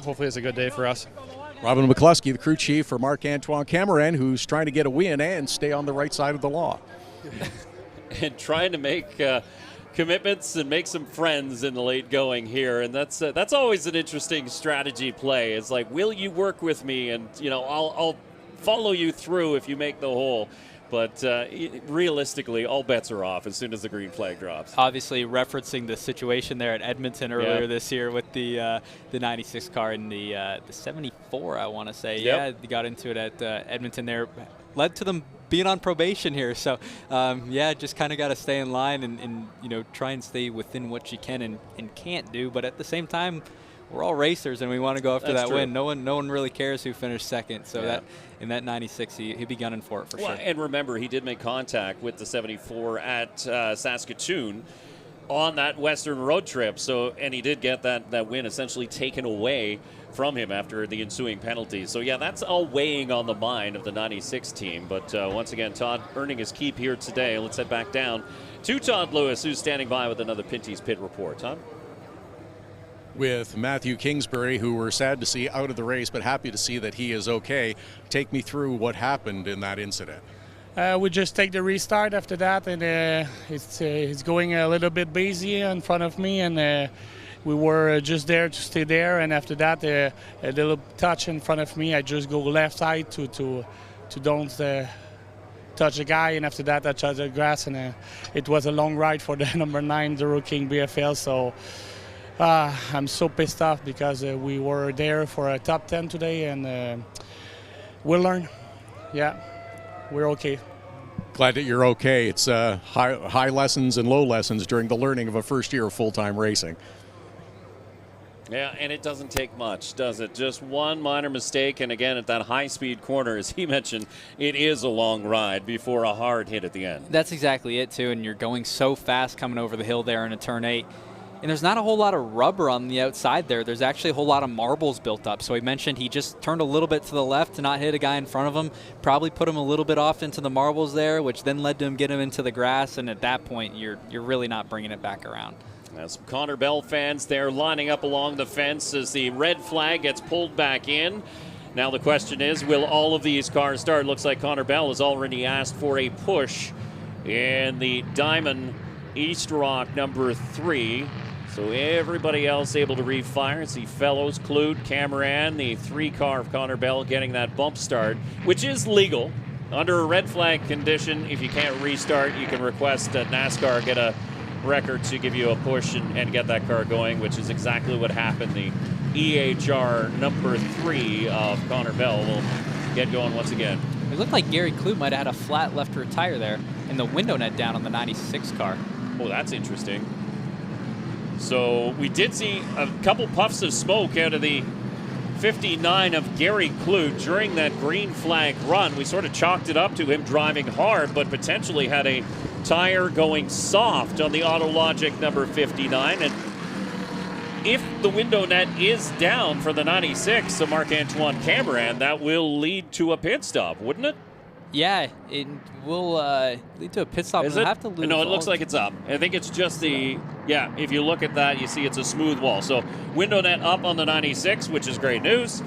hopefully it's a good day for us. Robin McCluskey, the crew chief for Marc-Antoine Camirand, who's trying to get a win and stay on the right side of the law. And trying to make commitments and make some friends in the late going here, and that's always an interesting strategy play. It's like, will you work with me, and I'll follow you through if you make the hole. But realistically, all bets are off as soon as the green flag drops. Obviously, referencing the situation there at Edmonton earlier this year with the 96 car and the 74, I want to say. Yep. Yeah, they got into it at Edmonton there. Led to them being on probation here. So, just kind of got to stay in line and try and stay within what you can and can't do. But at the same time, we're all racers, and we want to go after that win. No one really cares who finished second. So that in that 96, he'd be gunning for it for sure. And remember, he did make contact with the 74 at Saskatoon on that Western road trip. So, and he did get that win essentially taken away from him after the ensuing penalties. So, that's all weighing on the mind of the 96 team. But once again, Todd earning his keep here today. Let's head back down to Todd Lewis, who's standing by with another Pinty's Pit report. Todd? With Matthew Kingsbury, who we're sad to see out of the race, but happy to see that he is okay. Take me through what happened in that incident. We just take the restart after that, and it's going a little bit busy in front of me, and we were just there to stay there. And after that, a little touch in front of me, I just go left side to don't touch the guy, and after that I touched the grass, and it was a long ride for the number 9 Duro King BFL. So. I'm so pissed off because we were there for a top 10 today, and we'll learn. Yeah, we're okay. Glad that you're okay. It's high lessons and low lessons during the learning of a first year of full-time racing. Yeah, and it doesn't take much, does it? Just one minor mistake, and again, at that high-speed corner, as he mentioned, it is a long ride before a hard hit at the end. That's exactly it, too, and you're going so fast coming over the hill there in a turn 8. And there's not a whole lot of rubber on the outside there. There's actually a whole lot of marbles built up. So he mentioned he just turned a little bit to the left to not hit a guy in front of him, probably put him a little bit off into the marbles there, which then led to him getting him into the grass. And at that point, you're really not bringing it back around. Now some Connor Bell fans there lining up along the fence as the red flag gets pulled back in. Now the question is, will all of these cars start? Looks like Connor Bell has already asked for a push in the Diamond East Rock number 3. So everybody else able to refire. See Fellows, Klutt, Camirand, the 3-car of Connor Bell getting that bump start, which is legal. Under a red flag condition, if you can't restart, you can request that NASCAR get a record to give you a push and get that car going, which is exactly what happened. The EHR number 3 of Connor Bell will get going once again. It looked like Gary Klutt might have had a flat left rear tire there and the window net down on the 96 car. Oh, that's interesting. So we did see a couple puffs of smoke out of the 59 of Gary Klutt during that green flag run. We sort of chalked it up to him driving hard, but potentially had a tire going soft on the Autologic number 59. And if the window net is down for the 96 of Marc-Antoine Camirand, that will lead to a pit stop, wouldn't it? Yeah, it will lead to a pit stop. Is We'll it? have to lose No, it looks like it's up. I think it's just the, yeah, if you look at that, you see it's a smooth wall. So window net up on the 96, which is great news.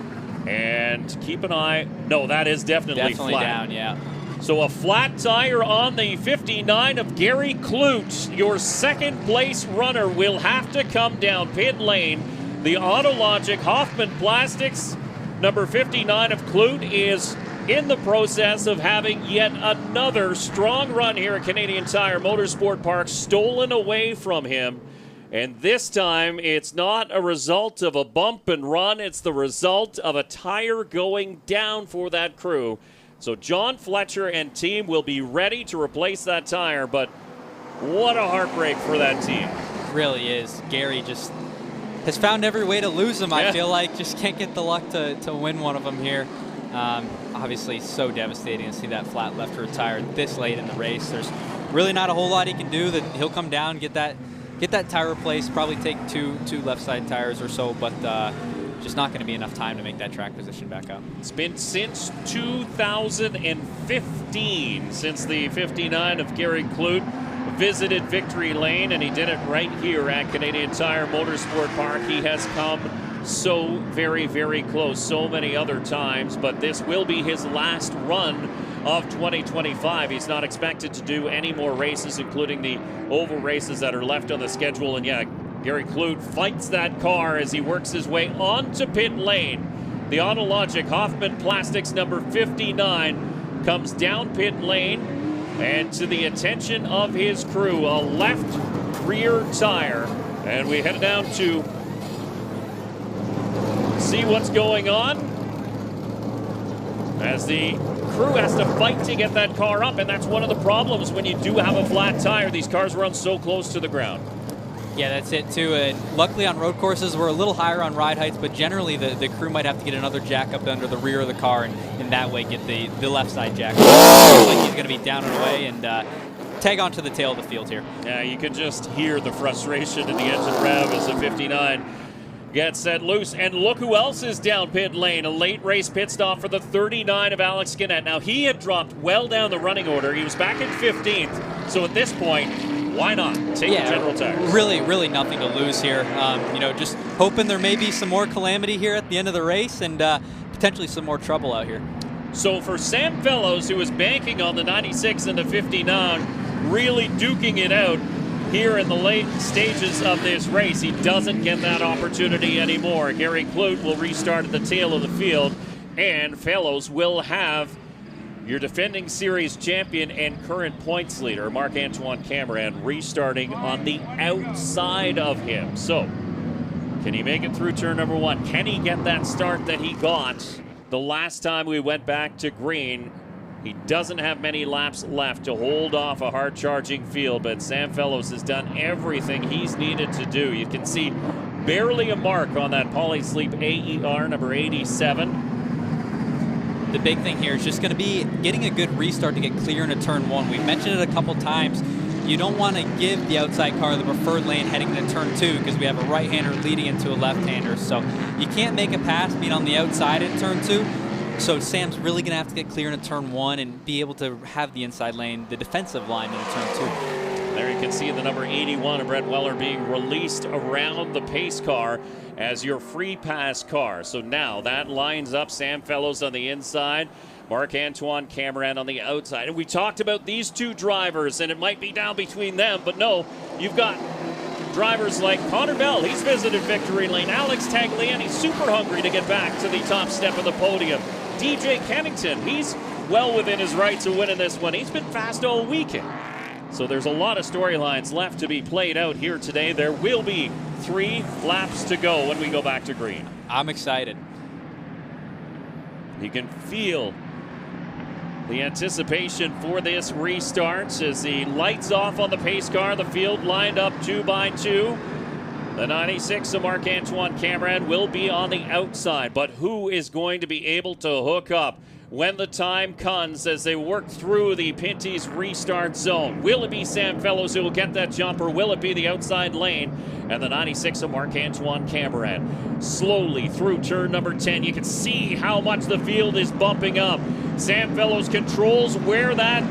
And keep an eye. No, that is definitely flat. down, yeah. So a flat tire on the 59 of Gary Klutt. Your second place runner will have to come down pit lane. The Autologic Hoffman Plastics number 59 of Klutt is in the process of having yet another strong run here at Canadian Tire Motorsport Park stolen away from him. And this time, it's not a result of a bump and run. It's the result of a tire going down for that crew. So John Fletcher and team will be ready to replace that tire. But what a heartbreak for that team. It really is. Gary just has found every way to lose them, I feel like. Just can't get the luck to win one of them here. Obviously, so devastating to see that flat left rear tire this late in the race. There's really not a whole lot he can do. That he'll come down, get that tire replaced, probably take two left side tires or so, but just not going to be enough time to make that track position back up. It's been since 2015 since the 59 of Gary Klutt visited Victory Lane, and he did it right here at Canadian Tire Motorsport Park. He has come so very, very close so many other times, but this will be his last run of 2025. He's not expected to do any more races, including the oval races that are left on the schedule. And yeah, Gary Klutt fights that car as he works his way onto pit lane. The Autologic Hoffman Plastics number 59 comes down pit lane, and to the attention of his crew, a left rear tire. And we head down to see what's going on as the crew has to fight to get that car up, and that's one of the problems when you do have a flat tire. These cars run so close to the ground. Yeah, that's it too. And luckily on road courses, we're a little higher on ride heights, but generally the crew might have to get another jack up under the rear of the car and that way get the left side jack. Like he's going to be down and away and tag onto the tail of the field here. Yeah, you can just hear the frustration in the engine rev as the 59 gets set loose. And look who else is down pit lane. A late race pit stop for the 39 of Alex Gannett. Now, he had dropped well down the running order. He was back in 15th. So at this point, why not take the general tires? Really nothing to lose here. Just hoping there may be some more calamity here at the end of the race and potentially some more trouble out here. So for Sam Fellows, who was banking on the 96 and the 59, really duking it out here in the late stages of this race, he doesn't get that opportunity anymore. Gary Klutt will restart at the tail of the field, and Fellows will have your defending series champion and current points leader, Marc-Antoine Camirand, restarting on the outside of him. So, can he make it through turn number 1? Can he get that start that he got the last time we went back to green? He doesn't have many laps left to hold off a hard-charging field, but Sam Fellows has done everything he's needed to do. You can see barely a mark on that Polysleep AER number 87. The big thing here is just going to be getting a good restart to get clear into turn 1. We've mentioned it a couple times. You don't want to give the outside car the preferred lane heading into turn 2 because we have a right-hander leading into a left-hander. So you can't make a pass being on the outside in turn 2. So Sam's really going to have to get clear into turn 1 and be able to have the inside lane, the defensive line into turn 2. There you can see the number 81 of Brett Weller being released around the pace car as your free pass car. So now that lines up Sam Fellows on the inside, Marc-Antoine Camirand on the outside. And we talked about these two drivers, and it might be down between them, but no, you've got drivers like Connor Bell. He's visited Victory Lane. Alex Tagliani, super hungry to get back to the top step of the podium. DJ Kennington, he's well within his rights of winning this one. He's been fast all weekend. So there's a lot of storylines left to be played out here today. There will be 3 laps to go when we go back to green. I'm excited. You can feel the anticipation for this restart as the lights off on the pace car. The field lined up 2 by 2. The 96 of Marc-Antoine Camirand will be on the outside, but who is going to be able to hook up when the time comes as they work through the Pinty's restart zone? Will it be Sam Fellows who will get that jumper? Will it be the outside lane? And the 96 of Marc-Antoine Camirand slowly through turn number 10. You can see how much the field is bumping up. Sam Fellows controls where that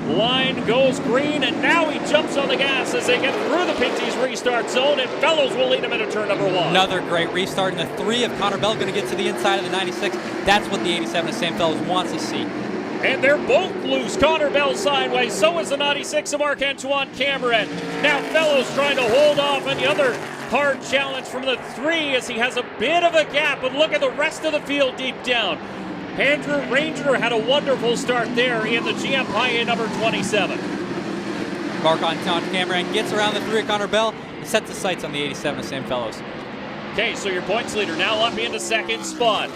line goes green, and now he jumps on the gas as they get through the Pinty's restart zone, and Fellows will lead him into turn number 1. Another great restart, and the 3 of Connor Bell going to get to the inside of the 96. That's what the 87 of Sam Fellows wants to see. And they're both loose. Connor Bell sideways. So is the 96 of Marc-Antoine Camirand. Now Fellows trying to hold off on the other hard challenge from the 3 as he has a bit of a gap. But look at the rest of the field deep down. Andrew Ranger had a wonderful start there in the GM High number 27. Marc-Antoine Camirand gets around the 3 of Connor Bell and sets the sights on the 87 of Sam Fellows. Okay, so your points leader now up into second spot.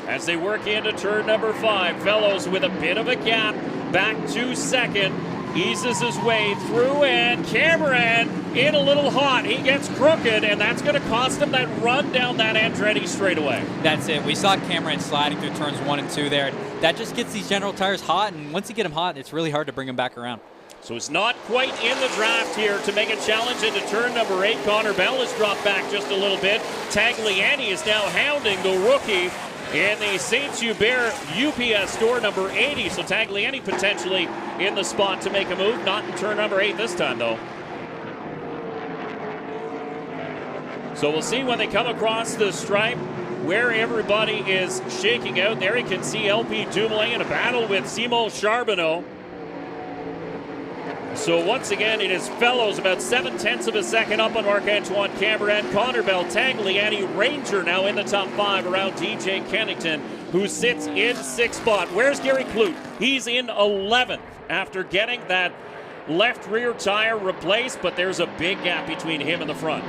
As they work into turn number 5, Fellows with a bit of a gap back to second. Eases his way through, and Camirand in a little hot. He gets crooked, and that's going to cost him that run down that Andretti straightaway. That's it. We saw Camirand sliding through turns 1 and 2 there. That just gets these General Tires hot, and once you get them hot, it's really hard to bring them back around. So it's not quite in the draft here to make a challenge into turn number 8. Connor Bell has dropped back just a little bit. Tagliani is now hounding the rookie in the St. Hubert UPS store number 80. So Tagliani potentially in the spot to make a move. Not in turn number 8 this time, though. So we'll see when they come across the stripe where everybody is shaking out. There you can see LP Dumoulin in a battle with Simon Charbonneau. So once again, it is Fellows about 0.7 of a second up on Marc-Antoine Camirand. Connor Bell, Tagliani, Ranger now in the top 5 around DJ Kennington, who sits in 6th spot. Where's Gary Klutt? He's in 11th after getting that left rear tire replaced, but there's a big gap between him and the front.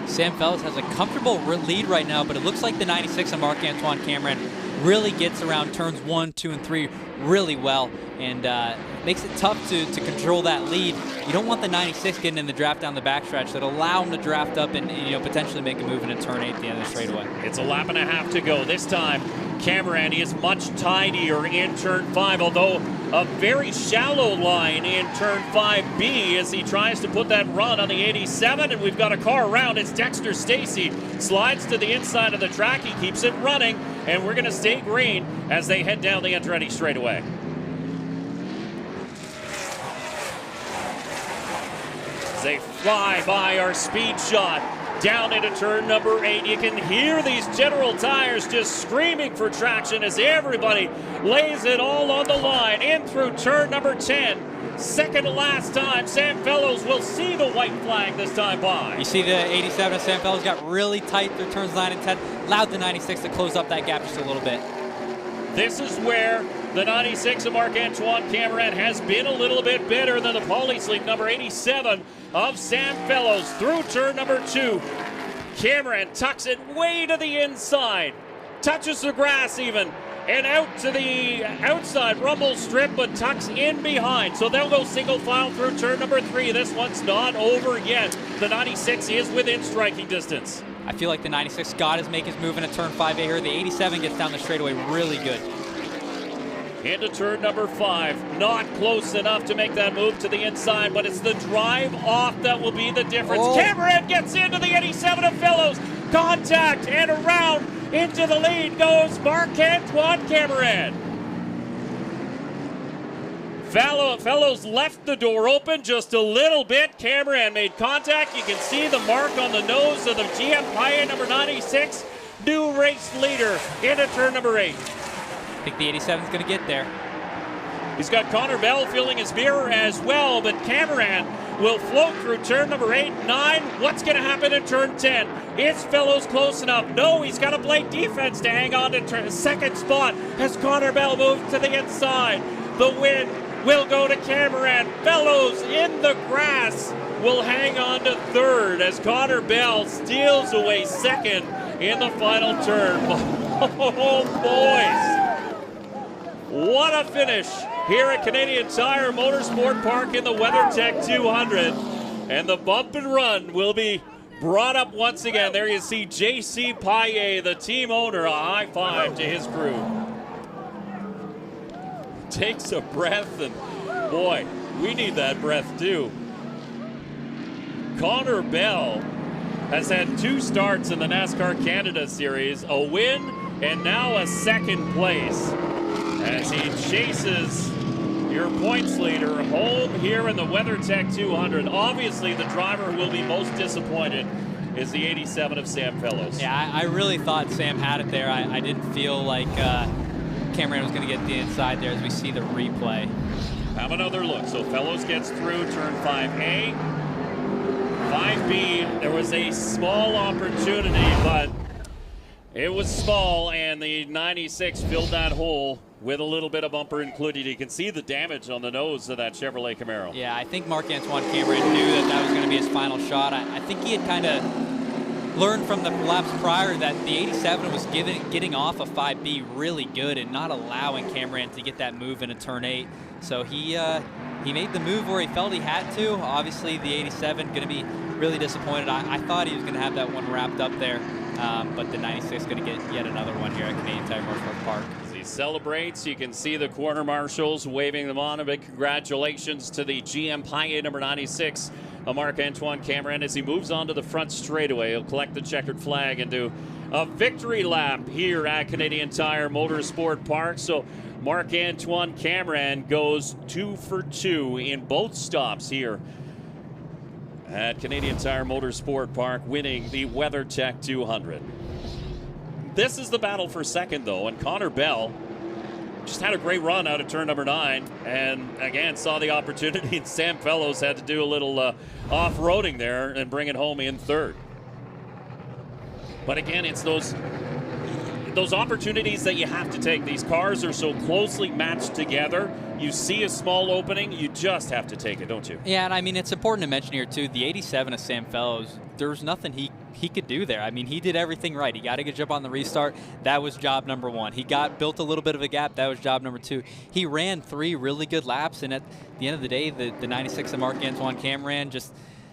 Sam Fellows has a comfortable lead right now, but it looks like the 96 of Marc-Antoine Camirand really gets around turns 1, 2, and 3 really well, and makes it tough to control that lead. You don't want the 96 getting in the draft down the backstretch. That'll allow him to draft up and potentially make a move into turn 8 at the end of the straightaway. It's a lap and a half to go. This time, Camirand is much tidier in turn 5, although a very shallow line in turn 5B as he tries to put that run on the 87, and we've got a car around. It's Dexter Stacy. Slides to the inside of the track. He keeps it running, and we're going to stay green as they head down the Andretti straightaway. As they fly by our speed shot down into turn number 8. You can hear these General Tires just screaming for traction as everybody lays it all on the line. In through turn number 10. Second to last time, Sam Fellows will see the white flag this time by. You see the 87 of Sam Fellows got really tight through turns 9 and 10. Allowed the 96 to close up that gap just a little bit. This is where the 96 of Marc-Antoine Camirand has been a little bit better than the Polysleep number 87 of Sam Fellows through turn number 2. Camirand tucks it way to the inside, touches the grass even, and out to the outside rumble strip, but tucks in behind. So they'll go single file through turn number 3. This one's not over yet. The 96 is within striking distance. I feel like the 96 got his make his move into turn 5A here. The 87 gets down the straightaway really good. Into turn number 5. Not close enough to make that move to the inside, but it's the drive off that will be the difference. Oh. Camirand gets into the 87 of Fellows. Contact, and around into the lead goes Marc-Antoine Camirand. Fellows left the door open just a little bit. Camirand made contact. You can see the mark on the nose of the GM High number 96. New race leader into turn number 8. I think the 87 is going to get there. He's got Connor Bell filling his mirror as well, but Camirand will float through turn number 8, 9. What's going to happen in turn 10? Is Fellows close enough? No, he's got to play defense to hang on to second spot as Connor Bell moves to the inside. The win will go to Camirand. Fellows in the grass will hang on to third as Connor Bell steals away second in the final turn. Oh, boys. What a finish here at Canadian Tire Motorsport Park in the WeatherTech 200. And the bump and run will be brought up once again. There you see J.C. Paillet, the team owner, a high five to his crew. Takes a breath, and boy, we need that breath too. Connor Bell has had 2 starts in the NASCAR Canada Series, a win and now a second place as he chases your points leader home here in the WeatherTech 200. Obviously, the driver who will be most disappointed is the 87 of Sam Fellows. Yeah, I really thought Sam had it there. I didn't feel like Camirand was going to get the inside there as we see the replay. Have another look. So Fellows gets through turn 5A. 5B, there was a small opportunity, but it was small, and the 96 filled that hole with a little bit of bumper included. You can see the damage on the nose of that Chevrolet Camaro. Yeah, I think Marc-Antoine Camirand knew that was going to be his final shot. I think he had kind of learned from the laps prior that the 87 was getting off of 5B really good and not allowing Camirand to get that move into turn 8. So he made the move where he felt he had to. Obviously, the 87 going to be really disappointed. I thought he was going to have that one wrapped up there, but the 96 going to get yet another one here at Canadian Tire Motorsport Park. As he celebrates, you can see the corner marshals waving them on. A big congratulations to the GM Paillet number 96, Marc-Antoine Camirand, as he moves on to the front straightaway. He'll collect the checkered flag and do a victory lap here at Canadian Tire Motorsport Park. So Marc-Antoine Camirand goes 2 for 2 in both stops here at Canadian Tire Motorsport Park, winning the WeatherTech 200. This is the battle for second, though, and Connor Bell just had a great run out of turn number 9, and again saw the opportunity, and Sam Fellows had to do a little off-roading there and bring it home in third. But again, it's those opportunities that you have to take. These cars are so closely matched together. You see a small opening, you just have to take it, don't you? Yeah, and I mean, it's important to mention here, too, the 87 of Sam Fellows, there was nothing he could do there. I mean, he did everything right. He got a good job on the restart. That was job number 1. He built a little bit of a gap. That was job number 2. He ran 3 really good laps, and at the end of the day, the 96 of Marc-Antoine Camirand just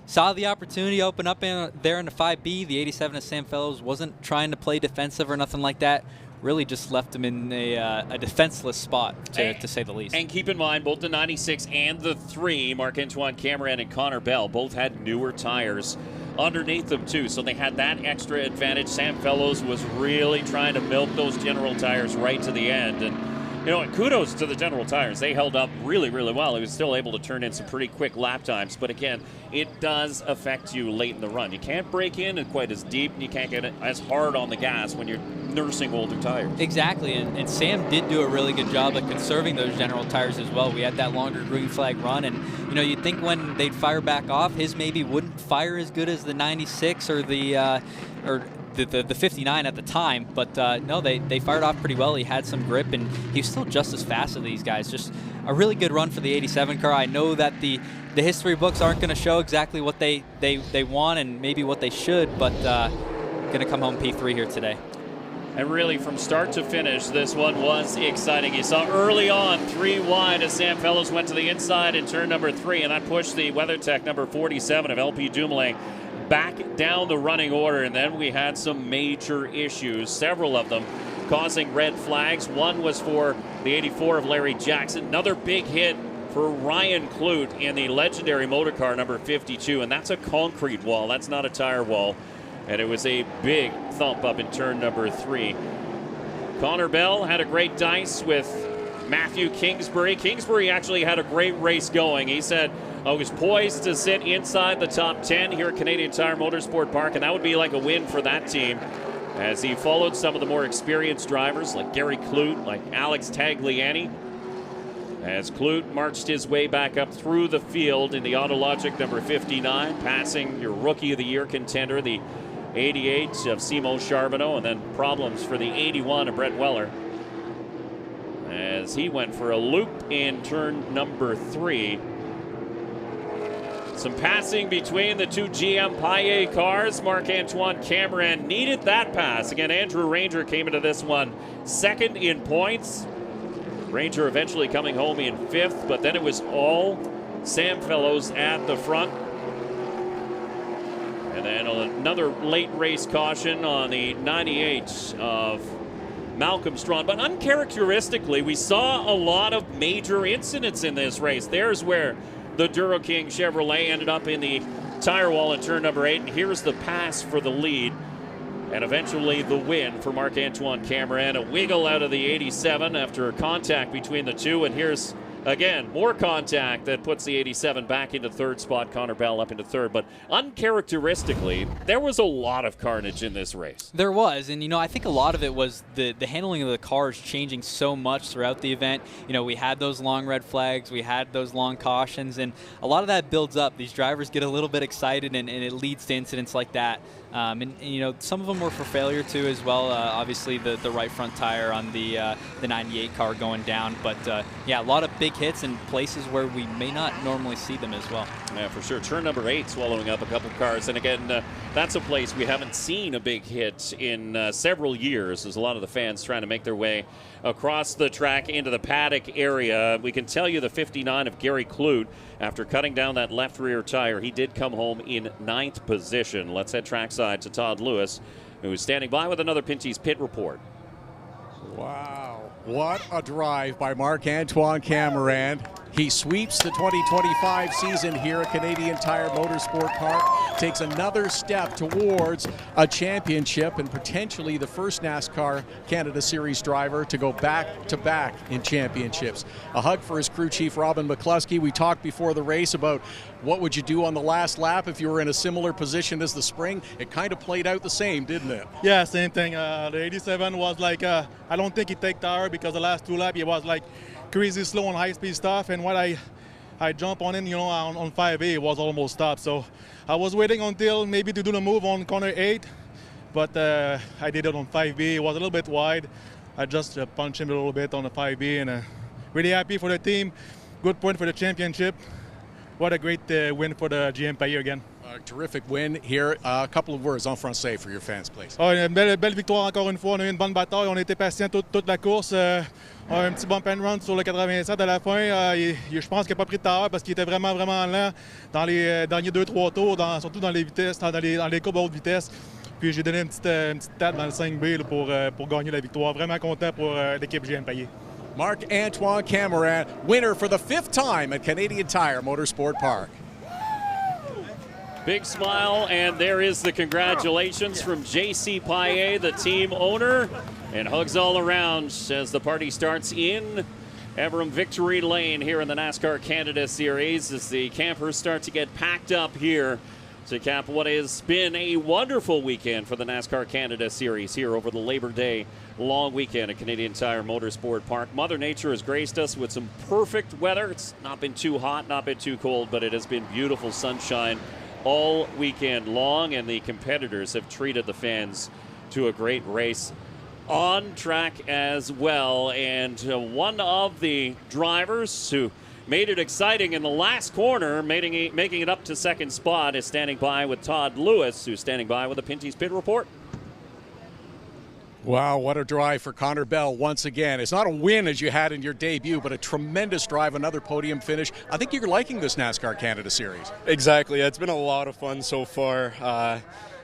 saw the opportunity open up there in the 5B. The 87 of Sam Fellows wasn't trying to play defensive or nothing like that. Really just left him in a defenseless spot, to say the least. And keep in mind, both the 96 and the 3, Marc-Antoine Camirand and Connor Bell, both had newer tires underneath them too, so they had that extra advantage. Sam Fellows was really trying to milk those General tires right to the end, and you know, kudos to the General Tires. They held up really, really well. He was still able to turn in some pretty quick lap times. But again, it does affect you late in the run. You can't break in quite as deep, and you can't get as hard on the gas when you're nursing older tires. Exactly, and Sam did do a really good job at conserving those General Tires as well. We had that longer green flag run, and you know, you'd think when they'd fire back off, his maybe wouldn't fire as good as the 96 or the 59 at the time, but no, they fired off pretty well. He had some grip, and he's still just as fast as these guys. Just a really good run for the 87 car. I know that the history books aren't going to show exactly what they want and maybe what they should, but going to come home P3 here today. And really, from start to finish, this one was exciting. You saw early on 3 wide as Sam Fellows went to the inside in turn number 3, and that pushed the WeatherTech number 47 of LP Dumoulin back down the running order. And then we had some major issues, several of them causing red flags. One was for the 84 of Larry Jackson. Another big hit for Ryan Klutt in the legendary motorcar number 52, and that's a concrete wall. That's not a tire wall. And it was a big thump up in turn number 3. Connor Bell had a great dice with Matthew Kingsbury. Kingsbury actually had a great race going. He said, I was poised to sit inside the top 10 here at Canadian Tire Motorsport Park, and that would be like a win for that team, as he followed some of the more experienced drivers like Gary Klutt, like Alex Tagliani, as Klutt marched his way back up through the field in the Autologic number 59, passing your Rookie of the Year contender, the 88 of Simo Charbonneau, and then problems for the 81 of Brett Weller. as he went for a loop in turn number 3. Some passing between the two GM Paillet cars. Marc-Antoine Camirand needed that pass. Again, Andrew Ranger came into this one second in points. Ranger eventually coming home in 5th, but then it was all Sam Fellows at the front. And then another late race caution on the 98 of Malcolm Strawn. But uncharacteristically, we saw a lot of major incidents in this race. There's where the Duro King Chevrolet ended up in the tire wall in turn number 8. And here's the pass for the lead. And eventually the win for Marc-Antoine Camirand. A wiggle out of the 87 after a contact between the two. And here's, again, more contact that puts the 87 back into 3rd spot. Connor Bell up into 3rd. But uncharacteristically, there was a lot of carnage in this race. There was. And, I think a lot of it was the handling of the cars changing so much throughout the event. We had those long red flags. We had those long cautions. And a lot of that builds up. These drivers get a little bit excited, and it leads to incidents like that. And some of them were for failure too as well. Obviously the right front tire on the 98 car going down, but yeah, a lot of big hits in places where we may not normally see them as well. Yeah, for sure. Turn number 8 swallowing up a couple cars, and again, that's a place we haven't seen a big hit in several years. There's a lot of the fans trying to make their way across the track into the paddock area. We can tell you the 59 of Gary Klutt, after cutting down that left rear tire, he did come home in 9th position. Let's head trackside to Todd Lewis, who's standing by with another Pinty's Pit Report. Wow, what a drive by Marc-Antoine Camirand. He sweeps the 2025 season here at Canadian Tire Motorsport Park, takes another step towards a championship and potentially the first NASCAR Canada Series driver to go back-to-back in championships. A hug for his crew chief, Robin McCluskey. We talked before the race about what would you do on the last lap if you were in a similar position as the spring. It kind of played out the same, didn't it? Yeah, same thing. The 87 was like, I don't think he take tire because the last 2 laps, he was like crazy slow on high-speed stuff, and when I jump on in, on 5A, it was almost stopped. So I was waiting until maybe to do the move on corner 8, but I did it on 5B. It was a little bit wide. I just punched him a little bit on the 5B, and really happy for the team. Good point for the championship. What a great win for the GM Paillet again. A terrific win here. A couple of words en français for your fans, please. Oh, une belle victoire encore une fois. On a eu une bonne bataille. On a été patient toute la course. On a un petit bump and run sur le 87 à la fin. Je pense qu'il n'a pas pris de tard parce qu'il était vraiment lent dans les derniers 2-3 tours, surtout dans les vitesses, dans les courbes à haute vitesse. Puis j'ai donné une petite tape dans le 5B là, pour gagner la victoire. Vraiment content pour l'équipe GM Paillet. Marc-Antoine Camirand, winner for the 5th time at Canadian Tire Motorsport Park. Big smile, and there is the congratulations from J.C. Paillet, the team owner, and hugs all around as the party starts in Everham Victory Lane here in the NASCAR Canada Series as the campers start to get packed up here to cap what has been a wonderful weekend for the NASCAR Canada Series here over the Labor Day long weekend at Canadian Tire Motorsport Park. Mother Nature has graced us with some perfect weather. It's not been too hot, not been too cold, but it has been beautiful sunshine all weekend long, and the competitors have treated the fans to a great race on track as well. And one of the drivers who made it exciting in the last corner, making it up to 2nd spot, is standing by with Todd Lewis, who's standing by with a Pinty's Pit Report. Wow, what a drive for Connor Bell once again. It's not a win as you had in your debut, but a tremendous drive, another podium finish. I think you're liking this NASCAR Canada Series. Exactly. It's been a lot of fun so far.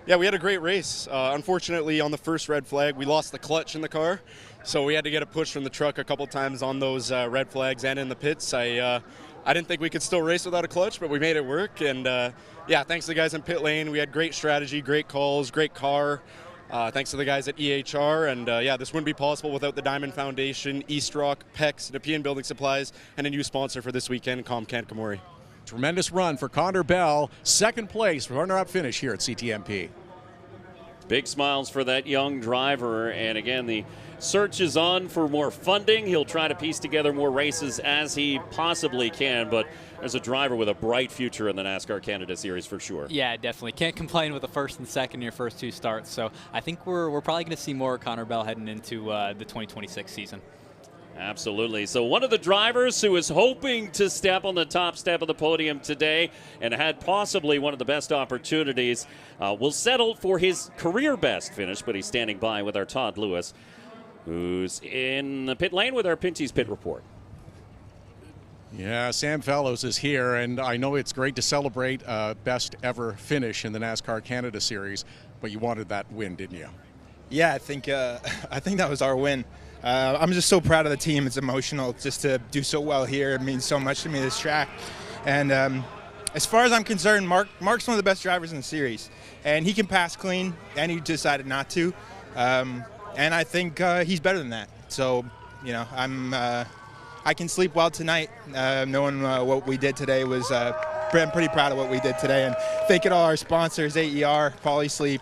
Yeah, we had a great race. Unfortunately, on the first red flag, we lost the clutch in the car, so we had to get a push from the truck a couple times on those red flags and in the pits. I didn't think we could still race without a clutch, but we made it work. And yeah, thanks to the guys in pit lane. We had great strategy, great calls, great car. Thanks to the guys at EHR, and yeah, this wouldn't be possible without the Diamond Foundation, East Rock, PEX, Nepean Building Supplies, and a new sponsor for this weekend, Comcant Camori. Tremendous run for Connor Bell. 2nd place, runner-up finish here at CTMP. Big smiles for that young driver, and again, the search is on for more funding. He'll try to piece together more races as he possibly can, but there's a driver with a bright future in the NASCAR Canada Series for sure. Yeah, definitely. Can't complain with the 1st and 2nd in your first 2 starts, so I think we're probably going to see more Connor Bell heading into the 2026 season. Absolutely. So one of the drivers who is hoping to step on the top step of the podium today and had possibly one of the best opportunities will settle for his career best finish, but he's standing by with our Todd Lewis, who's in the pit lane with our Pinty's Pit Report. Yeah, Sam Fellows is here, and I know it's great to celebrate best ever finish in the NASCAR Canada Series, but you wanted that win, didn't you? Yeah, I think that was our win. I'm just so proud of the team. It's emotional just to do so well here. It means so much to me, this track. And as far as I'm concerned, Mark's one of the best drivers in the series, and he can pass clean, and he decided not to. And I think he's better than that. So, you know, I can sleep well tonight, knowing what we did today was. I'm pretty proud of what we did today, and thanking all our sponsors: AER, Polysleep,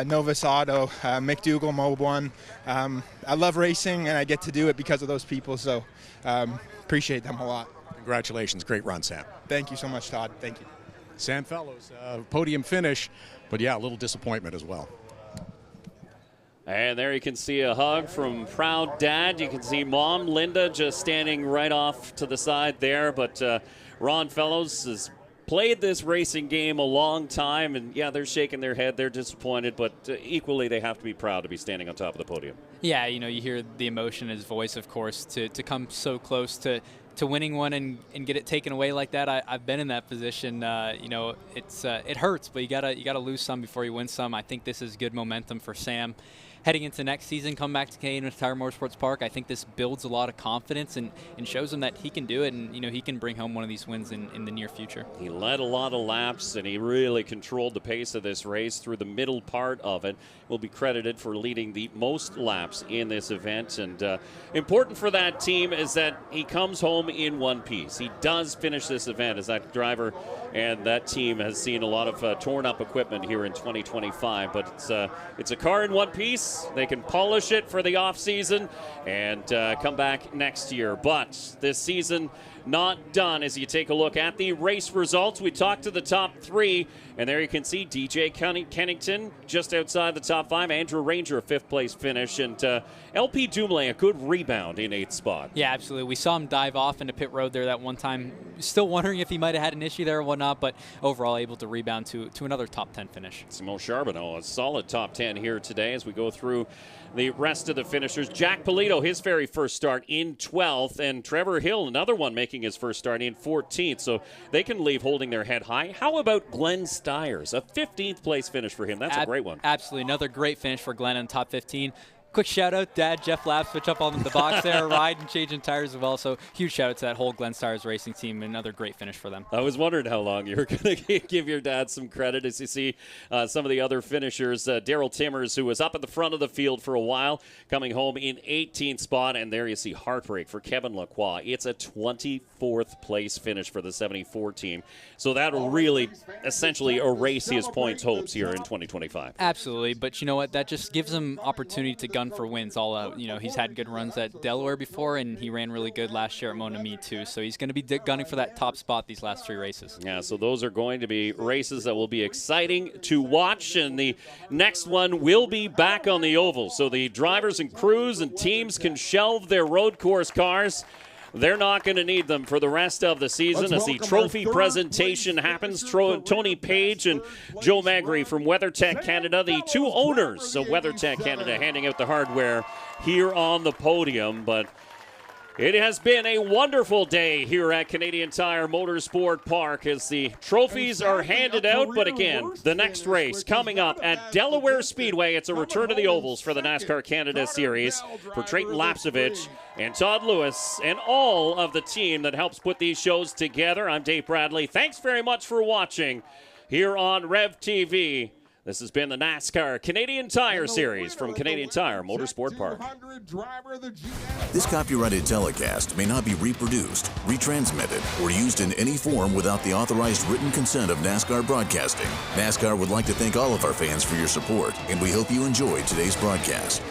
Novus Auto, McDougall, Mobil 1. I love racing, and I get to do it because of those people. So appreciate them a lot. Congratulations, great run, Sam. Thank you so much, Todd. Thank you. Sam Fellows, podium finish, but yeah, a little disappointment as well. And there you can see a hug from proud dad. You can see mom, Linda, just standing right off to the side there. But Ron Fellows has played this racing game a long time. And, yeah, they're shaking their head. They're disappointed. But equally, they have to be proud to be standing on top of the podium. Yeah, you know, you hear the emotion in his voice, of course, to come so close to winning one and get it taken away like that. I've been in that position. You know, it hurts, but you gotta lose some before you win some. I think this is good momentum for Sam. Heading into next season, come back to Canadian Tire Motorsport Park, I think this builds a lot of confidence and shows him that he can do it, and, you know, he can bring home one of these wins in the near future. He led a lot of laps, and he really controlled the pace of this race through the middle part of it. Will be credited for leading the most laps in this event, and important for that team is that he comes home in one piece. He does finish this event as that driver, and that team has seen a lot of torn up equipment here in 2025, but it's a car in one piece. They can polish it for the off season and come back next year. But this season not done as you take a look at the race results. We talked to the top three, and there you can see DJ Kennington just outside the top five. Andrew Ranger, a fifth-place finish, and LP Dumoulin, a good rebound in eighth spot. Yeah, absolutely. We saw him dive off into pit road there that one time. Still wondering if he might have had an issue there or whatnot, but overall able to rebound to another top 10 finish. Simon Charbonneau, a solid top 10 here today as we go through the rest of the finishers. Jack Polito, his very first start in 12th, and Trevor Hill, another one making his first start in 14th, so they can leave holding their head high. How about Glenn Stiers? A 15th place finish for him. That's a great one. Absolutely. Another great finish for Glenn in the top 15. Quick shout out, Dad, Jeff Lapswitch up on the box there, riding, changing tires as well. So huge shout out to that whole Glenn Stiers racing team. Another great finish for them. I was wondering how long you were going to give your dad some credit as you see some of the other finishers. Daryl Timmers, who was up at the front of the field for a while, coming home in 18th spot. And there you see heartbreak for Kevin Laqua. It's a 24th place finish for the 74 team. So that'll really essentially erase his points hopes here in 2025. Absolutely. But you know what? That just gives him opportunity to gun for wins all out. You know, he's had good runs at Delaware before, and he ran really good last year at Mona Mead too. So he's going to be gunning for that top spot these last three races. Yeah, so those are going to be races that will be exciting to watch, and the next one will be back on the oval. So the drivers and crews and teams can shelve their road course cars. They're not going to need them for the rest of the season as the trophy presentation happens. Tony Page and Joe Magri from WeatherTech Canada, the two owners of WeatherTech Canada, handing out the hardware here on the podium. But it has been a wonderful day here at Canadian Tire Motorsport Park as the trophies are handed out. But again, the next race coming up at Delaware Speedway. It's a return to the ovals for the NASCAR Canada Series for Trayton Lapsevich and Todd Lewis and all of the team that helps put these shows together. I'm Dave Bradley. Thanks very much for watching here on Rev TV. This has been the NASCAR Canadian Tire Series from Canadian Tire Motorsport Park. This copyrighted telecast may not be reproduced, retransmitted, or used in any form without the authorized written consent of NASCAR Broadcasting. NASCAR would like to thank all of our fans for your support, and we hope you enjoyed today's broadcast.